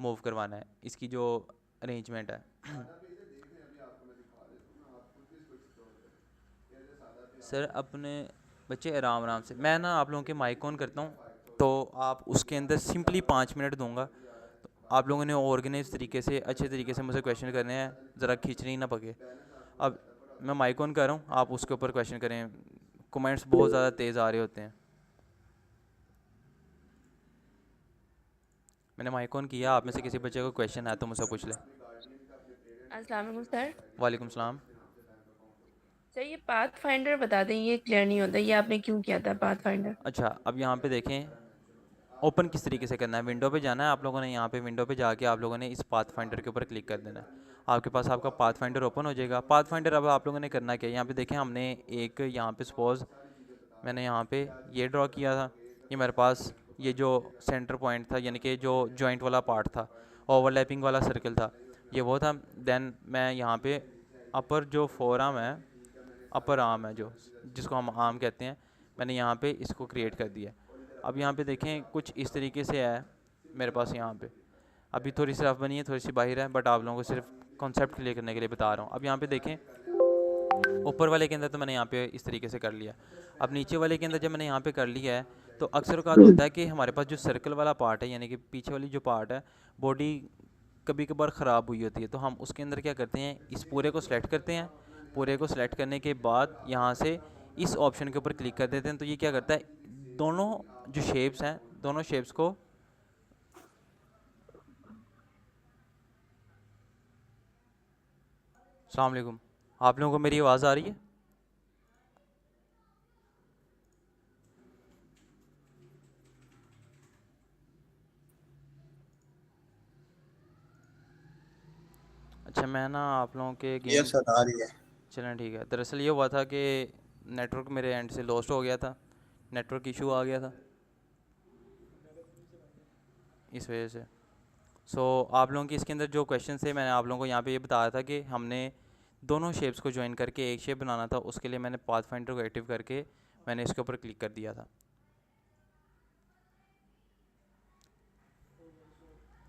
मूव करवाना है, इसकी जो अरेंजमेंट है। सर अपने बच्चे आराम आराम से, मैं ना आप लोगों के माइक ऑन करता हूँ तो आप उसके अंदर सिंपली 5 मिनट दूंगा। तो आप लोगों ने ऑर्गेनाइज तरीके से अच्छे तरीके से मुझे क्वेश्चन करने हैं, ज़रा खींचने ही ना पके। अब मैं माइक ऑन कर रहा हूँ, आप उसके ऊपर क्वेश्चन करें। कमेंट्स बहुत ज़्यादा तेज़ आ रहे होते हैं। मैंने माइक ऑन किया, आप में से किसी बच्चे को क्वेश्चन है तो मुझसे पूछ ले। अस्सलाम वालेकुम सर। वालेकुम सलाम। सर ये पाथ फाइंडर बता दें, ये क्लियर नहीं होता, ये आपने क्यों किया था पाथ फाइंडर? अच्छा, अब यहाँ पे देखें ओपन किस तरीके से करना है। विंडो पे जाना है आप लोगों ने, यहाँ पे विंडो पे जाके आप लोगों ने इस पाथ फाइंडर के ऊपर क्लिक कर देना है। आपके पास आपका पाथ फाइंडर ओपन हो जाएगा। पाथ फाइंडर अब आप लोगों ने करना क्या है, यहाँ पे देखें हमने एक यहाँ पे सपोज मैंने यहाँ पे ये ड्रॉ किया था। ये मेरे पास ये जो सेंटर पॉइंट था, यानी कि जो जॉइंट वाला पार्ट था, ओवरलैपिंग वाला सर्कल था, ये वो था। देन मैं यहाँ पे अपर जो फोर आर्म है, अपर आर्म है जो जिसको हम आर्म कहते हैं, मैंने यहाँ पे इसको क्रिएट कर दिया। अब यहाँ पे देखें कुछ इस तरीके से है मेरे पास यहाँ पे। अभी थोड़ी सी रफ बनी है, थोड़ी सी बाहर है, बट आप लोगों को सिर्फ कॉन्सेप्ट क्लियर करने के लिए बता रहा हूँ। अब यहाँ पे देखें ऊपर वाले के अंदर तो मैंने यहाँ पे इस तरीके से कर लिया। अब नीचे वाले के अंदर जब मैंने यहाँ पे कर लिया है, तो अक्सर औकात होता है कि हमारे पास जो सर्कल वाला पार्ट है, यानी कि पीछे वाली जो पार्ट है, बॉडी कभी कभार ख़राब हुई होती है। तो हम उसके अंदर क्या करते हैं, इस पूरे को सिलेक्ट करते हैं। पूरे को सिलेक्ट करने के बाद यहाँ से इस ऑप्शन के ऊपर क्लिक कर देते हैं। तो ये क्या करता है, दोनों जो शेप्स हैं, दोनों शेप्स को अस्सलाम वालेकुम, आप लोगों को मेरी आवाज़ आ रही है? अच्छा, मैं ना आप लोगों के ये गेम सर आ रही है। चलें ठीक है। दरअसल ये हुआ था कि नेटवर्क मेरे एंड से लॉस्ट हो गया था, नेटवर्क इशू आ गया था इस वजह से। सो आप लोगों की इसके अंदर जो क्वेश्चन थे, मैंने आप लोगों को यहाँ पे ये बताया था कि हमने दोनों शेप्स को ज्वाइन करके एक शेप बनाना था। उसके लिए मैंने पाथ फाइंडर को एक्टिव करके मैंने इसके ऊपर क्लिक कर दिया था।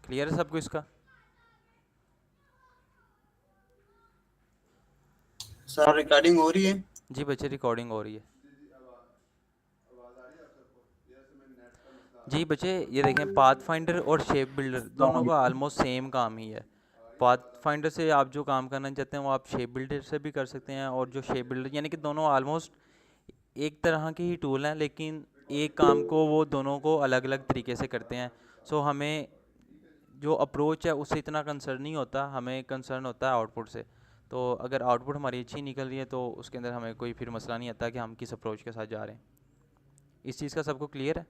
क्लियर है सबको इसका? सर रिकॉर्डिंग हो रही है? जी बच्चे, रिकॉर्डिंग हो रही है। जी बच्चे, ये देखें पाथ फाइंडर और शेप बिल्डर दोनों का ऑलमोस्ट सेम काम ही है। पाथ फाइंडर से आप जो काम करना चाहते हैं वो आप शेप बिल्डर से भी कर सकते हैं, और जो शेप बिल्डर यानी कि दोनों ऑलमोस्ट एक तरह के ही टूल हैं, लेकिन एक काम को वो दोनों को अलग अलग तरीके से करते हैं। सो हमें जो अप्रोच है उससे इतना कंसर्न नहीं होता, हमें कंसर्न होता है आउटपुट से। तो अगर आउटपुट हमारी अच्छी निकल रही है तो उसके अंदर हमें कोई फिर मसला नहीं आता कि हम किस अप्रोच के साथ जा रहे हैं। इस चीज़ का सबको क्लियर है?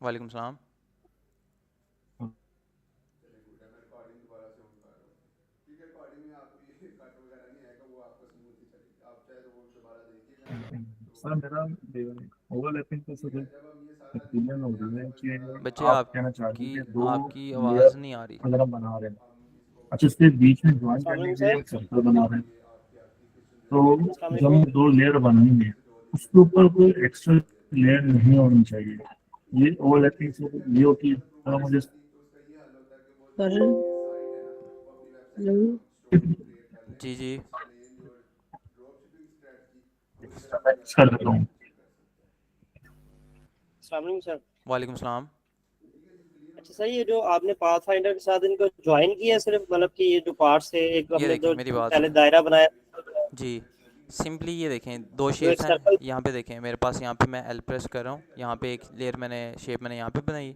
वालेकुम सलाम। सर मेरा ओवरलैपिंग पे सर ओपिनियन हो रही है कि बच्चे आप कहना चाह रहे आपकी हैं कि दो आपकी लेयर आवाज़ नहीं आ रही। अगर हम बना रहे हैं, अच्छा इसके बीच में ज्वाइन करने अस्सलाम के लिए सर। एक सर्कल बना रहे हैं, तो अस्सलाम जब हम वालेकुम। दो लेयर बनाएंगे उसके ऊपर कोई एक्स्ट्रा लेयर नहीं होनी चाहिए। ये ओवरलैपिंग से ये होती है, थोड़ा मुझे सर हेलो। जी जी। कर देता हूँ। अस्सलाम वालेकुम सर। वालेकुम सलाम। अच्छा सर, ये जो आपने पाथ फाइंडर के साथ इनको ज्वाइन किया है, सिर्फ मतलब कि ये जो पार्ट्स थे, एक ये हमने देखें जो मेरी बात पहले सुने। दायरा बनाया जी, सिंपली ये देखें दो जो एक शेप्स सर्कल। हैं यहाँ पे। देखें मेरे पास यहाँ पे मैं एल प्रेस कर रहा हूँ, यहाँ पे एक लेयर मैंने शेप मैंने यहाँ पे बनाई,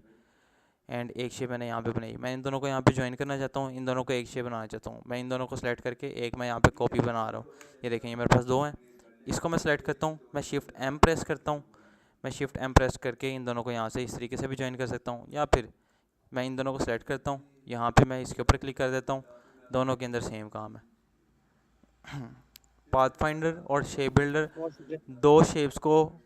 एंड एक शेप मैंने यहाँ पे बनाई। मैं इन दोनों को यहाँ पे ज्वाइन करना चाहता हूँ, इन दोनों को एक शेप बनाना चाहता हूँ। मैं इन दोनों को सेलेक्ट करके एक मैं यहाँ पे कॉपी बना रहा हूँ। ये देखें ये मेरे पास दो हैं, इसको मैं सेलेक्ट करता हूँ, मैं शिफ्ट एम प्रेस करता हूँ। मैं शिफ्ट एम प्रेस करके इन दोनों को यहाँ से इस तरीके से भी ज्वाइन कर सकता हूँ, या फिर मैं इन दोनों को सेलेक्ट करता हूँ, यहाँ पे मैं इसके ऊपर क्लिक कर देता हूँ। दोनों के अंदर सेम काम है। पाथ फाइंडर और शेप बिल्डर दो शेप्स को,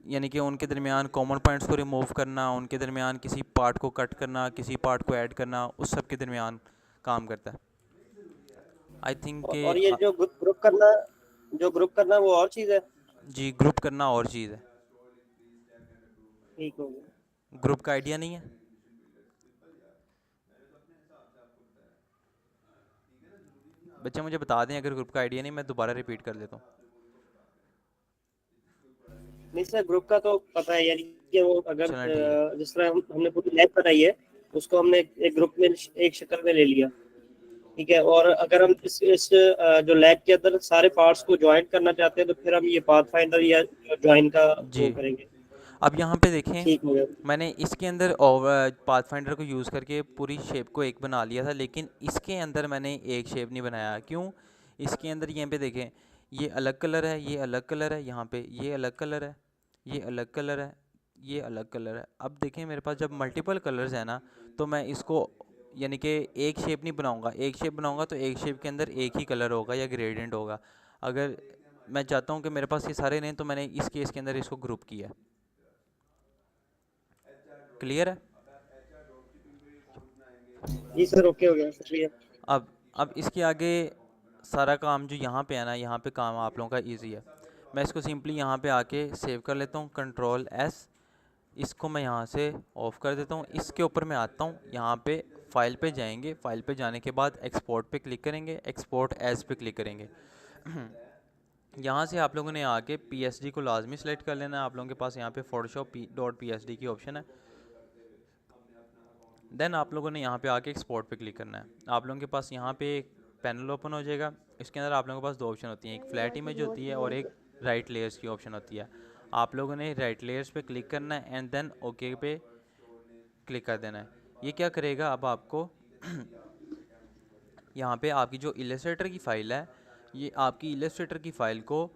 यानी कि उनके दरमियान कॉमन पॉइंट्स को रिमूव करना, उनके दरमियान किसी पार्ट को कट करना, किसी पार्ट को ऐड करना, उस सब के दरमियान काम करता है। आई थिंक कि और ये जो ग्रुप करना वो और चीज़ है। जी, ग्रुप करना और चीज़ है। ठीक हो गया। ग्रुप का आइडिया नहीं है? बच्चे मुझे बता दें अगर ग्रुप का आइडिया नहीं, मैं दोबारा रिपीट कर देता हूँ। नहीं सर, ग्रुप का तो पता है यार। कि वो अगर चलें ठीक है। जिस तरह हमने पूरी लैब बनाई है, उसको हमने एक ग्रुप में एक शक्ल में ले लिया, ठीक है। और अगर हम इस जो लैब के अंदर सारे पार्ट्स को ज्वाइन करना चाहते हैं, तो फिर हम ये पाथ फाइंडर या ज्वाइन का वो जी, करेंगे। अब यहाँ पे देखें, ठीक हो गया। मैंने इसके अंदर पाथफाइंडर को यूज़ करके पूरी शेप को एक बना लिया था, लेकिन इसके अंदर मैंने एक शेप नहीं बनाया। क्यों? इसके अंदर यहाँ पे देखें, ये अलग कलर है, ये अलग कलर है, यहाँ पे ये अलग कलर है, ये अलग कलर है, ये अलग कलर है। अब देखें मेरे पास जब मल्टीपल कलर्स है ना, तो मैं इसको यानी कि एक शेप नहीं बनाऊंगा। एक शेप बनाऊंगा तो एक शेप के अंदर एक ही कलर होगा या ग्रेडियंट होगा। अगर मैं चाहता हूँ कि मेरे पास ये सारे नहीं, तो मैंने इस केस के अंदर इसको ग्रुप किया। क्लियर है? जी सर, ओके हो गया, शुक्रिया। अब इसके आगे सारा काम जो यहाँ पे है ना, यहाँ पे काम आप लोगों का इजी है। मैं इसको सिंपली यहाँ पे आके सेव कर लेता हूँ, कंट्रोल एस। इसको मैं यहाँ से ऑफ कर देता हूँ। इसके ऊपर मैं आता हूँ, यहाँ पे फाइल पे जाएंगे। फाइल पे जाने के बाद एक्सपोर्ट पे क्लिक करेंगे, एक्सपोर्ट एज पे क्लिक करेंगे। यहाँ से आप लोगों ने आके पीएसडी को लाजमी सेलेक्ट कर लेना है। आप लोगों के पास यहाँ पे फोटोशॉप .psd की ऑप्शन है। देन आप लोगों ने यहाँ पे आके एक्सपोर्ट पे क्लिक करना है। आप लोगों के पास यहाँ पे एक पैनल ओपन हो जाएगा। इसके अंदर आप लोगों के पास दो ऑप्शन होती हैं, एक फ्लैट इमेज होती है और एक राइट लेयर्स की ऑप्शन होती है। आप लोगों ने राइट लेयर्स पे क्लिक करना है एंड देन ओके पे क्लिक कर देना है। ये क्या करेगा, अब आपको यहाँ पे आपकी जो इलस्ट्रेटर की फ़ाइल है, ये आपकी इलस्ट्रेटर की फ़ाइल को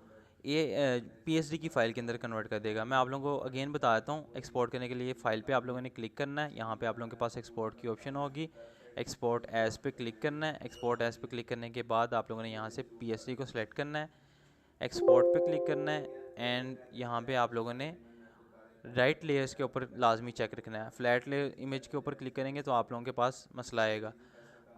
ये पीएसडी की फ़ाइल के अंदर कन्वर्ट कर देगा। मैं आप लोगों को अगेन बता देता हूँ। एक्सपोर्ट करने के लिए फ़ाइल पे आप लोगों ने क्लिक करना है। यहाँ पे आप लोगों के पास एक्सपोर्ट की ऑप्शन होगी, एक्सपोर्ट एज पे क्लिक करना है। एक्सपोर्ट एज पे क्लिक करने के बाद आप लोगों ने यहाँ से पीएसडी को सिलेक्ट करना है, एक्सपोर्ट पे क्लिक करना है एंड यहाँ पे आप लोगों ने राइट लेयर्स के ऊपर लाजमी चेक रखना है। फ्लैट लेयर इमेज के ऊपर क्लिक करेंगे तो आप लोगों के पास मसला आएगा।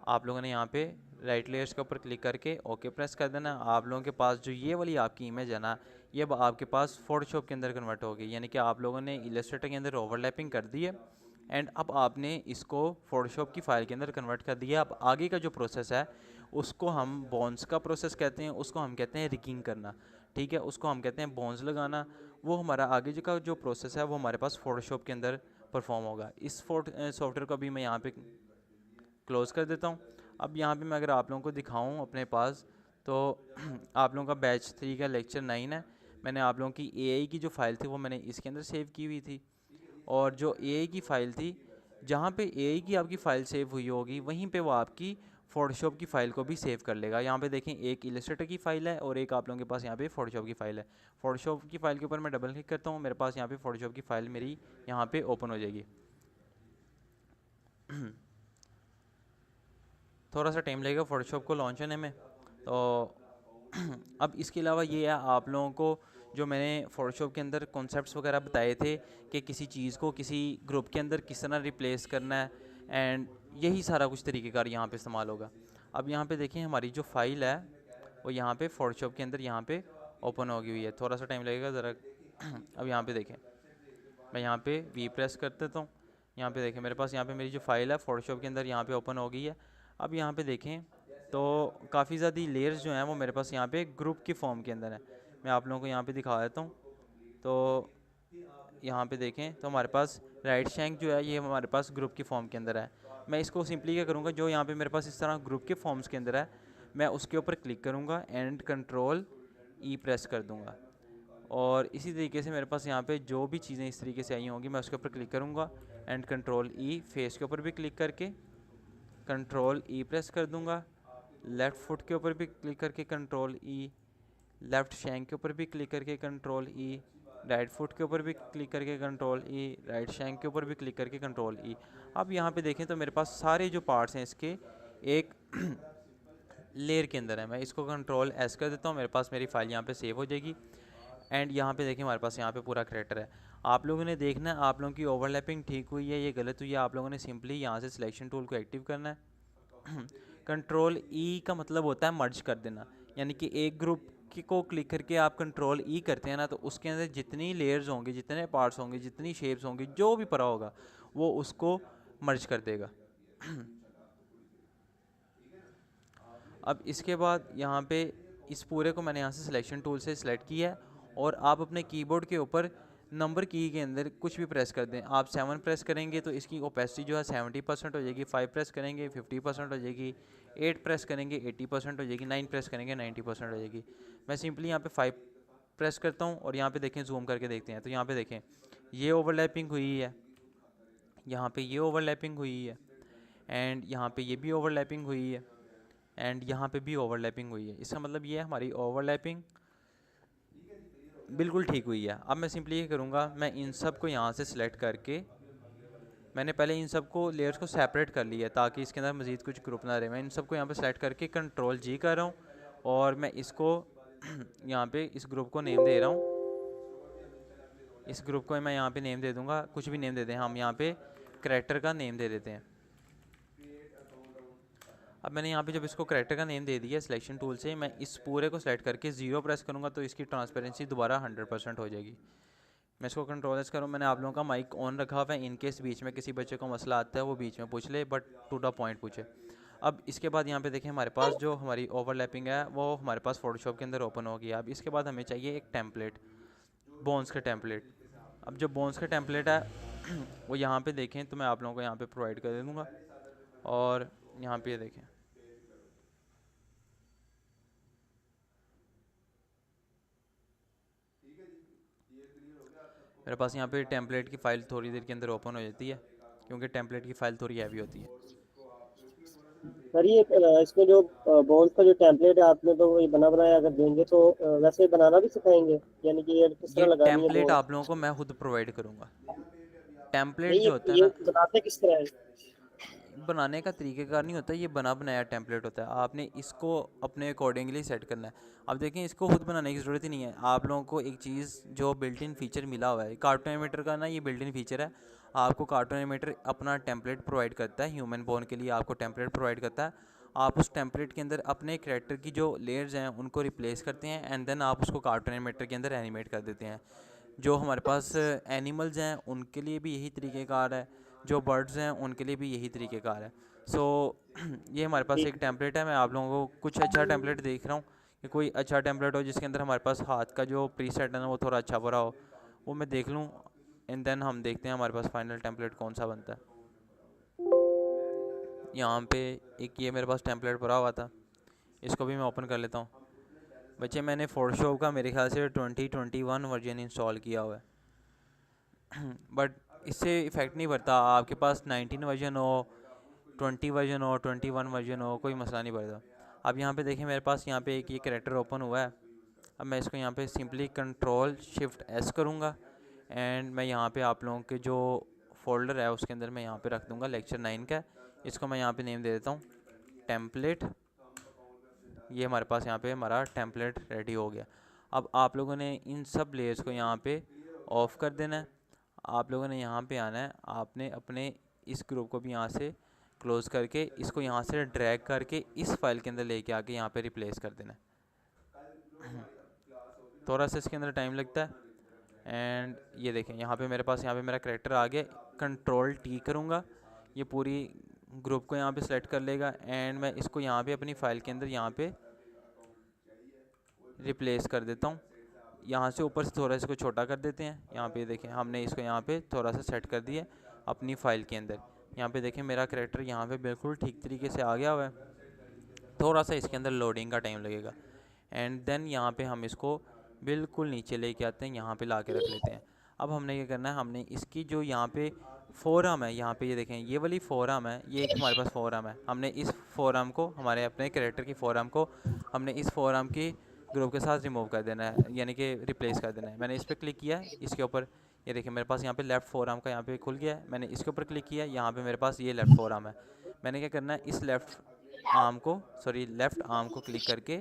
आप लोगों ने यहाँ पे राइट लेयर्स के ऊपर क्लिक करके ओके प्रेस कर देना। आप लोगों के पास जो ये वाली आपकी इमेज है ना, ये अब आपके पास फोटोशॉप के अंदर कन्वर्ट होगी। यानी कि आप लोगों ने इलस्ट्रेटर के अंदर ओवरलैपिंग कर दी है एंड अब आपने इसको फोटोशॉप की फ़ाइल के अंदर कन्वर्ट कर दिया। अब आगे का जो प्रोसेस है उसको हम बोन्स का प्रोसेस कहते हैं, उसको हम कहते हैं रिगिंग करना, ठीक है। उसको हम कहते हैं बोन्स लगाना। वो हमारा आगे का जो प्रोसेस है वो हमारे पास फोटोशॉप के अंदर परफॉर्म होगा। इस सॉफ्टवेयर को भी मैं यहाँ पे क्लोज़ कर देता हूँ। अब यहाँ पे मैं अगर आप लोगों को दिखाऊँ अपने पास, तो आप लोगों का बैच 3 का लेक्चर 9 है। मैंने आप लोगों की एआई की जो फ़ाइल थी वो मैंने इसके अंदर सेव की हुई थी, और जो एआई की फ़ाइल थी, जहाँ पे एआई की आपकी फ़ाइल सेव हुई होगी वहीं पे वो आपकी फ़ोटोशॉप की फ़ाइल को भी सेव कर लेगा। यहाँ पे देखें, एक इलस्ट्रेटर की फ़ाइल है और एक आप लोगों के पास यहाँ पे फ़ोटोशॉप की फ़ाइल है। फ़ोटोशॉप की फ़ाइल के ऊपर मैं डबल क्लिक करता हूँ, मेरे पास यहाँ पे फ़ोटोशॉप की फ़ाइल मेरी यहाँ पे ओपन हो जाएगी। थोड़ा सा टाइम लगेगा फ़ोटोशॉप को लॉन्च होने में। तो अब इसके अलावा ये है, आप लोगों को जो मैंने फ़ोटोशॉप के अंदर कॉन्सेप्ट्स वगैरह बताए थे कि किसी चीज़ को किसी ग्रुप के अंदर किस तरह रिप्लेस करना है, एंड यही सारा कुछ तरीक़ेकार यहाँ पे इस्तेमाल होगा। अब यहाँ पे देखें, हमारी जो फ़ाइल है वो यहाँ पे फ़ोटोशॉप के अंदर यहाँ पे ओपन होगी हुई है। थोड़ा सा टाइम लगेगा ज़रा। अब यहाँ पे देखें, मैं यहाँ पे वी प्रेस कर देता हूँ। यहाँ पे देखें, मेरे पास यहाँ पे मेरी जो फ़ाइल है फ़ोटोशॉप के अंदर यहाँ पे ओपन हो गई है। अब यहाँ पे देखें तो काफ़ी ज़्यादा लेयर्स जो हैं वो मेरे पास यहाँ पे ग्रुप की फॉर्म के अंदर है। मैं आप लोगों को यहाँ पे दिखा देता हूँ। तो यहाँ पे देखें तो हमारे पास राइट शैंक जो है ये हमारे पास ग्रुप की फॉर्म के अंदर है। मैं इसको सिंपली क्या करूँगा, जो यहाँ पे मेरे पास इस तरह ग्रुप के फॉर्म्स के अंदर है, मैं उसके ऊपर क्लिक करूँगा एंड कंट्रोल ई प्रेस कर दूँगा। और इसी तरीके से मेरे पास यहाँ पे जो भी चीज़ें इस तरीके से आई होंगी मैं उसके ऊपर क्लिक करूँगा एंड कंट्रोल ई, फेस के ऊपर भी क्लिक करके कंट्रोल ई प्रेस कर दूँगा। लेफ़्ट फुट के ऊपर भी क्लिक करके कंट्रोल ई, लेफ़्ट शैंक के ऊपर भी क्लिक करके कंट्रोल ई, राइट फुट के ऊपर भी क्लिक करके कंट्रोल ई, राइट शैंक के ऊपर भी क्लिक करके कंट्रोल ई। अब यहाँ पे देखें तो मेरे पास सारे जो पार्ट्स हैं इसके एक लेयर के अंदर है। मैं इसको कंट्रोल एस कर देता हूँ, मेरे पास मेरी फ़ाइल यहाँ पे सेव हो जाएगी। एंड यहाँ पे देखें, हमारे पास यहाँ पे पूरा करैक्टर है। आप लोगों ने देखना है आप लोगों की ओवरलैपिंग ठीक हुई है, ये गलत हुई है। आप लोगों ने सिंपली यहाँ से सिलेक्शन टूल को एक्टिव करना है। कंट्रोल ई का मतलब होता है मर्ज कर देना, यानी कि एक ग्रुप को क्लिक करके आप कंट्रोल ई करते हैं ना, तो उसके अंदर जितनी लेयर्स होंगी, जितने पार्ट्स होंगे, जितनी शेप्स होंगी, जो भी पड़ा होगा वो उसको मर्ज कर देगा। अब इसके बाद यहाँ पे इस पूरे को मैंने यहाँ से सिलेक्शन टूल से सिलेक्ट किया है और आप अपने कीबोर्ड के ऊपर नंबर की के अंदर कुछ भी प्रेस कर दें, आप 7 प्रेस करेंगे तो इसकी ओपेसिटी जो है 70% हो जाएगी, 5 प्रेस करेंगे 50% हो जाएगी, 8 प्रेस करेंगे 80% हो जाएगी, 9 प्रेस करेंगे 90% हो जाएगी। मैं सिंपली यहाँ पे 5 प्रेस करता हूँ और यहाँ पे देखें जूम करके देखते हैं, तो यहाँ पे देखें ये ओवरलैपिंग हुई है, यहाँ पे ये ओवरलैपिंग हुई है, एंड यहाँ पे ये भी ओवरलैपिंग हुई है, एंड यहाँ पे भी ओवरलैपिंग हुई है। इसका मतलब ये है हमारी ओवरलैपिंग बिल्कुल ठीक हुई है। अब मैं सिंपली ये करूँगा, मैं इन सब को यहाँ से सिलेक्ट करके, मैंने पहले इन सब को लेयर्स को सेपरेट कर लिया ताकि इसके अंदर मज़ीद कुछ ग्रुप ना रहे। मैं इन सब को यहाँ पे सेलेक्ट करके कंट्रोल जी कर रहा हूँ और मैं इसको यहाँ पे इस ग्रुप को नेम दे रहा हूँ। इस ग्रुप को मैं यहाँ पे नेम दे दूँगा, कुछ भी नेम दे दें, हम यहाँ पे करैक्टर का नेम दे देते हैं। अब मैंने यहाँ पे जब इसको करैक्टर का नेम दे दिया सिलेक्शन टूल से, मैं इस पूरे को सेलेक्ट करके 0 प्रेस करूँगा तो इसकी ट्रांसपेरेंसी दोबारा 100% हो जाएगी। मैं इसको कंट्रोल एस करूँ, मैंने आप लोगों का माइक ऑन रखा हुआ है, इनकेस बीच में किसी बच्चे को मसला आता है वो बीच में पूछ ले, बट टू द पॉइंट पूछे। अब इसके बाद यहाँ पे देखें हमारे पास जो हमारी ओवरलैपिंग है वो हमारे पास फोटोशॉप के अंदर ओपन हो गया। अब इसके बाद हमें चाहिए एक टेम्पलेट, बोन्स का टेम्पलेट। अब जो बोन्स का टेम्पलेट है वो यहाँ पे देखें तो मैं आप लोगों को यहाँ पे प्रोवाइड कर दे दूँगा, और यहाँ पे देखें मेरे पास यहाँ पे टेम्पलेट की फ़ाइल थोड़ी देर के अंदर ओपन हो जाती है, क्योंकि टेम्पलेट की फ़ाइल थोड़ी हैवी होती है। सर ये इसमें जो बोन्स का जो टेम्पलेट है आपने तो वही बना बनाया अगर देंगे तो वैसे बनाना भी सिखाएंगे, यानी कि ये किस ये तरह लगानी है टेम्पलेट बोन्स? आप लोगों को मैं खुद प्रोवाइड करूँगा। टेम्पलेट नहीं जो होता है ये ना, बनाते किस तरह है? बनाने का तरीक़ेकार नहीं होता, ये बना बनाया टेम्पलेट होता है। आपने इसको अपने अकॉर्डिंगली सेट करना है। अब देखें इसको खुद बनाने की ज़रूरत ही नहीं है, आप लोगों को एक चीज़ जो बिल्ट इन फीचर मिला हुआ है, कार्टून एनिमेटर का ना ये बिल्ट इन फीचर है। आपको कार्टून एनिमेटर अपना टेम्पलेट प्रोवाइड करता है, ह्यूमन बोन के लिए आपको टेम्पलेट प्रोवाइड करता है। आप उस टेम्पलेट के अंदर अपने कैरेक्टर की जो लेयर्स हैं उनको रिप्लेस करते हैं, एंड देन आप उसको कार्टून एनिमेटर के अंदर एनिमेट कर देते हैं। जो हमारे पास एनिमल्स हैं उनके लिए भी यही तरीक़ेकार है, जो बर्ड्स हैं उनके लिए भी यही तरीक़ेकार है। सो ये हमारे पास एक ठीक। टेम्पलेट है। मैं आप लोगों को कुछ अच्छा टेम्पलेट देख रहा हूँ कि कोई अच्छा टेम्पलेट हो जिसके अंदर हमारे पास हाथ का जो प्रीसेट है ना वो थोड़ा अच्छा भरा हो, वो मैं देख लूँ, एंड देन हम देखते हैं हमारे पास फाइनल टेम्पलेट कौन सा बनता है। यहाँ पे एक ये मेरे पास टेम्पलेट भरा हुआ था, इसको भी मैं ओपन कर लेता हूँ। बच्चे मैंने फोटोशॉप का मेरे ख्याल से 2021 वर्जन इंस्टॉल किया हुआ है बट इससे इफ़ेक्ट नहीं पड़ता, आपके पास 19 वर्जन हो, 20 वर्जन हो, 21 वर्जन हो, कोई मसला नहीं पड़ता। अब यहाँ पे देखें मेरे पास यहाँ पे एक ये कैरेक्टर ओपन हुआ है। अब मैं इसको यहाँ पे सिंपली कंट्रोल शिफ्ट एस करूँगा, एंड मैं यहाँ पे आप लोगों के जो फोल्डर है उसके अंदर मैं यहाँ पे रख दूँगा लेक्चर 9 का। इसको मैं यहाँ पे नेम दे देता हूँ टेम्पलेट। ये हमारे पास यहाँ पे हमारा टेम्पलेट रेडी हो गया। अब आप लोगों ने इन सब लेयर्स को यहाँ पे ऑफ़ कर देना है। आप लोगों ने यहाँ पे आना है, आपने अपने इस ग्रुप को भी यहाँ से क्लोज़ करके इसको यहाँ से ड्रैग करके इस फाइल के अंदर लेके आके यहाँ पे रिप्लेस कर देना है। थोड़ा सा इसके अंदर टाइम लगता है, एंड ये देखें यहाँ पे मेरे पास यहाँ पे मेरा कैरेक्टर आ गया। कंट्रोल टी करूँगा, ये पूरी ग्रुप को यहाँ पे सेलेक्ट कर लेगा, एंड मैं इसको यहाँ पे अपनी फ़ाइल के अंदर यहाँ पे रिप्लेस कर देता हूँ। यहाँ से ऊपर से थोड़ा इसको छोटा कर देते हैं। यहाँ पे देखें हमने इसको यहाँ पे थोड़ा सा सेट कर दिया अपनी फ़ाइल के अंदर। यहाँ पे देखें मेरा कैरेक्टर यहाँ पे बिल्कुल ठीक तरीके से आ गया हुआ है। थोड़ा सा इसके अंदर लोडिंग का टाइम लगेगा, एंड देन यहाँ पे हम इसको बिल्कुल नीचे लेके आते हैं, यहाँ पे ला के रख लेते हैं। अब हमने ये करना है, हमने इसकी जो यहाँ पे फोरम है, यहाँ पे ये देखें ये वाली फोरम है, ये एक हमारे पास फोरम है। हमने इस फोरम को, हमारे अपने कैरेक्टर की फोरम को हमने इस फोरम की ग्रुप के साथ रिमूव कर देना है, यानी कि रिप्लेस कर देना है। मैंने इस पर क्लिक किया है, इसके ऊपर ये देखिए मेरे पास यहाँ पे लेफ़्ट फोरम का यहाँ पे खुल गया है। मैंने इसके ऊपर क्लिक किया, यहाँ पे मेरे पास ये लेफ़्ट फोरम है। मैंने क्या करना है, इस लेफ़्ट आर्म को क्लिक करके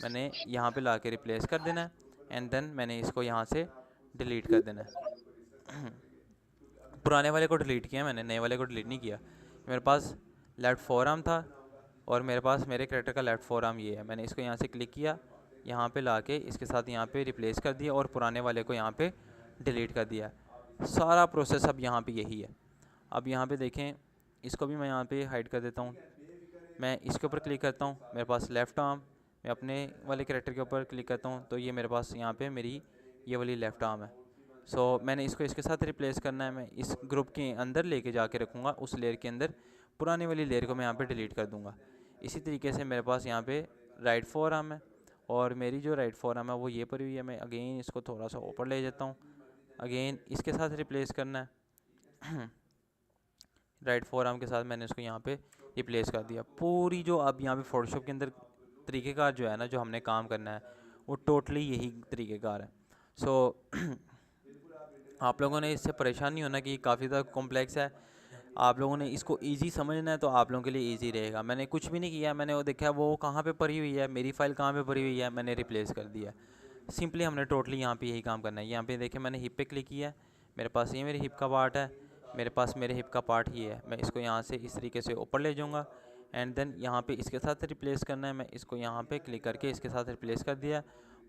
मैंने यहाँ पे ला के रिप्लेस कर देना है, एंड देन मैंने इसको यहाँ से डिलीट कर देना है। पुराने वाले को डिलीट किया मैंने, नए वाले को डिलीट नहीं किया। मेरे पास लेफ़्ट फोरम था और मेरे पास मेरे कैरेक्टर का लेफ़्ट फोरम ये है। मैंने इसको यहाँ से क्लिक किया, यहाँ पे लाके इसके साथ यहाँ पे रिप्लेस कर दिया और पुराने वाले को यहाँ पे डिलीट कर दिया। सारा प्रोसेस अब यहाँ पे यही है। अब यहाँ पे देखें, इसको भी मैं यहाँ पे हाइड कर देता हूँ। मैं इसके ऊपर क्लिक करता हूँ, मेरे पास लेफ़्ट आर्म, मैं अपने वाले कैरेक्टर के ऊपर क्लिक करता हूँ तो ये मेरे पास यहाँ पे मेरी ये वाली लेफ़्ट आर्म है। मैंने इसको इसके साथ रिप्लेस करना है। मैं इस ग्रुप के अंदर लेके जाके रखूँगा, उस लेयर के अंदर पुराने वाली लेयर को मैं यहाँ पे डिलीट कर दूँगा। इसी तरीके से मेरे पास यहाँ पे राइट फोर आर्म है, और मेरी जो राइट फोर आर्म है वो ये पड़ी हुई है। मैं अगेन इसको थोड़ा सा ऊपर ले जाता हूँ, अगेन इसके साथ रिप्लेस करना है। राइट फोर आर्म के साथ मैंने इसको यहाँ पे रिप्लेस कर दिया। पूरी जो अब यहाँ पे फोटोशॉप के अंदर तरीक़ेकार जो है ना, जो हमने काम करना है वो टोटली यही तरीक़ेकार है। आप लोगों ने इससे परेशान नहीं होना कि काफ़ी ज़्यादा कॉम्प्लेक्स है। आप लोगों ने इसको इजी समझना है तो आप लोगों के लिए इजी रहेगा। मैंने कुछ भी नहीं किया, मैंने वो देखा वो कहाँ पे पड़ी हुई है, मेरी फ़ाइल कहाँ पे पड़ी हुई है, मैंने रिप्लेस कर दिया। सिंपली हमने टोटली यहाँ पे यही काम करना है। यहाँ पे देखिए मैंने हिप पे क्लिक किया है, मेरे पास ये मेरी हिप का पार्ट है, मेरे पास मेरे हिप का पार्ट ही है। मैं इसको यहाँ से इस तरीके से ऊपर ले जाऊँगा एंड देन यहाँ पे इसके साथ रिप्लेस करना है। मैं इसको यहाँ पे क्लिक करके इसके साथ रिप्लेस कर दिया,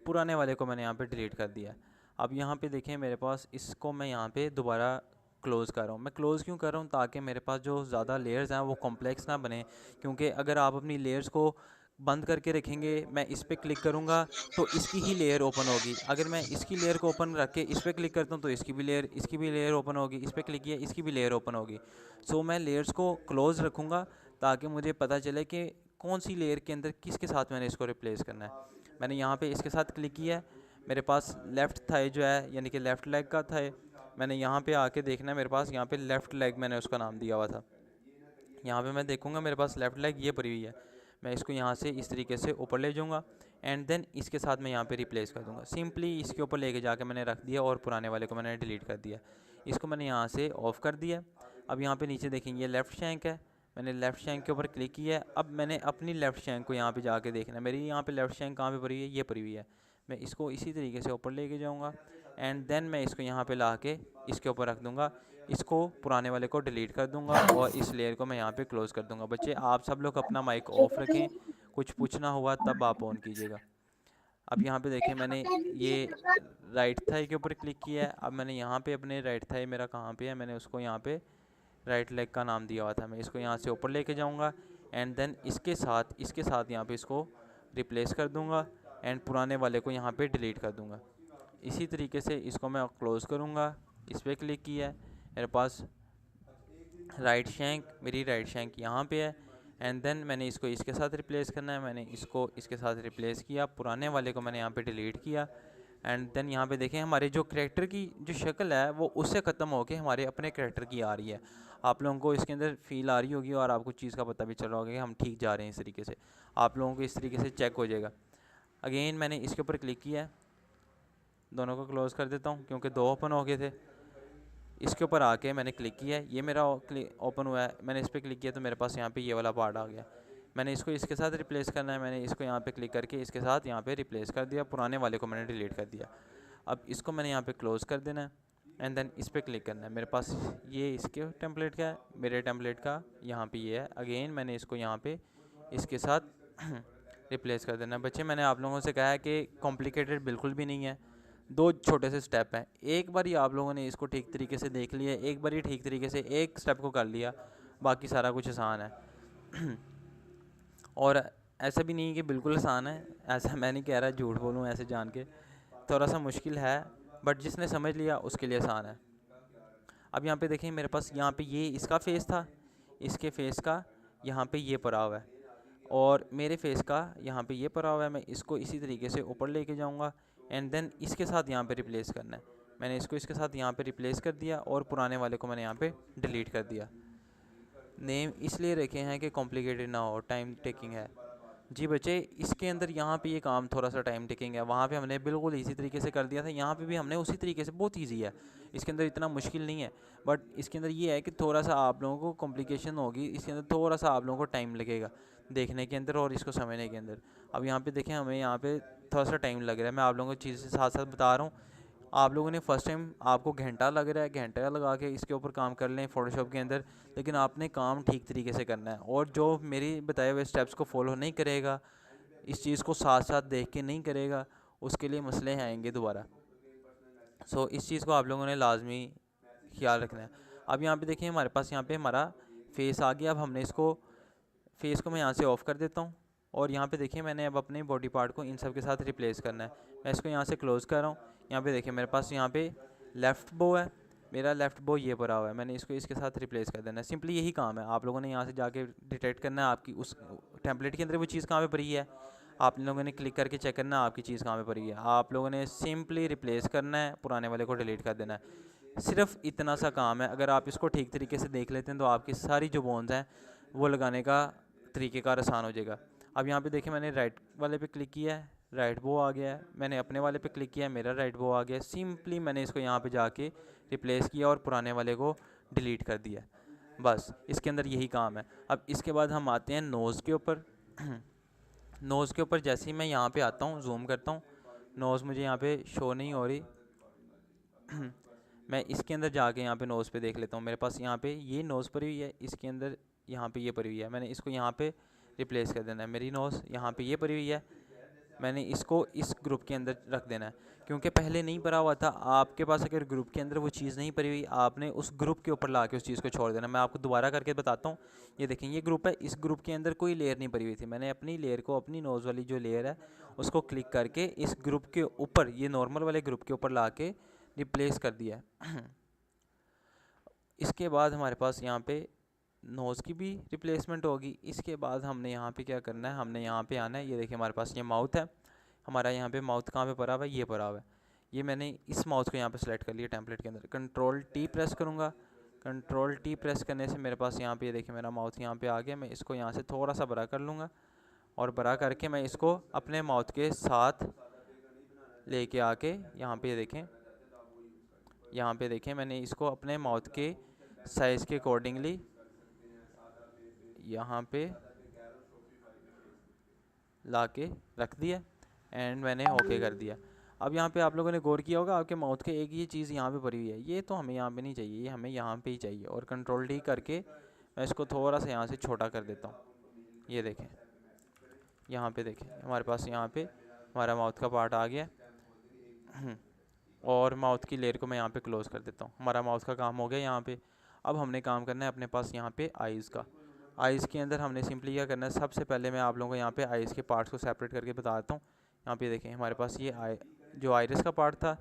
पुराने वाले को मैंने यहाँ पे डिलीट कर दिया। अब यहाँ पे देखें मेरे पास इसको मैं यहाँ पे दोबारा क्लोज़ कर रहा हूँ। मैं क्लोज़ क्यों कर रहा हूँ? ताकि मेरे पास जो ज़्यादा लेयर्स हैं वो कॉम्प्लेक्स ना बने, क्योंकि अगर आप अपनी लेयर्स को बंद करके रखेंगे, मैं इस पर क्लिक करूँगा तो इसकी ही लेयर ओपन होगी। अगर मैं इसकी लेयर को ओपन रख के इस पर क्लिक करता हूँ तो इसकी भी लेयर ओपन होगी, इस पर क्लिक किया इसकी भी लेयर ओपन होगी। मैं लेयर्स को क्लोज़ रखूँगा ताकि मुझे पता चले कि कौन सी लेयर के अंदर किसके साथ मैंने इसको रिप्लेस करना है। मैंने यहाँ पे इसके साथ क्लिक किया है, मेरे पास लेफ़्ट थाई जो है यानी कि लेफ़्ट लेग का थाई, मैंने यहाँ पे आके देखना है मेरे पास यहाँ पे लेफ़्ट लेग मैंने उसका नाम दिया हुआ था। यहाँ पे मैं देखूँगा मेरे पास लेफ़्ट लेग ये पड़ी हुई है, मैं इसको यहाँ से इस तरीके से ऊपर ले जाऊँगा एंड देन इसके साथ मैं यहाँ पे रिप्लेस कर दूँगा। सिंपली इसके ऊपर लेके जाके मैंने रख दिया और पुराने वाले को मैंने डिलीट कर दिया। इसको मैंने यहाँ से ऑफ़ कर दिया। अब यहाँ पे नीचे देखेंगे लेफ़्ट शैंक है, मैंने लेफ़्ट शैंक के ऊपर क्लिक किया है। अब मैंने अपनी लेफ़्ट शैंक को यहाँ पे जाके देखना है, मेरी यहाँ पे लेफ़्ट शैंक कहाँ पे पड़ी हुई है, ये पड़ी हुई है। मैं इसको इसी तरीके से ऊपर लेके जाऊँगा एंड देन मैं इसको यहाँ पे ला के इसके ऊपर रख दूँगा। इसको पुराने वाले को डिलीट कर दूँगा और इस लेयर को मैं यहाँ पे क्लोज़ कर दूँगा। बच्चे आप सब लोग अपना माइक ऑफ रखें, कुछ पूछना हुआ तब आप ऑन कीजिएगा। अब यहाँ पे देखें मैंने ये राइट थाई के ऊपर क्लिक किया है। अब मैंने यहाँ पे अपने राइट थाई मेरा कहाँ पे है, मैंने उसको यहाँ पे राइट लेग का नाम दिया हुआ था। मैं इसको यहाँ से ऊपर लेके जाऊँगा एंड देन इसके साथ यहाँ पे इसको रिप्लेस कर दूँगा एंड पुराने वाले को यहाँ पे डिलीट कर दूँगा। इसी तरीके से इसको मैं क्लोज़ करूँगा। इस पर क्लिक किया है, मेरे पास मेरी राइट शैंक यहाँ पे है एंड देन मैंने इसको इसके साथ रिप्लेस करना है। मैंने इसको इसके साथ रिप्लेस किया, पुराने वाले को मैंने यहाँ पे डिलीट किया एंड देन यहाँ पे देखें हमारे जो करैक्टर की जो शक्ल है वो उससे ख़त्म होकर हमारे अपने करैक्टर की आ रही है। आप लोगों को इसके अंदर फील आ रही होगी और आपको चीज़ का पता भी चल रहा होगा कि हम ठीक जा रहे हैं। इस तरीके से आप लोगों को इस तरीके से चेक हो जाएगा। अगेन मैंने इसके ऊपर क्लिक किया है, दोनों को क्लोज़ कर देता हूँ क्योंकि दो ओपन हो गए थे। इसके ऊपर आके मैंने क्लिक किया है, ये मेरा ओपन हुआ है। मैंने इस पर क्लिक किया तो मेरे पास यहाँ पे ये वाला पार्ट आ गया। मैंने इसको इसके साथ रिप्लेस करना है। मैंने इसको यहाँ पे क्लिक करके इसके साथ यहाँ पे रिप्लेस कर दिया, पुराने वाले को मैंने डिलीट कर दिया। अब इसको मैंने यहाँ पे क्लोज़ कर देना है एंड देन इस पर क्लिक करना है। मेरे पास ये इसके टेम्पलेट का है, मेरे टेम्पलेट का यहाँ पे ये है। अगेन मैंने इसको यहाँ पे इसके साथ रिप्लेस कर देना है। बच्चे मैंने आप लोगों से कहा है कि कॉम्प्लिकेटेड बिल्कुल भी नहीं है, दो छोटे से स्टेप हैं। एक बार ही आप लोगों ने इसको ठीक तरीके से देख लिया, एक बार ही ठीक तरीके से एक स्टेप को कर लिया, बाकी सारा कुछ आसान है। और ऐसा भी नहीं कि बिल्कुल आसान है, ऐसा मैं नहीं कह रहा, झूठ बोलूँ ऐसे जान के, थोड़ा सा मुश्किल है, बट जिसने समझ लिया उसके लिए आसान है। अब यहाँ पे देखें मेरे पास यहाँ पे ये इसका फेस था, इसके फेस का यहाँ पे ये पड़ा हुआ है और मेरे फेस का यहाँ पे ये पड़ा हुआ है। मैं इसको इसी तरीके से ऊपर लेके जाऊँगा एंड देन इसके साथ यहाँ पे रिप्लेस करना है। मैंने इसको इसके साथ यहाँ पे रिप्लेस कर दिया और पुराने वाले को मैंने यहाँ पे डिलीट कर दिया। नेम इसलिए रखे हैं कि कॉम्प्लिकेटेड ना हो, टाइम टेकिंग है। जी बच्चे, इसके अंदर यहाँ पे ये काम थोड़ा सा टाइम टेकिंग है, वहाँ पे हमने बिल्कुल इसी तरीके से कर दिया था, यहाँ पे भी हमने उसी तरीके से, बहुत इजी है, इसके अंदर इतना मुश्किल नहीं है। बट इसके अंदर ये है कि थोड़ा सा आप लोगों को कॉम्प्लिकेशन होगी, इसके अंदर थोड़ा सा आप लोगों को टाइम लगेगा देखने के अंदर और इसको समझने के अंदर। अब यहाँ पे देखें हमें यहाँ पे थोड़ा सा टाइम लग रहा है, मैं आप लोगों को चीज़ साथ साथ बता रहा हूँ। आप लोगों ने फ़र्स्ट टाइम आपको घंटा लग रहा है, घंटा लगा के इसके ऊपर काम कर लें फ़ोटोशॉप के अंदर, लेकिन आपने काम ठीक तरीके से करना है। और जो मेरी बताए हुए स्टेप्स को फॉलो नहीं करेगा, इस चीज़ को साथ साथ देख के नहीं करेगा, उसके लिए मसले आएंगे दोबारा। इस चीज़ को आप लोगों ने लाजमी ख्याल रखना है। अब यहाँ पे देखिए हमारे पास यहाँ पे हमारा फेस आ गया। अब हमने इसको फेस को मैं यहाँ से ऑफ़ कर देता हूँ और यहाँ पे देखिए मैंने अब अपने बॉडी पार्ट को इन सब के साथ रिप्लेस करना है। मैं इसको यहाँ से क्लोज़ कर रहा हूँ। यहाँ पे देखिए मेरे पास यहाँ पे लेफ़्ट बो है, मेरा लेफ़्ट बो ये पड़ा हुआ है, मैंने इसको इसके साथ रिप्लेस कर देना है। सिंपली यही काम है। आप लोगों ने यहाँ से जाके डिटेक्ट करना है आपकी उस टेम्पलेट के अंदर वो चीज़ कहाँ पे पड़ी है। आप लोगों ने क्लिक करके चेक करना है आपकी चीज़ कहाँ पे पड़ी है। आप लोगों ने सिंपली रिप्लेस करना है, पुराने वाले को डिलीट कर देना है। सिर्फ इतना सा काम है। अगर आप इसको ठीक तरीके से देख लेते हैं तो आपकी सारी जो बोन्स हैं वो लगाने का तरीक़ेकार आसान हो जाएगा। अब यहाँ पे देखिए मैंने राइट वाले पे क्लिक किया है, राइट बो आ गया है। मैंने अपने वाले पे क्लिक किया है, मेरा राइट बो आ गया है। सिंपली मैंने इसको यहाँ पे जाके रिप्लेस किया और पुराने वाले को डिलीट कर दिया। बस इसके अंदर यही काम है। अब इसके बाद हम आते हैं नोज़ के ऊपर। नोज़ के ऊपर जैसे ही मैं यहाँ पे आता हूँ, जूम करता हूँ, नोज़ मुझे यहाँ पे शो नहीं हो रही। मैं इसके अंदर जाके यहाँ पे नोज़ पे देख लेता हूँ। मेरे पास यहाँ पे ये नोज़ पड़ी हुई है, इसके अंदर यहाँ पे ये पड़ी हुई है। मैंने इसको यहाँ पे रिप्लेस कर देना है। मेरी नोज़ यहाँ पे ये पड़ी हुई है, मैंने इसको इस ग्रुप के अंदर रख देना है। क्योंकि पहले नहीं पड़ा हुआ था, आपके पास अगर ग्रुप के अंदर वो चीज़ नहीं पड़ी हुई, आपने उस ग्रुप के ऊपर ला के उस चीज़ को छोड़ देना। मैं आपको दोबारा करके बताता हूँ। ये देखें, ये ग्रुप है, इस ग्रुप के अंदर कोई लेयर नहीं पड़ी हुई थी। मैंने अपनी लेयर को, अपनी नोज़ वाली जो लेयर है उसको क्लिक करके इस ग्रुप के ऊपर, ये नॉर्मल वाले ग्रुप के ऊपर ला के रिप्लेस कर दिया है। इसके बाद हमारे पास यहाँ पे नोज़ की भी रिप्लेसमेंट होगी। इसके बाद हमने यहाँ पे क्या करना है, हमने यहाँ पे आना है। ये देखिए हमारे पास ये माउथ है, हमारा यहाँ पे माउथ कहाँ पे पड़ा हुआ है, ये पड़ा हुआ है। ये मैंने इस माउथ को यहाँ पे सेलेक्ट कर लिया टेम्पलेट के अंदर। कंट्रोल टी प्रेस करूँगा। कंट्रोल टी प्रेस करने से मेरे पास यहाँ पे ये देखिए मेरा माउथ यहाँ पे आ गया। मैं इसको यहाँ से थोड़ा सा बड़ा कर लूँगा और बड़ा करके मैं इसको अपने माउथ के साथ लेके आके यहाँ पे देखें, यहाँ पे देखें मैंने इसको अपने माउथ के साइज़ के अकॉर्डिंगली यहाँ पे ला के रख दिया एंड मैंने ओके कर दिया। अब यहाँ पे आप लोगों ने गौर किया होगा, आपके माउथ के एक ये चीज़ यहाँ पे पड़ी हुई है। ये तो हमें यहाँ पे नहीं चाहिए, ये हमें यहाँ पे ही चाहिए। और कंट्रोल डी करके मैं इसको थोड़ा सा यहाँ से छोटा कर देता हूँ। ये देखें, यहाँ पे देखें हमारे पास यहाँ पे हमारा माउथ का पार्ट आ गया। और माउथ की लेयर को मैं यहाँ पे क्लोज़ कर देता हूँ। हमारा माउथ का काम हो गया यहाँ पे। अब हमने काम करना है अपने पास यहाँ पे आइज़ का। आइज़ के अंदर हमने सिंपली क्या करना है, सबसे पहले मैं आप लोगों को यहाँ पे आइज़ के पार्ट्स को सेपरेट करके बताता हूँ। यहाँ पे देखें हमारे पास ये जो आइरिस का पार्ट था,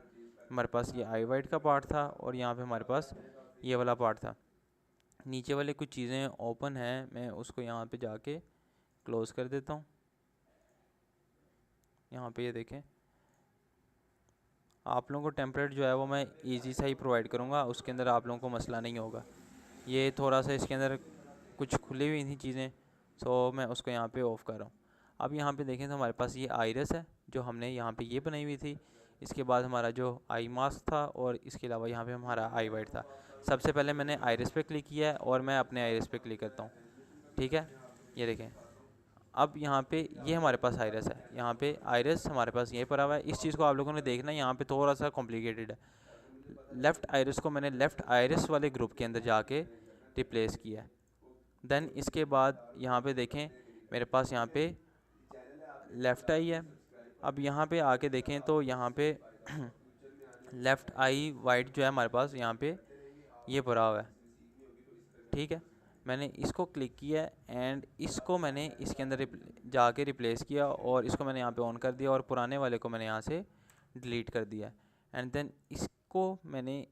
हमारे पास ये आई वाइट का पार्ट था, और यहाँ पे हमारे पास ये वाला पार्ट था। नीचे वाले कुछ चीज़ें ओपन हैं, मैं उसको यहाँ पे जाके क्लोज़ कर देता हूँ। यहाँ पे ये देखें, आप लोगों को टेम्पलेट जो है वो मैं इजी सा ही प्रोवाइड करूँगा, उसके अंदर आप लोगों को मसला नहीं होगा। ये थोड़ा सा इसके अंदर कुछ खुली हुई थी चीज़ें, सो मैं उसको यहाँ पे ऑफ़ कर रहा हूँ। अब यहाँ पे देखें तो हमारे पास ये आइरिस है जो हमने यहाँ पे ये बनाई हुई थी। इसके बाद हमारा जो आई मास्क था, और इसके अलावा यहाँ पे हमारा आई वाइट था। सबसे पहले मैंने आइरिस पे क्लिक किया है और मैं अपने आइरिस पे क्लिक करता हूँ। ठीक है, ये देखें अब यहाँ पे ये हमारे पास आइरिस है, यहाँ पे आइरिस हमारे पास ये पड़ा हुआ है। इस चीज़ को आप लोगों ने देखना, यहाँ पे थोड़ा सा कॉम्प्लिकेटेड है। लेफ़्ट आइरिस को मैंने लेफ़्ट आइरिस वाले ग्रुप के अंदर जाके रिप्लेस किया है। देन इसके बाद यहाँ पे देखें मेरे पास यहाँ पे लेफ़्ट आई है। अब यहाँ पे आके देखें तो यहाँ पे लेफ़्ट आई वाइट जो है हमारे पास यहाँ पे ये पड़ा हुआ है। ठीक है, मैंने इसको क्लिक किया एंड इसको मैंने इसके अंदर जाके रिप्लेस किया, और इसको मैंने यहाँ पे ऑन कर दिया, और पुराने वाले को मैंने यहाँ से डिलीट कर दिया। एंड देन इसको मैंने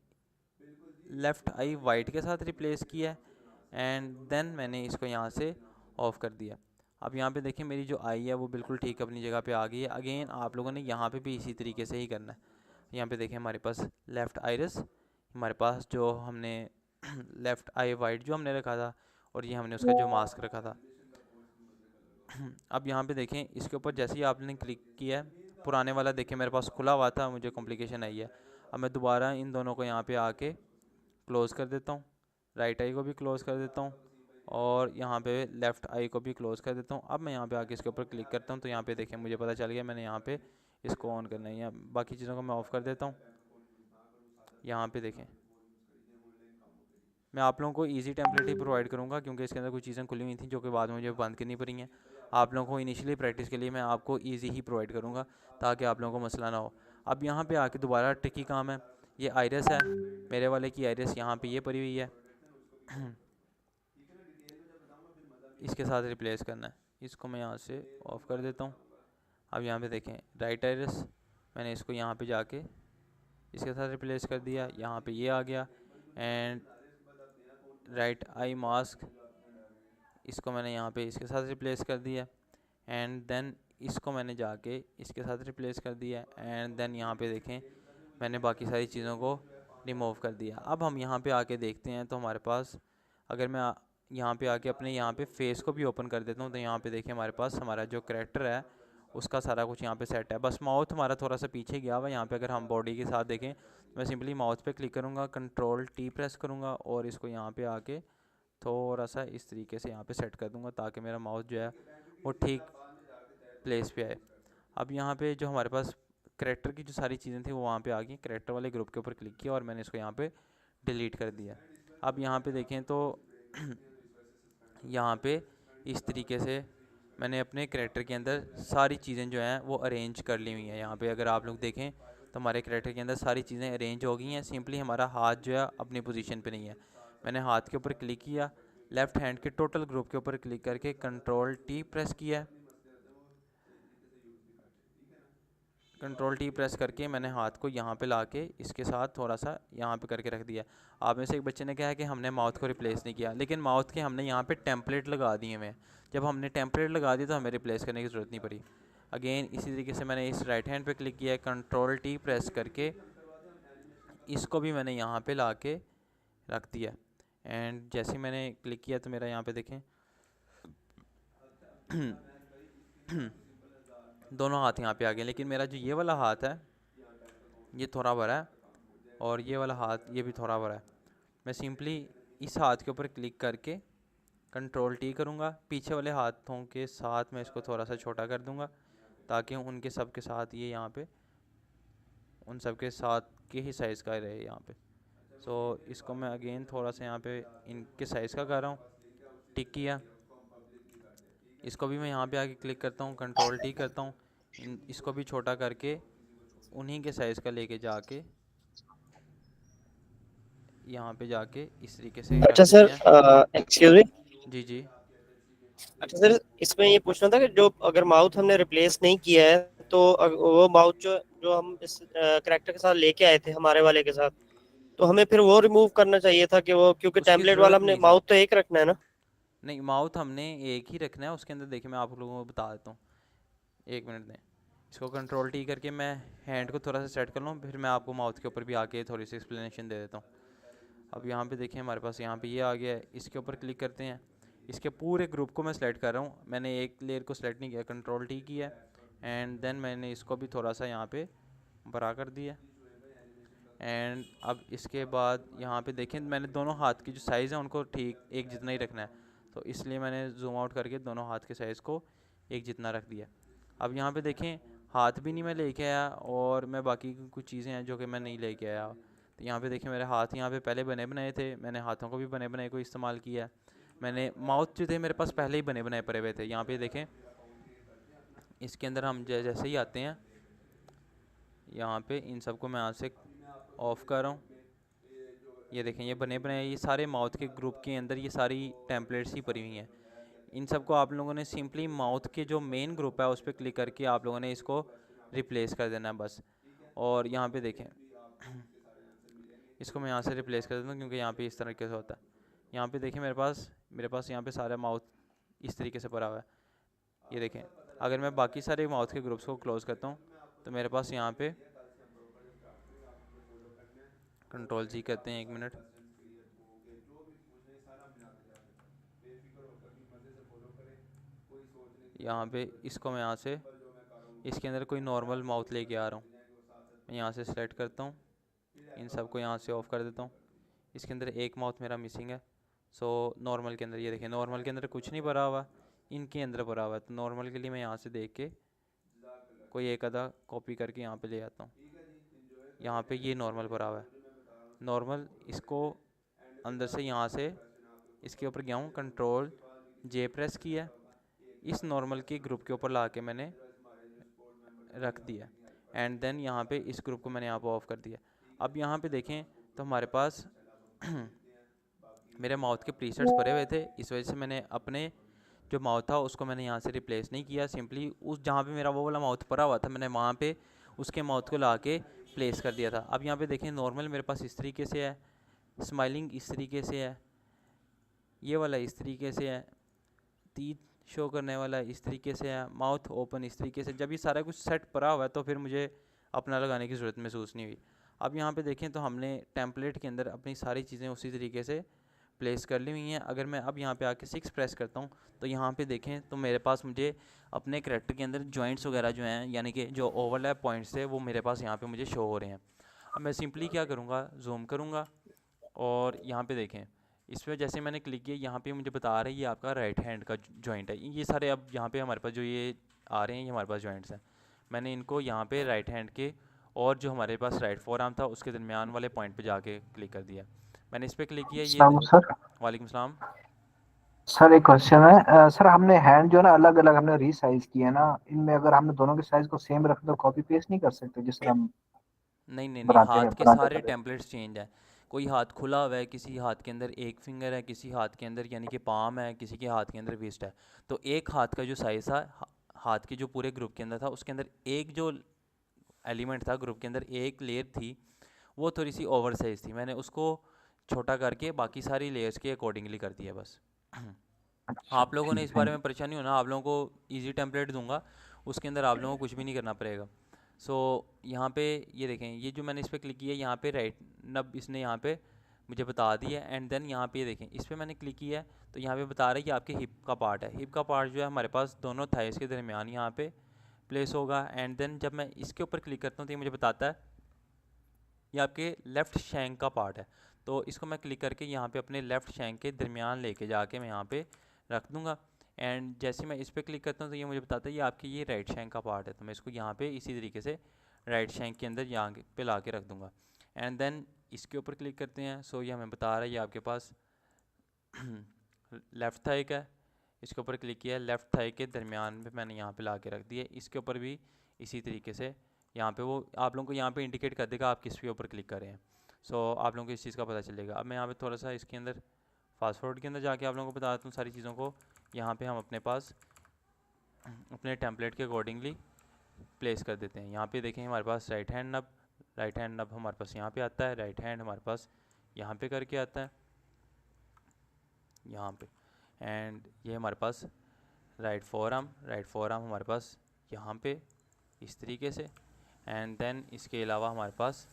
लेफ़्ट आई वाइट के साथ रिप्लेस किया, एंड देन मैंने इसको यहाँ से ऑफ़ कर दिया। अब यहाँ पे देखिए मेरी जो आई है वो बिल्कुल ठीक अपनी जगह पे आ गई है। अगेन आप लोगों ने यहाँ पे भी इसी तरीके से ही करना है। यहाँ पे देखिए हमारे पास लेफ़्ट आइरिस, हमारे पास जो हमने लेफ़्ट आई वाइट जो हमने रखा था, और ये हमने उसका जो मास्क रखा था। अब यहाँ पे देखें इसके ऊपर जैसे ही आपने क्लिक किया है, पुराने वाला देखिए मेरे पास खुला हुआ था, मुझे कॉम्प्लिकेशन आई है। अब मैं दोबारा इन दोनों को यहाँ पे आके क्लोज़ कर देता हूँ, राइट आई को भी क्लोज़ कर देता हूँ, और यहाँ पे लेफ़्ट आई को भी क्लोज़ कर देता हूँ। अब मैं यहाँ पे आके इसके ऊपर क्लिक करता हूँ, तो यहाँ पे देखें मुझे पता चल गया मैंने यहाँ पे इसको ऑन करना है। या बाकी चीज़ों को मैं ऑफ़ कर देता हूँ। यहाँ पे देखें मैं आप लोगों को इजी टेम्पलेट ही प्रोवाइड करूँगा, क्योंकि इसके अंदर कुछ चीज़ें खुली हुई थी जो कि बाद में मुझे बंद करनी पड़ी हैं। आप लोगों को इनिशियली प्रैक्टिस के लिए मैं आपको इजी ही प्रोवाइड करूँगा, ताकि आप लोगों को मसला ना हो। अब यहाँ पे आके दोबारा ट्रिकी काम है। ये आइरिस है, मेरे वाले की आइरिस यहाँ पे ये पड़ी हुई है, इसके साथ रिप्लेस करना है। इसको मैं यहाँ से ऑफ़ कर देता हूँ। अब यहाँ पे देखें राइट आइरिस, मैंने इसको यहाँ पे जाके इसके साथ रिप्लेस कर दिया। यहाँ पे ये आ गया। एंड राइट आई मास्क, इसको मैंने यहाँ पे इसके साथ रिप्लेस कर दिया। एंड देन इसको मैंने जाके इसके साथ रिप्लेस कर दिया। एंड देन यहाँ पे देखें मैंने बाकी सारी चीज़ों को रिमूव कर दिया। अब हम यहाँ पे आके देखते हैं तो हमारे पास, अगर मैं यहाँ पे आके अपने यहाँ पे फेस को भी ओपन कर देता हूँ तो यहाँ पे देखें हमारे पास हमारा जो करैक्टर है उसका सारा कुछ यहाँ पे सेट है। बस माउथ हमारा थोड़ा सा पीछे गया हुआ। यहाँ पे अगर हम बॉडी के साथ देखें तो मैं सिंपली माउथ पे क्लिक करूँगा, कंट्रोल टी प्रेस करूँगा और इसको यहाँ पे आके थोड़ा सा इस तरीके से यहाँ पे सेट कर दूँगा ताकि मेरा माउथ जो है वो ठीक प्लेस पे आए। अब यहाँ पे जो हमारे पास करैक्टर की जो सारी चीज़ें थी वो वहाँ पे आ गई। करैक्टर वाले ग्रुप के ऊपर क्लिक किया और मैंने इसको यहाँ पे डिलीट कर दिया। अब यहाँ पे देखें तो यहाँ पे इस तरीके से मैंने अपने करैक्टर के अंदर सारी चीज़ें जो हैं वो अरेंज कर ली हुई हैं। यहाँ पे अगर आप लोग देखें तो हमारे करैक्टर के अंदर सारी चीज़ें अरेंज हो गई हैं। सिंपली हमारा हाथ जो है अपनी पोजीशन पे नहीं है। मैंने हाथ के ऊपर क्लिक किया, लेफ़्ट हैंड के टोटल ग्रुप के ऊपर क्लिक करके कंट्रोल टी प्रेस किया। कंट्रोल टी प्रेस करके मैंने हाथ को यहाँ पे लाके इसके साथ थोड़ा सा यहाँ पे करके रख दिया। आप में से एक बच्चे ने कहा है कि हमने माउथ को रिप्लेस नहीं किया, लेकिन माउथ के हमने यहाँ पे टेम्पलेट लगा दिए हुए हैं। जब हमने टेम्पलेट लगा दिया तो हमें रिप्लेस करने की ज़रूरत नहीं पड़ी। अगेन इसी तरीके से मैंने इस राइट हैंड पे क्लिक किया, कंट्रोल टी प्रेस करके इसको भी मैंने यहाँ पे ला के रख दिया। एंड जैसे ही मैंने क्लिक किया तो मेरा यहाँ पे देखें दोनों हाथ यहाँ पे आ गए। लेकिन मेरा जो ये वाला हाथ है ये थोड़ा बड़ा है और ये वाला हाथ ये भी थोड़ा बड़ा है। मैं सिंपली इस हाथ के ऊपर क्लिक करके कंट्रोल टी करूँगा, पीछे वाले हाथों के साथ मैं इसको थोड़ा सा छोटा कर दूँगा ताकि उनके सब के साथ ये यहाँ पे उन सब के साथ के ही साइज़ का रहे यहाँ पे। सो इसको मैं अगेन थोड़ा सा यहाँ पे इनके साइज़ का कर रहा हूँ, टिक किया। इसको भी मैं यहाँ पे आके क्लिक करता हूँ, कंट्रोल टी करता हूँ, इसको भी छोटा करके उन्हीं के साइज़ का लेके जाके यहाँ पे जाके इस तरीके से अच्छा रख सर, देते हैं। Excuse me. जी जी। अच्छा सर, इसमें ये पूछना था कि जो अगर माउथ हमने रिप्लेस नहीं किया है तो वो माउथ जो जो हम इस करैक्टर के साथ लेके आए थे हमारे वाले के साथ, तो हमें फिर वो रिमूव करना चाहिए था कि वो, क्योंकि उसकी टेम्पलेट वाला ज़रूरत हमने नहीं सर, माउथ तो एक रखना है ना। नहीं माउथ हमने एक ही रखना है। उसके अंदर देखिए मैं आप लोगों को बता देता हूँ, एक मिनट दें। इसको कंट्रोल टी करके मैं हैंड को थोड़ा सा सेट कर लूँ, फिर मैं आपको माउथ के ऊपर भी आके थोड़ी सी एक्सप्लेनेशन दे देता हूँ। अब यहाँ पे देखिए हमारे पास यहाँ पे ये आ गया है। इसके ऊपर क्लिक करते हैं, इसके पूरे ग्रुप को मैं सेलेक्ट कर रहा हूँ। मैंने एक लेयर को सेलेक्ट नहीं किया, कंट्रोल टी किया एंड देन मैंने इसको भी थोड़ा सा यहाँ पे बड़ा कर दिया। एंड अब इसके बाद यहाँ पे देखें मैंने दोनों हाथ की जो साइज़ है उनको ठीक एक जितना ही रखना है, तो इसलिए मैंने जूम आउट करके दोनों हाथ के साइज़ को एक जितना रख दिया। अब यहाँ पे देखें हाथ भी नहीं मैं लेके आया और मैं बाकी कुछ चीज़ें हैं जो कि मैं नहीं लेके आया। तो यहाँ पे देखें मेरे हाथ यहाँ पे पहले बने बनाए थे, मैंने हाथों को भी बने बनाए को इस्तेमाल किया। मैंने माउथ जो थे मेरे पास पहले ही बने बनाए पड़े हुए थे। यहाँ पे देखें इसके अंदर हम जैसे ही आते हैं यहाँ पे इन सबको मैं यहाँ से ऑफ कर रहा हूँ। ये देखें ये बने बनाए, ये सारे माउथ के ग्रुप के अंदर ये सारी टेम्पलेट्स ही पड़ी हुई हैं। इन सबको आप लोगों ने सिंपली माउथ के जो मेन ग्रुप है उस पर क्लिक करके आप लोगों ने इसको रिप्लेस कर देना है बस। और यहाँ पे देखें इसको मैं यहाँ से रिप्लेस कर देता हूँ क्योंकि यहाँ पे इस तरीके से होता है। यहाँ पे देखें मेरे पास यहाँ पे सारा माउथ इस तरीके से भरा हुआ है। ये देखें अगर मैं बाकी सारे माउथ के ग्रुप्स को क्लोज़ करता हूँ तो मेरे पास यहाँ पे कंट्रोल जी करते हैं, एक मिनट। यहाँ पे इसको मैं यहाँ से इसके अंदर कोई नॉर्मल माउथ लेके आ रहा हूँ। मैं यहाँ से सेलेक्ट करता हूँ, इन सब को यहाँ से ऑफ़ कर देता हूँ। इसके अंदर एक माउथ मेरा मिसिंग है। सो नॉर्मल के अंदर ये देखें नॉर्मल के अंदर कुछ नहीं भरा हुआ, इनके अंदर भरा हुआ है। तो नॉर्मल के लिए मैं यहाँ से देख के कोई एक आधा कॉपी करके यहाँ पे ले आता हूँ। यहाँ पे ये नॉर्मल भरा हुआ है। नॉर्मल इसको अंदर से यहाँ से इसके ऊपर गया हूँ, कंट्रोल जे प्रेस किया, इस नॉर्मल के ग्रुप के ऊपर ला के मैंने रख दिया। एंड देन यहाँ पे इस ग्रुप को मैंने यहाँ पर ऑफ कर दिया। अब यहाँ पे देखें तो हमारे पास मेरे माउथ के प्रीसेट्स भरे हुए थे, इस वजह से मैंने अपने जो माउथ था उसको मैंने यहाँ से रिप्लेस नहीं किया। सिंपली उस जहाँ पे मेरा वो वाला माउथ भरा हुआ था मैंने वहाँ पे उसके माउथ को ला के प्लेस कर दिया था। अब यहाँ पे देखें नॉर्मल मेरे पास इस तरीके से है, स्माइलिंग इस तरीके से है, ये वाला इस तरीके से है, तीत शो करने वाला इस तरीके से है, माउथ ओपन इस तरीके से। जब ये सारा कुछ सेट पड़ा हुआ है तो फिर मुझे अपना लगाने की ज़रूरत महसूस नहीं हुई। अब यहाँ पे देखें तो हमने टेम्पलेट के अंदर अपनी सारी चीज़ें उसी तरीके से प्लेस कर ली हुई हैं। अगर मैं अब यहाँ पे आके 6 प्रेस करता हूँ तो यहाँ पे देखें तो मेरे पास मुझे अपने करैक्टर के अंदर जॉइंट्स वगैरह जो हैं, यानी कि जो ओवरलैप पॉइंट्स है, वो मेरे पास यहाँ पे मुझे शो हो रहे हैं। अब मैं सिंपली क्या करूँगा, जूम करूँगा और यहाँ पे देखें इस पर जैसे मैंने क्लिक किया, यहाँ पे मुझे बता रहा है ये आपका राइट हैंड का जॉइंट है। ये सारे अब यहाँ पे हमारे पास जो ये आ रहे हैं ये हमारे पास जॉइंट्स हैं। मैंने इनको यहाँ पे राइट हैंड के और जो हमारे पास राइट फोर आर्म था उसके दरमियान वाले पॉइंट पे जाके क्लिक कर दिया। मैंने इस पर क्लिक किया, ये सर वालेकुम सलाम। सर एक क्वेश्चन है सर, हमने हैंड जो है ना अलग अलग हमने रीसाइज किया ना, इनमें अगर हमने दोनों के साइज को सेम रख तो कॉपी पेस्ट नहीं कर सकते जिस तरह हम नहीं नहीं नहीं, बनाते हाथ हैं के बनाते सारे थे। टेम्पलेट्स चेंज है। कोई हाथ खुला हुआ है, किसी हाथ के अंदर एक फिंगर है, किसी हाथ के अंदर यानी कि पाम है, किसी के हाथ के अंदर विस्ट है। तो एक हाथ का जो साइज़ था हाथ के जो पूरे ग्रुप के अंदर था उसके अंदर एक जो एलिमेंट था ग्रुप के अंदर, एक लेयर थी वो थोड़ी सी ओवर साइज़ थी। मैंने उसको छोटा करके बाकी सारी लेयर्स के अकॉर्डिंगली कर दिया बस। अच्छा आप लोगों ने इस ठीक बारे है। में परेशानी हो ना, आप लोगों को इजी टेम्पलेट दूंगा, उसके अंदर आप लोगों को कुछ भी नहीं करना पड़ेगा। सो यहाँ पे ये देखें, ये जो मैंने इस पर क्लिक किया यहाँ पे राइट नब इसने यहाँ पे मुझे बता दिया। एंड देन यहाँ पे ये देखें इस पर मैंने क्लिक किया है तो यहाँ पे बता रहा है कि आपके हिप का पार्ट है। हिप का पार्ट जो है हमारे पास दोनों थाइस के दरमियान यहाँ पे प्लेस होगा। एंड देन जब मैं इसके ऊपर क्लिक करता हूँ तो ये मुझे बताता है ये आपके लेफ़्ट शैंक का पार्ट है। तो इसको मैं क्लिक करके यहाँ पे अपने लेफ़्ट शैंक के दरमियान लेके जाके मैं यहाँ पे रख दूँगा। एंड जैसे मैं इस पर क्लिक करता हूँ तो ये मुझे बताता है ये आपकी ये राइट शैंक का पार्ट है। तो मैं इसको यहाँ पे इसी तरीके से राइट शैंक के अंदर यहाँ पे ला के रख दूँगा। एंड देन इसके ऊपर क्लिक करते हैं। सो ये हमें बता रहा है ये आपके पास लेफ़्ट थाई का है। इसके ऊपर क्लिक किया, लेफ़्ट थाई के दरमियान में मैंने यहाँ पे ला के रख दिया। इसके ऊपर भी इसी तरीके से यहाँ पे वो आप लोगों को यहाँ पे इंडिकेट कर देगा आप किस के ऊपर क्लिक कर रहे हैं। सो आप लोगों को इस चीज़ का पता चलेगा। अब मैं यहाँ पे थोड़ा सा इसके अंदर फास्ट फॉरवर्ड के अंदर जाके आप लोगों को बता देता हूँ सारी चीज़ों को। यहाँ पे हम अपने पास अपने टेम्पलेट के अकॉर्डिंगली प्लेस कर देते हैं। यहाँ पे देखें हमारे पास राइट हैंड नब हमारे पास यहाँ पे आता है, राइट हैंड हमारे पास यहाँ पे करके आता है यहाँ पे। एंड ये हमारे पास राइट फोर आर्म हमारे पास यहाँ पे इस तरीके से। एंड देन इसके अलावा हमारे पास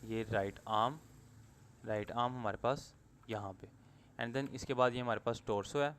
ये राइट आर्म हमारे पास यहाँ पे। एंड देन इसके बाद ये हमारे पास टोर्सो है।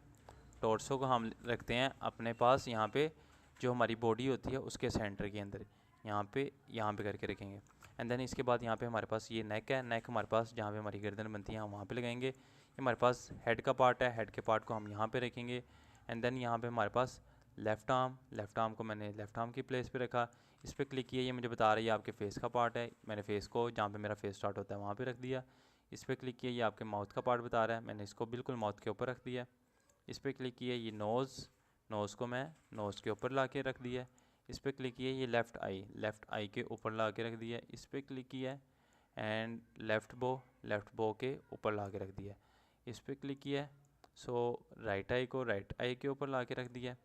टोर्सो को हम रखते हैं अपने पास यहाँ पे जो हमारी बॉडी होती है उसके सेंटर के अंदर, यहाँ पे करके रखेंगे। एंड देन इसके बाद यहाँ पे हमारे पास ये नेक है। नेक हमारे पास जहाँ पे हमारी गर्दन बनती है हम वहाँ पे लगाएंगे। ये हमारे पास हेड का पार्ट है, हेड के पार्ट को हम यहाँ पे रखेंगे। एंड देन यहाँ पे हमारे पास लेफ़्ट आर्म को मैंने लेफ़्ट आर्म की प्लेस पे रखा। इस पर क्लिक किया, ये मुझे बता रही है आपके फेस का पार्ट है। मैंने फेस को जहाँ पे मेरा फेस स्टार्ट होता है वहाँ पे रख दिया। इस पर क्लिक किया, ये आपके माउथ का पार्ट बता रहा है, मैंने इसको बिल्कुल माउथ के ऊपर रख दिया। इस पर क्लिक किया, ये नोज़ को मैं नोज़ के ऊपर ला के रख दिया। इस पर क्लिक किया, ये लेफ़्ट आई के ऊपर ला के रख दिया। इस पर क्लिक किया एंड लेफ़्ट बो के ऊपर ला के रख दिया। इस पर क्लिक किया, सो राइट आई के ऊपर ला के रख दिया।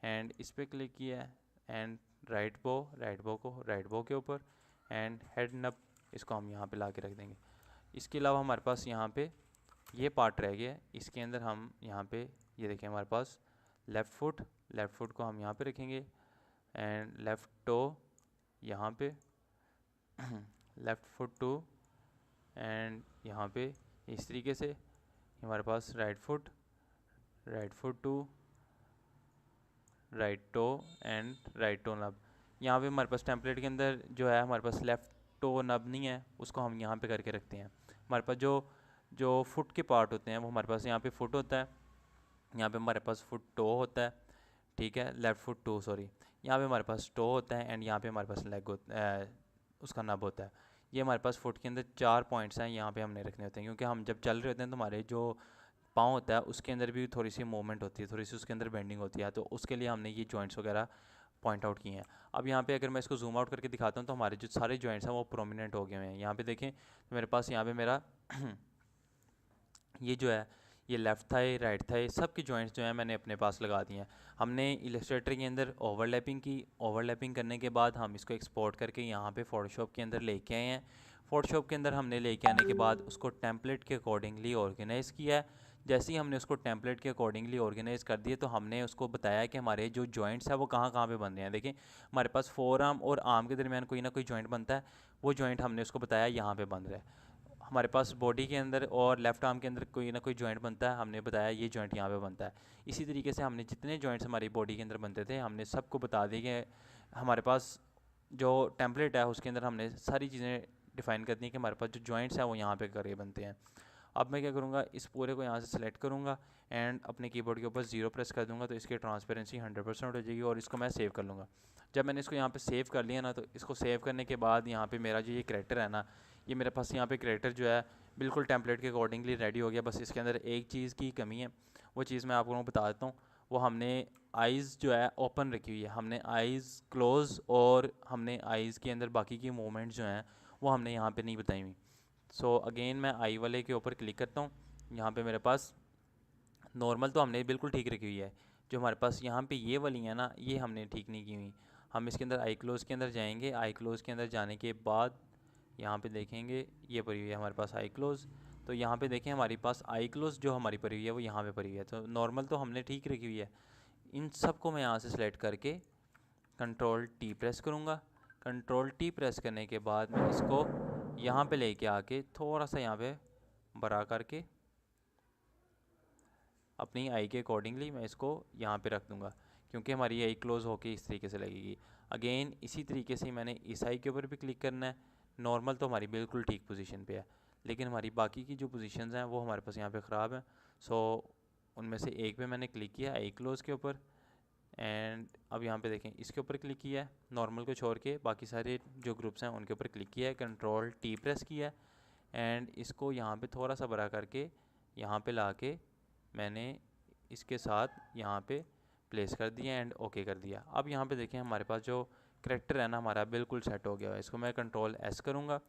एंड इस पर क्लिक किया एंड राइट बो के ऊपर। एंड हेड नब इसको हम यहाँ पे ला के रख देंगे। इसके अलावा हमारे पास यहाँ पे ये पार्ट रह गया, इसके अंदर हम यहाँ पे ये देखें हमारे पास लेफ़्ट फुट को हम यहाँ पे रखेंगे। एंड लेफ़्ट टो यहाँ पे लेफ़्ट फुट टू एंड यहाँ पे इस तरीके से हमारे पास right foot to right toe and right toe nub. यहाँ पे हमारे पास टेम्पलेट के अंदर जो है हमारे पास लेफ़्ट टो नब नहीं है, उसको हम यहाँ पे करके रखते हैं। हमारे पास जो फुट के पार्ट होते हैं वो हमारे पास यहाँ पे फुट होता है, यहाँ पे हमारे पास फुट टो होता है, ठीक है, लेफ़्ट फुट टू सॉरी। यहाँ पे हमारे पास टो होता है एंड यहाँ पे हमारे पास लेग उसका नब होता है। ये हमारे पास फुट के अंदर 4 पॉइंट्स हैं, यहाँ पे हमने रखने होते हैं क्योंकि हम जब चल रहे होते हैं तो हमारे जो पाँव होता है उसके अंदर भी थोड़ी सी मूवमेंट होती है, थोड़ी सी उसके अंदर बेंडिंग होती है, तो उसके लिए हमने ये जॉइंट्स वगैरह पॉइंट आउट किए हैं। अब यहाँ पे अगर मैं इसको जूम आउट करके दिखाता हूँ तो हमारे जो सारे जॉइंट्स हैं वो प्रोमिनेंट हो गए हुए हैं। यहाँ पे देखें तो मेरे पास यहाँ पे मेरा ये जो है ये लेफ़्ट थाई, राइट थाई, सब की जॉइंट्स जो हैं मैंने अपने पास लगा दी हैं। हमने इलस्ट्रेटर के अंदर ओवरलैपिंग की, ओवरलैपिंग करने के बाद हम इसको एक्सपोर्ट करके यहाँ पे फ़ोटोशॉप के अंदर लेके आए हैं। फ़ोटोशॉप के अंदर हमने लेके आने के बाद उसको टेम्पलेट के अकॉर्डिंगली ऑर्गेनाइज़ किया है। जैसे ही हमने उसको टेम्पलेट के अकॉर्डिंगली ऑर्गेनाइज़ कर दिए तो हमने उसको बताया कि हमारे जो जॉइंट्स हैं वो कहाँ कहाँ पे बन रहे हैं। देखें, हमारे पास फोर आर्म और आर्म के दरमियान कोई ना कोई जॉइंट बनता है, वो जॉइंट हमने उसको बताया यहाँ पे बन रहा है। हमारे पास बॉडी के अंदर और लेफ़्ट आर्म के अंदर कोई ना कोई जॉइंट बनता है, हमने बताया ये जॉइंट यहाँ पे बनता है। इसी तरीके से हमने जितने जॉइंट्स हमारी बॉडी के अंदर बनते थे हमने सबको बता दी कि हमारे पास जो टेम्पलेट है उसके अंदर हमने सारी चीज़ें डिफ़ाइन कर दी कि हमारे पास जो जॉइंट्स हैं वो यहाँ पे करके बनते हैं। अब मैं क्या करूँगा, इस पूरे को यहाँ से सेलेक्ट करूँगा एंड अपने कीबोर्ड के ऊपर 0 प्रेस कर दूँगा तो इसकी ट्रांसपेरेंसी 100% हो जाएगी और इसको मैं सेव कर लूँगा। जब मैंने इसको यहाँ पे सेव कर लिया ना, तो इसको सेव करने के बाद यहाँ पे मेरा जो ये करैक्टर है ना, ये मेरे पास यहाँ पे करैक्टर जो है बिल्कुल टेम्पलेट के अकॉर्डिंगली रेडी हो गया। बस इसके अंदर एक चीज़ की कमी है, वो चीज़ मैं आप लोगों को बता देता हूँ। वो हमने आइज़ जो है ओपन रखी हुई है, हमने आइज़ क्लोज़ और हमने आइज़ के अंदर बाकी की मूवमेंट जो हैं वो हमने यहाँ पे नहीं बताई हुई। सो अगेन मैं आई वाले के ऊपर क्लिक करता हूँ। यहाँ पे मेरे पास नॉर्मल तो हमने बिल्कुल ठीक रखी हुई है, जो हमारे पास यहाँ पे ये वाली है ना, ये हमने ठीक नहीं की हुई। हम इसके अंदर आई क्लोज़ के अंदर जाएंगे, आई क्लोज़ के अंदर जाने के बाद यहाँ पे देखेंगे ये पड़ी हुई है हमारे पास आई क्लोज़। तो यहाँ पे देखें हमारे पास आई क्लोज़ जो हमारी पड़ी हुई है वो यहाँ पे पड़ी हुई है। तो नॉर्मल तो हमने ठीक रखी हुई है। इन सब को मैं यहाँ से सेलेक्ट करके कंट्रोल टी प्रेस करूँगा। कंट्रोल टी प्रेस करने के बाद मैं इसको यहाँ पे लेके आके थोड़ा सा यहाँ पे बड़ा करके अपनी आई के अकॉर्डिंगली मैं इसको यहाँ पे रख दूँगा, क्योंकि हमारी आई क्लोज़ होके इस तरीके से लगेगी। अगेन इसी तरीके से मैंने इस आई के ऊपर भी क्लिक करना है। नॉर्मल तो हमारी बिल्कुल ठीक पोजीशन पे है, लेकिन हमारी बाकी की जो पोजीशंस हैं वो हमारे पास यहाँ पे ख़राब हैं। सो उनमें से एक पे मैंने क्लिक किया आई क्लोज़ के ऊपर एंड अब यहाँ पे देखें इसके ऊपर क्लिक किया है, नॉर्मल को छोड़ के बाकी सारे जो ग्रुप्स हैं उनके ऊपर क्लिक किया है, कंट्रोल टी प्रेस किया है एंड इसको यहाँ पे थोड़ा सा बड़ा करके यहाँ पे ला के मैंने इसके साथ यहाँ पे प्लेस कर दिया एंड ओके कर दिया। अब यहाँ पे देखें हमारे पास जो करैक्टर है ना हमारा बिल्कुल सेट हो गया है। इसको मैं कंट्रोल एस करूँगा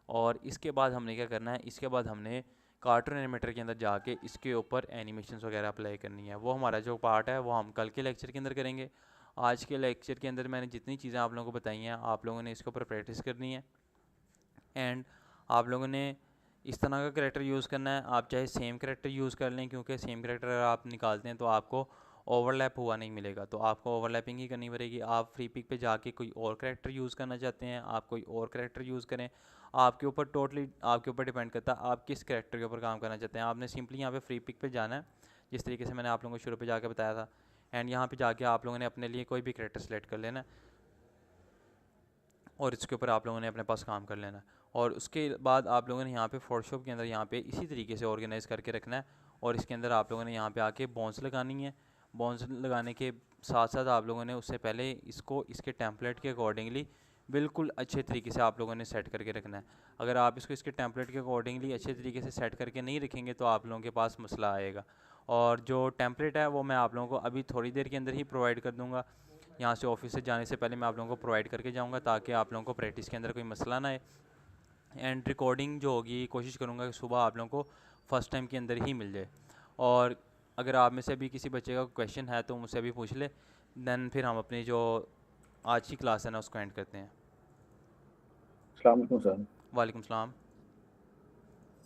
और इसके बाद हमने क्या करना है, इसके बाद हमने कार्टून एनिमेटर के अंदर जाके इसके ऊपर एनिमेशंस वगैरह अप्लाई करनी है। वो हमारा जो पार्ट है वो हम कल के लेक्चर के अंदर करेंगे। आज के लेक्चर के अंदर मैंने जितनी चीज़ें आप लोगों को बताई हैं आप लोगों ने इसके ऊपर प्रैक्टिस करनी है एंड आप लोगों ने इस तरह का करैक्टर यूज़ करना है। आप चाहे सेम करैक्टर यूज़ कर लें, क्योंकि सेम करैक्टर अगर आप निकालते हैं तो आपको ओवरलैप हुआ नहीं मिलेगा, तो आपको ओवरलैपिंग ही करनी पड़ेगी। आप फ्री पिक पे जाके कोई और करैक्टर यूज़ करना चाहते हैं, आप कोई और करैक्टर यूज़ करें, आपके ऊपर टोटली आपके ऊपर डिपेंड करता है आप किस करैक्टर के ऊपर काम करना चाहते हैं। आपने सिंपली यहाँ पे फ्री पिक पे जाना है, जिस तरीके से मैंने आप लोगों को शुरू पे जाके बताया था, एंड यहाँ पे जाके आप लोगों ने अपने लिए कोई भी करैक्टर सेलेक्ट कर लेना है और इसके ऊपर आप लोगों ने अपने पास काम कर लेना है। और उसके बाद आप लोगों ने यहाँ पे फोटोशॉप के अंदर यहाँ पे इसी तरीके से ऑर्गेनाइज़ करके रखना है और इसके अंदर आप लोगों ने यहाँ पे आके बॉन्स लगानी है। बॉन्स लगाने के साथ साथ आप लोगों ने उससे पहले इसको इसके टेम्पलेट के अकॉर्डिंगली बिल्कुल अच्छे तरीके से आप लोगों ने सेट करके रखना है। अगर आप इसको इसके टेम्पलेट के अकॉर्डिंगली अच्छे तरीके से सेट करके नहीं रखेंगे तो आप लोगों के पास मसला आएगा। और जो टेम्पलेट है वो मैं आप लोगों को अभी थोड़ी देर के अंदर ही प्रोवाइड कर दूँगा। यहाँ से ऑफिस से जाने से पहले मैं आप लोगों को प्रोवाइड करके जाऊँगा ताकि आप लोगों को प्रैक्टिस के अंदर कोई मसला ना आए। एंड रिकॉर्डिंग जो होगी कोशिश करूँगा कि सुबह आप लोगों को फ़र्स्ट टाइम के अंदर ही मिल जाए। और अगर आप में से अभी किसी बच्चे का क्वेश्चन है तो मुझसे अभी पूछ ले, देन फिर हम अपनी जो आज की क्लास है ना उसको एंड करते हैं। अस्सलाम वालेकुम सर। वालेकुम सलाम।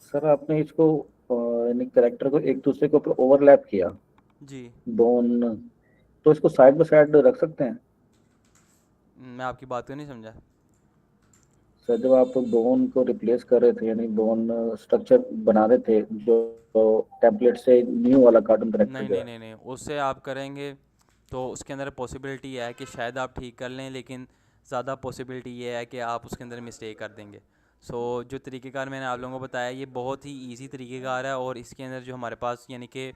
सर आपने इसको यानी कैरेक्टर को एक दूसरे के ऊपर ओवरलैप किया जी, बोन, तो इसको साइड बाय साइड रख सकते हैं? मैं आपकी बात को नहीं समझा। सर जब आप बोन को रिप्लेस कर रहे थे यानी बोन स्ट्रक्चर बना रहे थे जो टेम्पलेट से न्यू वाला कार्टून नहीं कैरेक्टर नहीं नहीं नहीं, उससे आप करेंगे तो उसके अंदर पॉसिबिलिटी है कि शायद आप ठीक कर लें, लेकिन ज़्यादा पॉसिबिलिटी ये है कि आप उसके अंदर मिस्टेक कर देंगे। सो जो तरीक़ेकार मैंने आप लोगों को बताया ये बहुत ही इजी तरीक़ेकार है और इसके अंदर जो हमारे पास यानी कि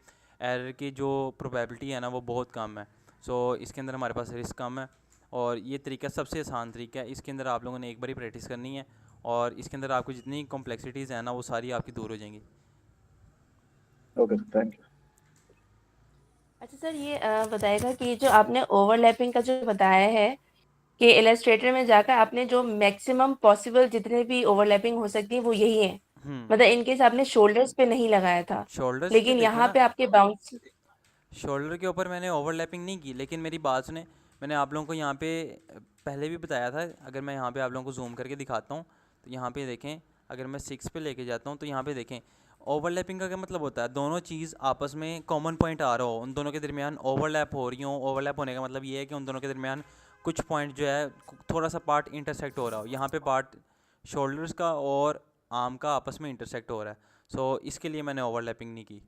एरर की जो प्रोबेबिलिटी है ना वो बहुत कम है। सो इसके अंदर हमारे पास रिस्क कम है और ये तरीका सबसे आसान तरीका है। इसके अंदर आप लोगों ने एक बार ही प्रैक्टिस करनी है और इसके अंदर आपको जितनी कॉम्प्लेक्सिटीज़ हैं ना वो सारी आपकी दूर हो जाएंगी। Okay sir, thank you. अच्छा सर, ये बताएगा कि जो आपने ओवरलैपिंग का जो बताया है कि इलस्ट्रेटर में जाकर आपने जो मैक्सिमम पॉसिबल जितने भी ओवरलैपिंग हो सकती है वो यही है। मतलब इनकेस आपने शोल्डर्स पे नहीं लगाया था, शोल्डर्स पे लेकिन देखो यहाँ ना, पे आपके बाउंस। शोल्डर के ऊपर मैंने ओवरलैपिंग नहीं की, लेकिन मेरी बात सुने, मैंने आप लोगों को यहाँ पे पहले भी बताया था। अगर मैं यहाँ पे आप लोगों को जूम करके दिखाता हूँ तो यहाँ पे देखें, अगर मैं 6 पे लेके जाता हूँ तो यहाँ पे देखें, ओवरलैपिंग का क्या मतलब होता है, दोनों चीज़ आपस में कॉमन पॉइंट आ रहा हो, उन दोनों के दरमियान ओवरलैप हो रही हो। ओवरलैप होने का मतलब ये है कि उन दोनों के दरमियान कुछ पॉइंट जो है, थोड़ा सा पार्ट इंटरसेक्ट हो रहा हो। यहाँ पे पार्ट शोल्डर्स का और आर्म का आपस में इंटरसेक्ट हो रहा है, सो इसके लिए मैंने ओवरलैपिंग नहीं की।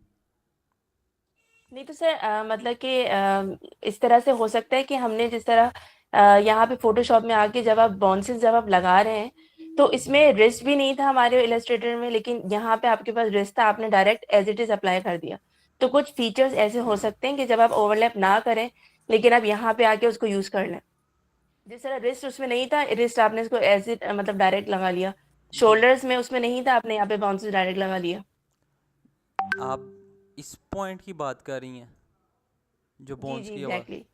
नहीं तो सर मतलब कि इस तरह से हो सकता है कि हमने जिस तरह यहाँ पे फोटोशॉप में आके जब आप लगा रहे हैं, तो इसमें रिस्ट भी नहीं था हमारे इलस्ट्रेटर में, लेकिन यहाँ पे आपके पास रिस्ट था, आपने direct as it is apply कर दिया। तो कुछ फीचर्स ऐसे हो सकते हैं कि जब आप ओवरलैप ना करें, लेकिन आप यहाँ पे आके उसको यूज कर लें। जिस तरह रिस्ट उसमें नहीं था, रिस्ट आपने इसको एज इट मतलब डायरेक्ट लगा लिया। जी, शोल्डर्स में उसमें नहीं था, आपने यहाँ पे बाउंसेस डायरेक्ट लगा लिया। आप इस पॉइंट की बात कर रही हैं, जो जी बोन्स जी की आवाज़, एग्जैक्टली।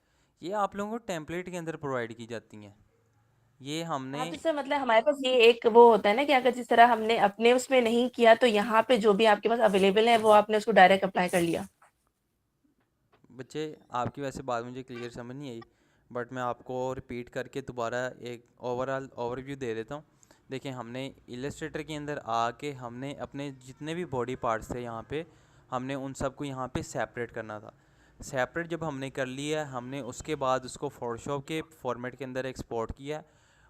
ये आप लोगों को टेम्पलेट के अंदर प्रोवाइड की जाती हैं। ये हमने, हाँ तो सर मतलब हमारे पास ये एक वो होता है ना कि अगर जिस तरह हमने अपने उसमें नहीं किया, तो यहाँ पे जो भी आपके पास अवेलेबल है वो आपने उसको डायरेक्ट अप्लाई कर लिया। बच्चे, आपकी वैसे बात मुझे क्लियर समझ नहीं आई, बट मैं आपको रिपीट करके दोबारा एक ओवरऑल ओवरव्यू दे देता हूँ। देखिए, हमने इलस्ट्रेटर के अंदर आके हमने अपने जितने भी बॉडी पार्ट्स थे यहाँ पे, हमने उन सबको यहाँ पे सेपरेट करना था। सेपरेट जब हमने कर लिया, हमने उसके बाद उसको फोटोशॉप के फॉर्मेट के अंदर एक्सपोर्ट किया।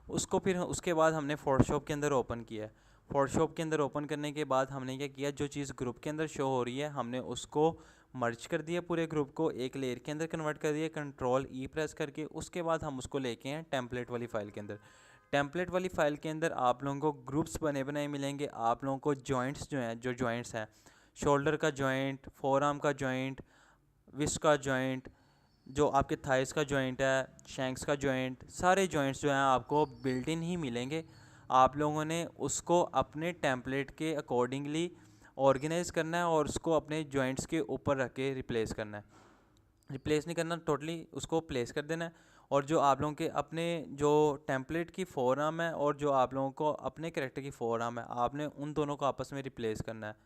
उसको फिर उसके बाद हमने फोटोशॉप के अंदर ओपन किया। फोटोशॉप के अंदर ओपन करने के बाद हमने क्या किया, जो चीज़ ग्रुप के अंदर शो हो रही है हमने उसको मर्ज कर दिया, पूरे ग्रुप को एक लेयर के अंदर कन्वर्ट कर दिया, कंट्रोल ई प्रेस करके। उसके बाद हम उसको लेके हैं टेम्पलेट वाली फ़ाइल के अंदर। टेम्पलेट वाली फ़ाइल के अंदर आप लोगों को ग्रुप्स बने बनाए मिलेंगे। आप लोगों को जॉइंट्स जो हैं, जो जॉइंट्स हैं, शोल्डर का जॉइंट, फोर आर्म का जॉइंट, विस्ट का जॉइंट, जो आपके थाइस का जॉइंट है, शैंक्स का जॉइंट, सारे जॉइंट्स जो हैं आपको बिल्ट इन ही मिलेंगे। आप लोगों ने उसको अपने टेम्पलेट के अकॉर्डिंगली ऑर्गेनाइज करना है और उसको अपने जॉइंट्स के ऊपर रख के रिप्लेस करना है। रिप्लेस नहीं करना, टोटली उसको प्लेस कर देना है। और जो आप लोगों के अपने जो टेम्पलेट की फोर आर्म है और जो आप लोगों को अपने कैरेक्टर की फोर आर्म है, आपने उन दोनों को आपस में रिप्लेस करना है।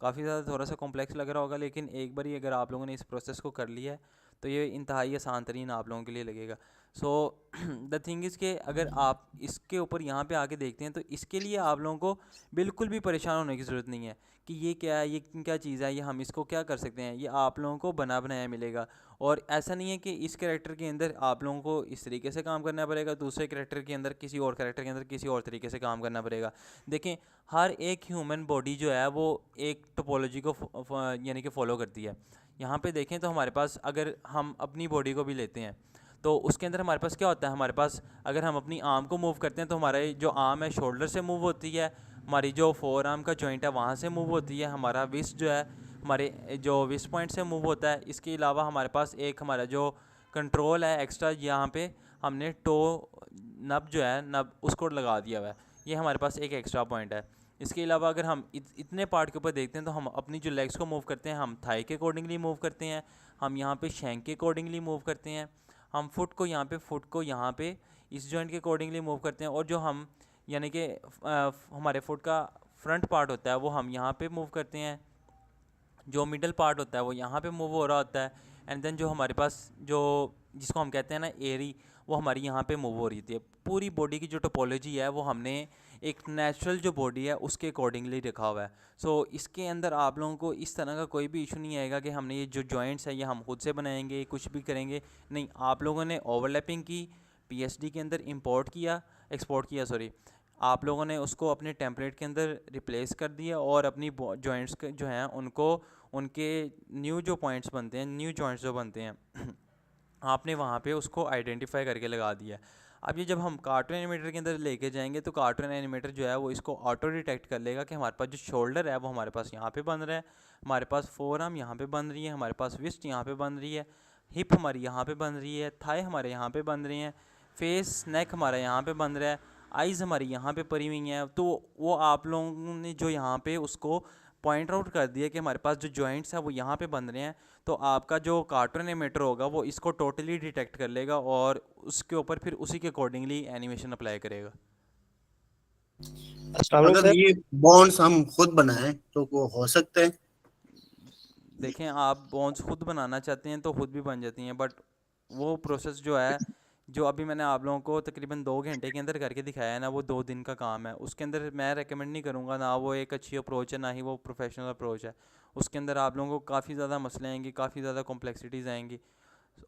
काफ़ी ज़्यादा थोड़ा सा कॉम्प्लेक्स लग रहा होगा, लेकिन एक बार अगर आप लोगों ने इस प्रोसेस को कर लिया है तो ये इंतहाई आसान तरीन आप लोगों के लिए लगेगा। सो द थिंग इज़ के अगर आप इसके ऊपर यहाँ पे आके देखते हैं तो इसके लिए आप लोगों को बिल्कुल भी परेशान होने की ज़रूरत नहीं है कि ये क्या है, ये क्या चीज़ है, ये हम इसको क्या कर सकते हैं। ये आप लोगों को बना बनाया मिलेगा। और ऐसा नहीं है कि इस कैरेक्टर के अंदर आप लोगों को इस तरीके से काम करना पड़ेगा, दूसरे कैरेक्टर के अंदर किसी और कैरेक्टर के अंदर किसी और तरीके से काम करना पड़ेगा। देखें, हर एक ह्यूमन बॉडी जो है वो एक टोपोलॉजी को यानी कि फॉलो करती है। यहाँ पे देखें तो हमारे पास, अगर हम अपनी बॉडी को भी लेते हैं तो उसके अंदर हमारे पास क्या होता है, हमारे पास अगर हम अपनी आर्म को मूव करते हैं तो हमारा जो आर्म है शोल्डर से मूव होती है, हमारी जो फोर आर्म का जॉइंट है वहाँ से मूव होती है, हमारा विस्ट जो है हमारे जो विस्ट पॉइंट से मूव होता है। इसके अलावा हमारे पास एक हमारा जो कंट्रोल है एक्स्ट्रा, यहाँ पे हमने टो नब जो है, नब उसको लगा दिया हुआ है, ये हमारे पास एक एक्स्ट्रा पॉइंट है। इसके अलावा अगर हम इतने पार्ट के ऊपर देखते हैं तो हम अपनी जो लेग्स को मूव करते हैं, हम थाई के अकॉर्डिंगली मूव करते हैं, हम यहाँ पे शैंक के अकॉर्डिंगली मूव करते हैं, हम फुट को यहाँ पे इस जॉइंट के अकॉर्डिंगली मूव करते हैं। और जो हम यानी कि हमारे फुट का फ्रंट पार्ट होता है वो हम यहाँ पे मूव करते हैं, जो मिडल पार्ट होता है वो यहाँ पे मूव हो रहा होता है, एंड देन जो हमारे पास जो जिसको हम कहते हैं ना एरी, वो हमारी यहाँ पे मूव हो रही थी। पूरी बॉडी की जो टोपोलॉजी है वो हमने एक नेचुरल जो बॉडी है उसके अकॉर्डिंगली रखा हुआ है। सो इसके अंदर आप लोगों को इस तरह का कोई भी इशू नहीं आएगा कि हमने ये जो जॉइंट्स है ये हम खुद से बनाएंगे, कुछ भी करेंगे नहीं। आप लोगों ने ओवरलैपिंग की, पीएसडी के अंदर इंपोर्ट किया, एक्सपोर्ट किया सॉरी, आप लोगों ने उसको अपने टेम्पलेट के अंदर रिप्लेस कर दिया और अपनी जॉइंट्स जो हैं उनको, उनके न्यू जो पॉइंट्स बनते हैं, न्यू जॉइंट्स जो बनते हैं आपने वहाँ पे उसको आइडेंटिफाई करके लगा दिया। अब ये जब हम कार्टून एनिमेटर के अंदर लेके जाएंगे तो कार्टून एनिमेटर जो है वो इसको ऑटो डिटेक्ट कर लेगा कि हमारे पास जो शोल्डर है वो हमारे पास यहाँ पे बन रहा है, हमारे पास फोर आर्म यहाँ पे बन रही है, हमारे पास विस्ट यहाँ पे बन रही है, हिप हमारी यहाँ पे बन रही है, थाई हमारे यहाँ पे बन रही हैं, फेस नेक हमारा यहाँ पे बन रहा है, आइज़ हमारी यहाँ पे परी हुई हैं। तो वो आप लोगों ने जो यहाँ पे उसको पॉइंट आउट कर दिया कि हमारे पास जो जॉइंट्स हैं वो यहाँ पे बन रहे हैं, तो आपका जो कार्टून एनिमेटर होगा वो इसको टोटली डिटेक्ट कर लेगा और उसके ऊपर फिर उसी के अकॉर्डिंगली एनिमेशन अप्लाई करेगा। अस्सलाम वालेकुम अगर सर। ये बॉन्ड्स हम खुद बनाएं तो वो हो सकते हैं? देखें, आप बॉन्ड्स खुद बनाना चाहते हैं तो खुद भी बन जाती हैं, बट वो प्रोसेस जो है, जो अभी मैंने आप लोगों को तकरीबन 2 घंटे के अंदर करके दिखाया है ना, वो 2 दिन का काम है। उसके अंदर मैं रेकमेंड नहीं करूँगा, ना वो एक अच्छी अप्रोच है, ना ही वो प्रोफेशनल अप्रोच है। उसके अंदर आप लोगों को काफ़ी ज़्यादा मसले आएंगे, काफ़ी ज़्यादा कॉम्प्लेक्सिटीज़ आएंगी,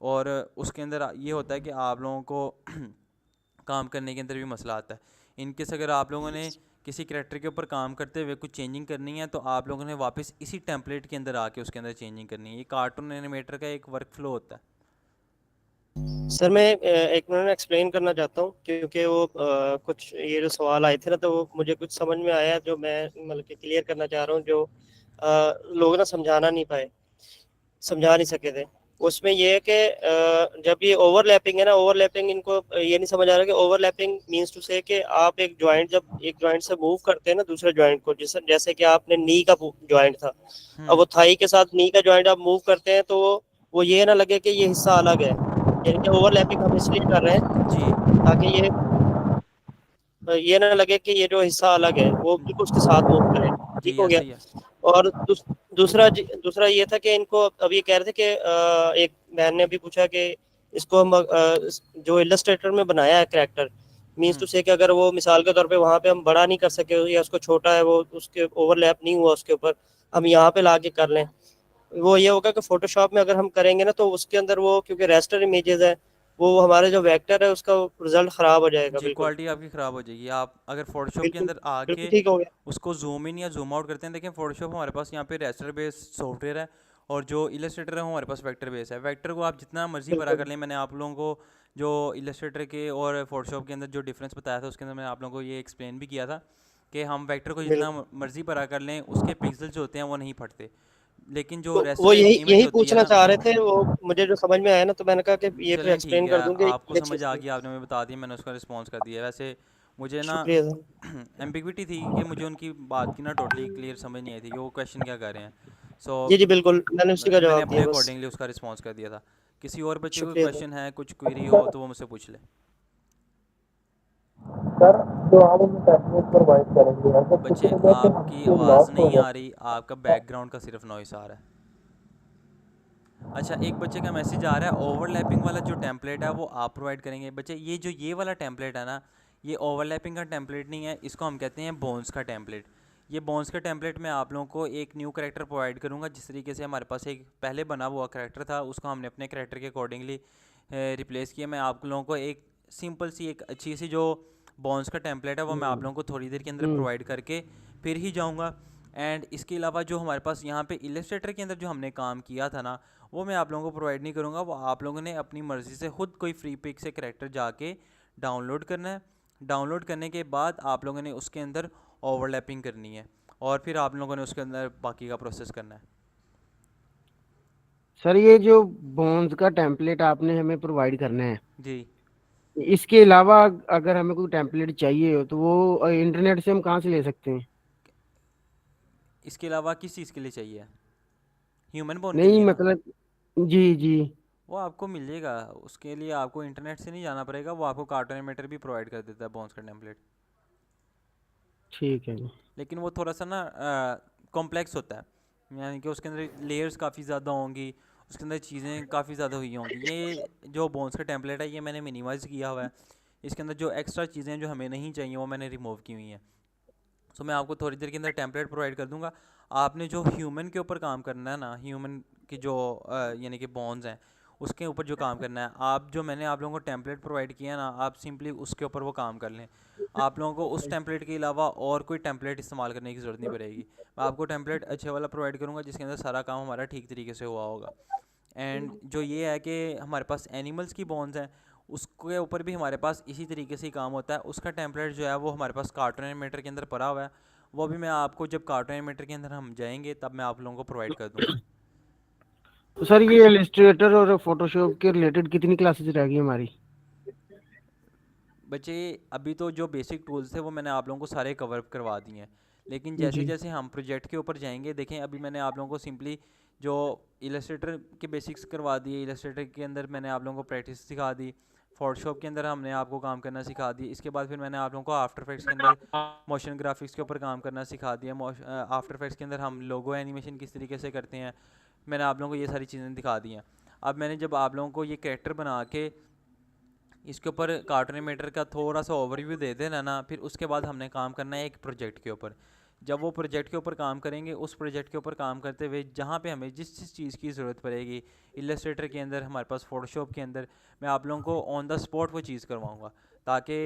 और उसके अंदर ये होता है कि आप लोगों को काम करने के अंदर भी मसला आता है। इनकेस अगर आप लोगों ने किसी करेक्टर के ऊपर काम करते हुए कुछ चेंजिंग करनी है, तो आप लोगों ने वापस इसी टेम्पलेट के अंदर आके उसके अंदर चेंजिंग करनी है। ये कार्टून एनिमेटर का एक वर्क फ्लो होता है। सर मैं एक मिनट एक्सप्लेन करना चाहता हूँ, क्योंकि वो कुछ ये जो सवाल आए थे ना, तो वो मुझे कुछ समझ में आया जो मैं मतलब कि क्लियर करना चाह रहा हूँ, जो लोग ना समझा नहीं सके थे। उसमें ये है कि जब ये ओवरलैपिंग है ना, ओवरलैपिंग इनको ये नहीं समझ आ रहा कि ओवरलैपिंग मींस टू से कि आप जब एक जॉइंट से मूव करते हैं ना दूसरे जॉइंट को, जैसे कि आपने नी का जॉइंट था, अब वो थाई के साथ नी का जॉइंट आप मूव करते हैं, तो वो ये ना लगे कि ये हिस्सा अलग है। यानी कि ओवरलैपिंग हम इसलिए कर रहे हैं जी ताकि ये ना लगे कि ये जो हिस्सा अलग है, वो बिल्कुल उसके साथ मूव करे। ठीक जी, हो गया। ऐसे ही है। और दूसरा ये था कि इनको अब ये कह रहे थे कि एक बहन ने अभी पूछा कि इसको हम जो इलस्ट्रेटर में बनाया है कैरेक्टर, मीन्स टू से कि अगर वो मिसाल के तौर पे वहाँ पे हम बड़ा नहीं कर सके या उसको छोटा है, वो उसके ओवरलैप नहीं हुआ उसके ऊपर, हम यहाँ पे ला के कर लें, वो ये होगा कि फोटोशॉप में अगर हम करेंगे ना, तो उसके अंदर वो क्योंकि रेस्टर इमेजेस है, वो हमारे जो वेक्टर है उसका रिजल्ट खराब हो जाएगा। जी, बिल्कुल क्वालिटी आपकी ख़राब हो जाएगी। आप अगर फ़ोटोशॉप के बिल्कुल अंदर बिल्कुल आके ठीक हो गया। उसको जूम इन या जूम आउट करते हैं, देखें फ़ोटोशॉप हमारे पास यहाँ पे रेस्टर बेस्ड सॉफ्टवेयर है, और जो इलस्ट्रेटर है वो हमारे पास वेक्टर बेस है। वेक्टर को आप जितना मर्जी बड़ा कर बिल्कुल लें, मैंने आप लोगों को जो इलस्ट्रेटर के और फ़ोटोशॉप के अंदर जो डिफरेंस बताया था, उसके अंदर मैंने आप लोगों को ये एक्सप्लेन भी किया था कि हम वेक्टर को जितना बिल्कुल। मर्जी बड़ा कर लें, उसके पिक्सल जो होते हैं वो नहीं फटते। लेकिन जो तो वो रेस्टर यही इमेज यही होती है पूछना ना, चाह रहे थे, वो मुझे जो समझ में आया ना, तो मैंने कहा कि ये फिर चलें ठीक एक्सप्लेन है, कर दूंगे आपको ये समझ चीज़ आ थी। गया, आपने मुझे बता दिया, मैंने उसका रिस्पॉन्स कर दिया। वैसे मुझे ना शुक्रिया सर। एम्बिग्विटी थी कि मुझे उनकी बात की ना टोटली क्लियर समझ नहीं आई थी कि वो क्वेश्चन क्या कर रहे हैं। सो जी जी बिल्कुल, मैंने उसी का मैंने जवाब अपने दिया बस। अकॉर्डिंगली उसका रिस्पॉन्स कर दिया था। किसी और बच्चे को शुक्रिया सर। क्वेश्चन है, कुछ क्वेरी हो तो वो मुझसे पूछ ले। सर जो हम उन्हें टेम्पलेट प्रोवाइड करेंगे, अगर किसी बच्चे, वजह से आपकी हमसे आवाज़ लॉस हो नहीं जाए। आ रही, आपका बैकग्राउंड का सिर्फ नॉइस आ रहा है। अच्छा, एक बच्चे का मैसेज आ रहा है, ओवरलैपिंग वाला जो टेम्पलेट है वो आप प्रोवाइड करेंगे। बच्चे, ये वाला टेम्पलेट है ना, ये ओवरलैपिंग का टेम्पलेट नहीं है, इसको हम कहते हैं बोन्स का टेम्पलेट। ये बोन्स का टेम्पलेट मैं आप लोगों को एक न्यू करेक्टर प्रोवाइड करूँगा। जिस तरीके से हमारे पास एक पहले बना हुआ करेक्टर था, उसको हमने अपने करेक्टर के अकॉर्डिंगली रिप्लेस किया। मैं आप लोगों को एक सिंपल सी, एक अच्छी सी जो बोन्स का टेम्पलेट है, वो मैं आप लोगों को थोड़ी देर के अंदर प्रोवाइड करके फिर ही जाऊँगा। एंड इसके अलावा जो हमारे पास यहाँ पे इलस्ट्रेटर के अंदर जो हमने काम किया था ना, वो मैं आप लोगों को प्रोवाइड नहीं करूँगा। वो आप लोगों ने अपनी मर्ज़ी से खुद कोई फ्री पिक से करेक्टर जाके डाउनलोड करना है। डाउनलोड करने के बाद आप लोगों ने उसके अंदर ओवरलैपिंग करनी है, और फिर आप लोगों ने उसके अंदर बाकी का प्रोसेस करना है। सर ये जो बोन्स का टेम्पलेट आपने हमें प्रोवाइड करना है, जी, इसके अलावा अगर हमें कोई टेम्पलेट चाहिए हो तो वो इंटरनेट से हम कहाँ से ले सकते हैं? इसके अलावा किस चीज़ के लिए चाहिए? ह्यूमन बोन के नहीं लिए ना? मतलब, जी जी। वो आपको मिल जाएगा। उसके लिए आपको इंटरनेट से नहीं जाना पड़ेगा, वो आपको कार्टून एनिमेटर भी प्रोवाइड कर देता है बोन्स का टेम्पलेट। ठीक है जी। लेकिन वो थोड़ा सा ना कॉम्प्लेक्स होता है, यानी कि उसके अंदर लेयर्स काफ़ी ज़्यादा होंगी, उसके अंदर चीज़ें काफ़ी ज़्यादा हुई होंगी। ये जो बोन्स का टेम्पलेट है, ये मैंने मिनिमाइज़ किया हुआ है। इसके अंदर जो एक्स्ट्रा चीज़ें जो हमें नहीं चाहिए वो मैंने रिमूव की हुई हैं। सो मैं आपको थोड़ी देर के अंदर टेम्पलेट प्रोवाइड कर दूंगा। आपने जो ह्यूमन के ऊपर काम करना है ना, ह्यूमन की जो यानी कि बोन्स हैं, उसके ऊपर जो काम करना है, आप जो मैंने आप लोगों को टेम्पलेट प्रोवाइड किया ना, आप सिंपली उसके ऊपर वो काम कर लें। आप लोगों को उस टेम्पलेट के अलावा और कोई टेम्पलेट इस्तेमाल करने की ज़रूरत नहीं पड़ेगी। मैं आपको टेम्पलेट अच्छे वाला प्रोवाइड करूँगा जिसके अंदर सारा काम हमारा ठीक तरीके से हुआ होगा। एंड जो ये है कि हमारे पास एनिमल्स की बोन्स हैं, उसके ऊपर भी हमारे पास इसी तरीके से ही काम होता है। उसका टेम्पलेट जो है वो हमारे पास कार्टून एनिमेटर के अंदर पड़ा हुआ है। वो भी मैं आपको, जब कार्टून एनिमेटर के अंदर हम जाएंगे, तब मैं आप लोगों को प्रोवाइड कर दूंगा। तो सर ये इलस्ट्रेटर और फोटोशॉप के रिलेटेड कितनी क्लासेस रह गई हमारी? बच्चे, अभी तो जो बेसिक टूल्स थे वो मैंने आप लोगों को सारे कवर करवा दिए हैं, लेकिन जैसे जी जैसे हम प्रोजेक्ट के ऊपर जाएंगे, देखें अभी मैंने आप लोगों को सिंपली जो इलस्ट्रेटर के बेसिक्स करवा दिए, इलस्ट्रेटर के अंदर मैंने आप लोगों को प्रैक्टिस सिखा दी। फोटोशॉप के अंदर हमने आपको काम करना सिखा दिया। इसके बाद फिर मैंने आप लोगों को आफ्टर इफेक्ट्स के अंदर मोशन ग्राफिक्स के ऊपर काम करना सिखा दिया। आफ्टर इफेक्ट्स के अंदर हम लोगो एनिमेशन किस तरीके से करते हैं, मैंने आप लोगों को ये सारी चीज़ें दिखा दी हैं। अब मैंने जब आप लोगों को ये कैरेक्टर बना के इसके ऊपर कार्टून एनिमेटर का थोड़ा सा ओवरव्यू दे देना ना, फिर उसके बाद हमने काम करना है एक प्रोजेक्ट के ऊपर। जब वो प्रोजेक्ट के ऊपर काम करेंगे, उस प्रोजेक्ट के ऊपर काम करते हुए जहाँ पे हमें जिस जिस चीज़ की ज़रूरत पड़ेगी, इलस्ट्रेटर के अंदर, हमारे पास फोटोशॉप के अंदर, मैं आप लोगों को ऑन द स्पॉट वो चीज़ करवाऊँगा, ताकि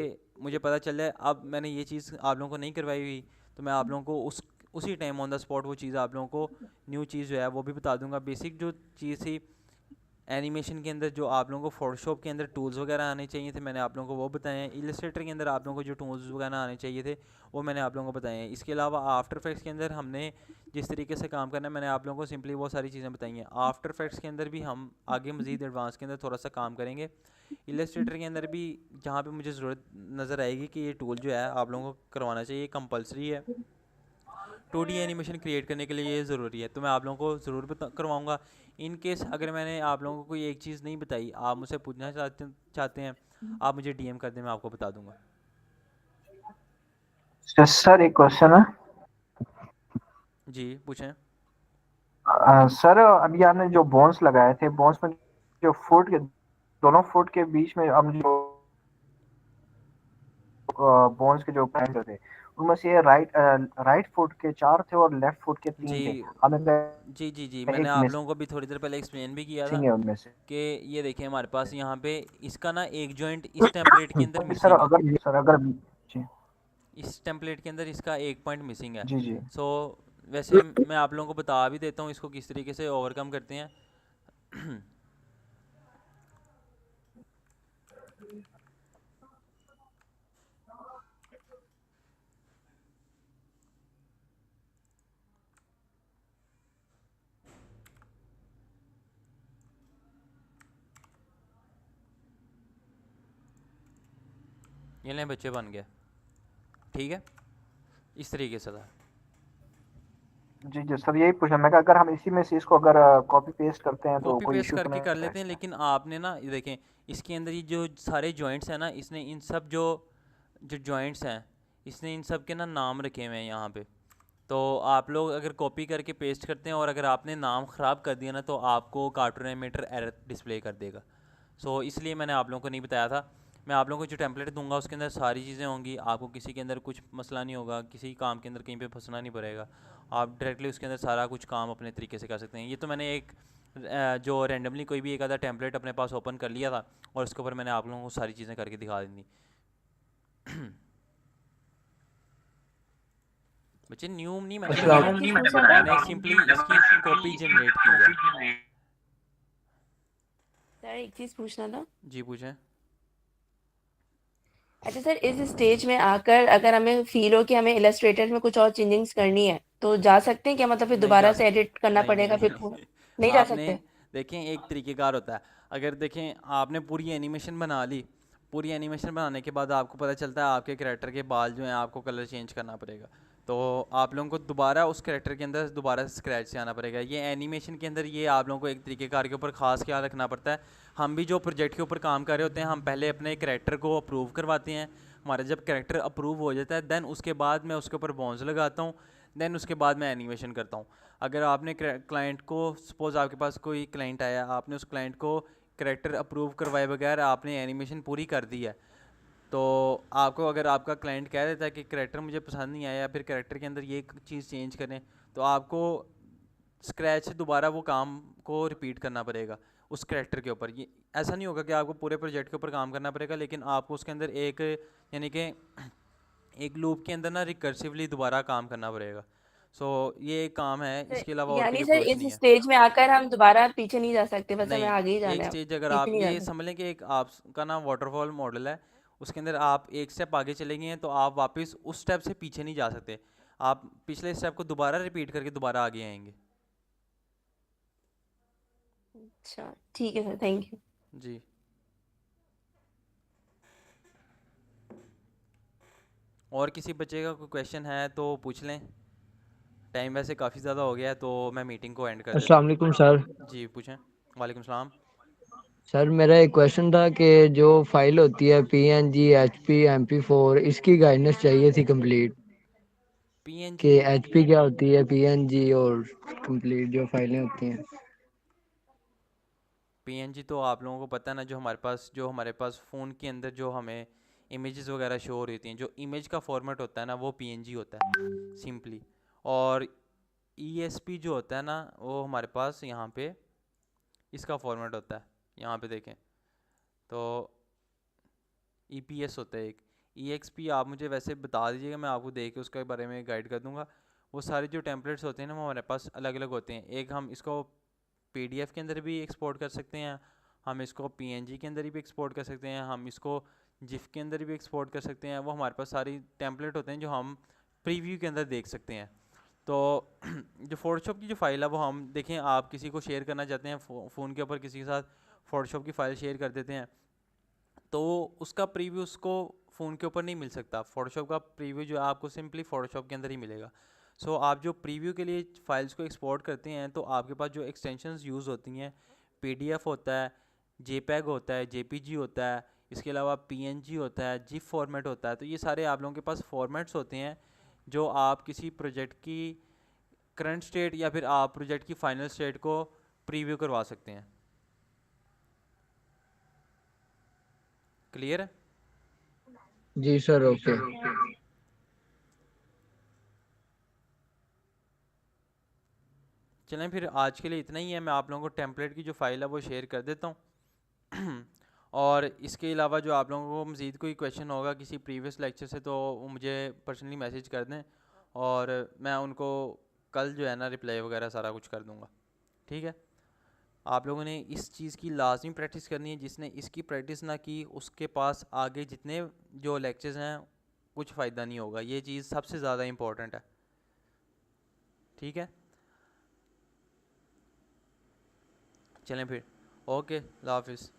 मुझे पता चल जाए अब मैंने ये चीज़ आप लोगों को नहीं करवाई हुई, तो मैं आप लोगों को उसी टाइम ऑन द स्पॉट वो चीज़ आप लोगों को न्यू चीज़ जो है वो भी बता दूंगा। बेसिक जो चीज़ थी एनिमेशन के अंदर, जो आप लोगों को फोटोशॉप के अंदर टूल्स वगैरह आने चाहिए थे, मैंने आप लोगों को वो बताए हैं। इलस्ट्रेटर के अंदर आप लोगों को जो टूल्स वगैरह आने चाहिए थे वो मैंने आप लोगों को बताए हैं। इसके अलावा आफ्टर इफेक्ट्स के अंदर हमने जिस तरीके से काम करना है, मैंने आप लोगों को सिंपली वो सारी चीज़ें बताई हैं। आफ्टर इफेक्ट्स के अंदर भी हम आगे मज़ीद एडवांस के अंदर थोड़ा सा काम करेंगे। इलस्ट्रेटर के अंदर भी जहाँ पे मुझे ज़रूरत नज़र आएगी कि ये टूल जो है आप लोगों को करवाना चाहिए, कंपलसरी है। 2D एनिमेशन क्रिएट करने के लिए ये ज़रूरी है, तो मैं आप लोगों को ज़रूर करवाऊँगा। इन केस अगर मैंने आप लोगों को कोई एक चीज़ नहीं बताई, आप मुझसे पूछना चाहते हैं, आप मुझे डीएम कर दें, मैं आपको बता दूंगा। सर एक क्वेश्चन है। जी पूछें। सर अभी आपने जो बोन्स लगाए थे, बोन्स में जो फुट के दोनों फुट के बीच में हम जो बोन्स के जो पैंट थे, उनमें से राइट फुट के 4 थे और लेफ्ट फुट के 3 थे। जी हमें जी मैंने एक आप लोगों को भी थोड़ी देर पहले एक्सप्लेन भी किया था मिसिंग है उनमें से। कि ये देखिए हमारे पास यहाँ पे इसका ना एक जॉइंट इस टेम्पलेट के अंदर सर मिसिंग है। अगर जी इस टेम्पलेट के अंदर इसका एक पॉइंट मिसिंग है। जी जी सो वैसे मैं आप लोगों को बता भी देता हूँ इसको किस तरीके से ओवरकम करते हैं। ये लें बच्चे बन गया, ठीक है, इस तरीके से था। जी जी सर, यही पूछना मैं कि अगर हम इसी में से इसको अगर कॉपी पेस्ट करते हैं तो कॉपी कोई पेस्ट इशू तो करके नहीं कर होता लेते हैं, इसमें? लेकिन आपने ना ये देखें इसके अंदर ये जो सारे जॉइंट्स हैं ना, इसने इन सब जो जो जॉइंट्स हैं, इसने इन सब के ना नाम रखे हुए हैं यहाँ पे। तो आप लोग अगर कॉपी करके पेस्ट करते हैं और अगर आपने नाम ख़राब कर दिया ना, तो आपको कार्टून एनिमेटर एरर डिस्प्ले कर देगा। सो इसलिए मैंने आप लोगों को नहीं बताया था। मैं आप लोगों को जो टेम्पलेट दूंगा उसके अंदर सारी चीज़ें होंगी, आपको किसी के अंदर कुछ मसला नहीं होगा, किसी काम के अंदर कहीं पे फंसना नहीं पड़ेगा। आप डायरेक्टली उसके अंदर सारा कुछ काम अपने तरीके से कर सकते हैं। ये तो मैंने एक जो रैंडमली कोई भी एक आधा टेम्पलेट अपने पास ओपन कर लिया था और उसके ऊपर मैंने आप लोगों को सारी चीज़ें करके दिखा दी थी। बच्चे न्यू नहीं मैंने बनाया, मैंने सिंपली इसकी कॉपी जनरेट की है। सर एक चीज पूछना था। जी पूछें। अच्छा सर, इस स्टेज में आकर अगर हमें फील हो कि हमें इलस्ट्रेटर में कुछ और चेंजिंग्स करनी है तो जा सकते हैं क्या? मतलब फिर नहीं दोबारा जा से एडिट करना नहीं पड़ेगा नहीं फिर पूरा? नहीं जा आपने सकते? देखें एक तरीक़ेकार होता है। अगर देखें आपने पूरी एनिमेशन बना ली, पूरी एनिमेशन बनाने के बाद आपको पता चलता है आपके कैरेक्टर के बाल जो हैं आपको कलर चेंज करना पड़ेगा, तो आप लोगों को दोबारा उस कैरेक्टर के अंदर दोबारा स्क्रैच से आना पड़ेगा। ये एनिमेशन के अंदर ये आप लोगों को एक तरीक़ेकार के ऊपर ख़ास ख्याल रखना पड़ता है। हम भी जो प्रोजेक्ट के ऊपर काम कर रहे होते हैं, हम पहले अपने कैरेक्टर को अप्रूव करवाते हैं। हमारा जब कैरेक्टर अप्रूव हो जाता है देन उसके बाद मैं उसके ऊपर बॉन्स लगाता हूँ, देन उसके बाद मैं एनिमेशन करता हूँ। अगर आपने क्लाइंट को, सपोज़ आपके पास कोई क्लाइंट आया, आपने उस क्लाइंट को कैरेक्टर अप्रूव करवाए बगैर आपने एनिमेशन पूरी कर दी है, तो आपको अगर आपका क्लाइंट कह देता है कि कैरेक्टर मुझे पसंद नहीं आया या फिर कैरेक्टर के अंदर ये चीज़ चेंज करें, तो आपको स्क्रैच से दोबारा वो काम को रिपीट करना पड़ेगा उस कैरेक्टर के ऊपर। ये ऐसा नहीं होगा कि आपको पूरे प्रोजेक्ट के ऊपर काम करना पड़ेगा, लेकिन आपको उसके अंदर एक यानी कि एक लूप के अंदर ना रिकर्सिवली दोबारा काम करना पड़ेगा। सो ये एक काम है, इसके अलावा और कोई यानी सर अप्रोच इस नहीं है। स्टेज में आकर हम दोबारा पीछे नहीं जा सकते, बस हमें नहीं, आगे ही जाना एक है, स्टेज अगर पीछे आप नहीं जा ये सकते? समझ लें कि एक आपका ना वाटरफॉल मॉडल है, उसके अंदर आप एक स्टेप आगे चले गए हैं तो आप वापस उस स्टेप से पीछे नहीं जा सकते, आप पिछले स्टेप को दोबारा रिपीट करके दोबारा आगे आएंगे। अच्छा ठीक है सर, थैंक यू। जी और किसी बच्चे का कोई क्वेश्चन है तो पूछ लें, टाइम वैसे काफ़ी ज़्यादा हो गया है तो मैं मीटिंग को एंड कर देता अस्सलाम वालेकुम सर। हूँ। जी पूछें। वालेकुम सलाम। सर मेरा एक क्वेश्चन था कि जो फाइल होती है PNG HP MP4 इसकी गाइडेंस चाहिए थी कंप्लीट कि PNG HP क्या होती है PNG और कंप्लीट जो फाइलें होती हैं। PNG तो आप लोगों को पता है ना, जो हमारे पास फ़ोन के अंदर जो हमें इमेजेस वगैरह शो हो रही हैं, जो इमेज का फॉर्मेट होता है ना वो PNG होता है सिंपली। और ESP जो होता है ना वो हमारे पास यहाँ पे इसका फॉर्मेट होता है, यहाँ पे देखें तो EPS होता है एक। EXP आप मुझे वैसे बता दीजिएगा, मैं आपको देख के उसके बारे में गाइड कर दूंगा। वो सारे जो टेम्पलेट्स होते हैं ना वो हमारे पास अलग अलग होते हैं। एक हम इसको PDF के अंदर भी एक्सपोर्ट कर सकते हैं, हम इसको PNG के अंदर भी एक्सपोर्ट कर सकते हैं, हम इसको GIF के अंदर भी एक्सपोर्ट कर सकते हैं। वो हमारे पास सारी टेम्पलेट होते हैं जो हम प्रीव्यू के अंदर देख सकते हैं। तो जो फोटोशॉप की जो फ़ाइल है वो हम देखें, आप किसी को शेयर करना चाहते हैं फ़ोन के ऊपर किसी के साथ फोटोशॉप की फ़ाइल शेयर कर देते हैं, तो उसका प्रीव्यू उसको फ़ोन के ऊपर नहीं मिल सकता। फोटोशॉप का प्रीव्यू जो है आपको सिंपली फोटोशॉप के अंदर ही मिलेगा। सो आप जो प्रीव्यू के लिए फाइल्स को एक्सपोर्ट करते हैं तो आपके पास जो एक्सटेंशंस यूज़ होती हैं, PDF होता है, JPEG होता है, JPG होता है, इसके अलावा PNG होता है, GIF फॉर्मेट होता है। तो ये सारे आप लोगों के पास फॉर्मेट्स होते हैं जो आप किसी प्रोजेक्ट की करंट स्टेट या फिर आप प्रोजेक्ट की फाइनल स्टेट को प्रीव्यू करवा सकते हैं। क्लियर है? जी सर ओके। चलें फिर आज के लिए इतना ही है। मैं आप लोगों को टेम्पलेट की जो फ़ाइल है वो शेयर कर देता हूँ और इसके अलावा जो आप लोगों को मज़ीद कोई क्वेश्चन होगा किसी प्रीवियस लेक्चर से तो वो मुझे पर्सनली मैसेज कर दें और मैं उनको कल जो है ना रिप्लाई वगैरह सारा कुछ कर दूँगा। ठीक है? आप लोगों ने इस चीज़ की लाजमी प्रैक्टिस करनी है। जिसने इसकी प्रैक्टिस ना की उसके पास आगे जितने जो लेक्चर्स हैं कुछ फ़ायदा नहीं होगा। ये चीज़ सबसे ज़्यादा इम्पोर्टेंट है। ठीक है? चलें फिर, ओके, अल्लाह हाफिज़।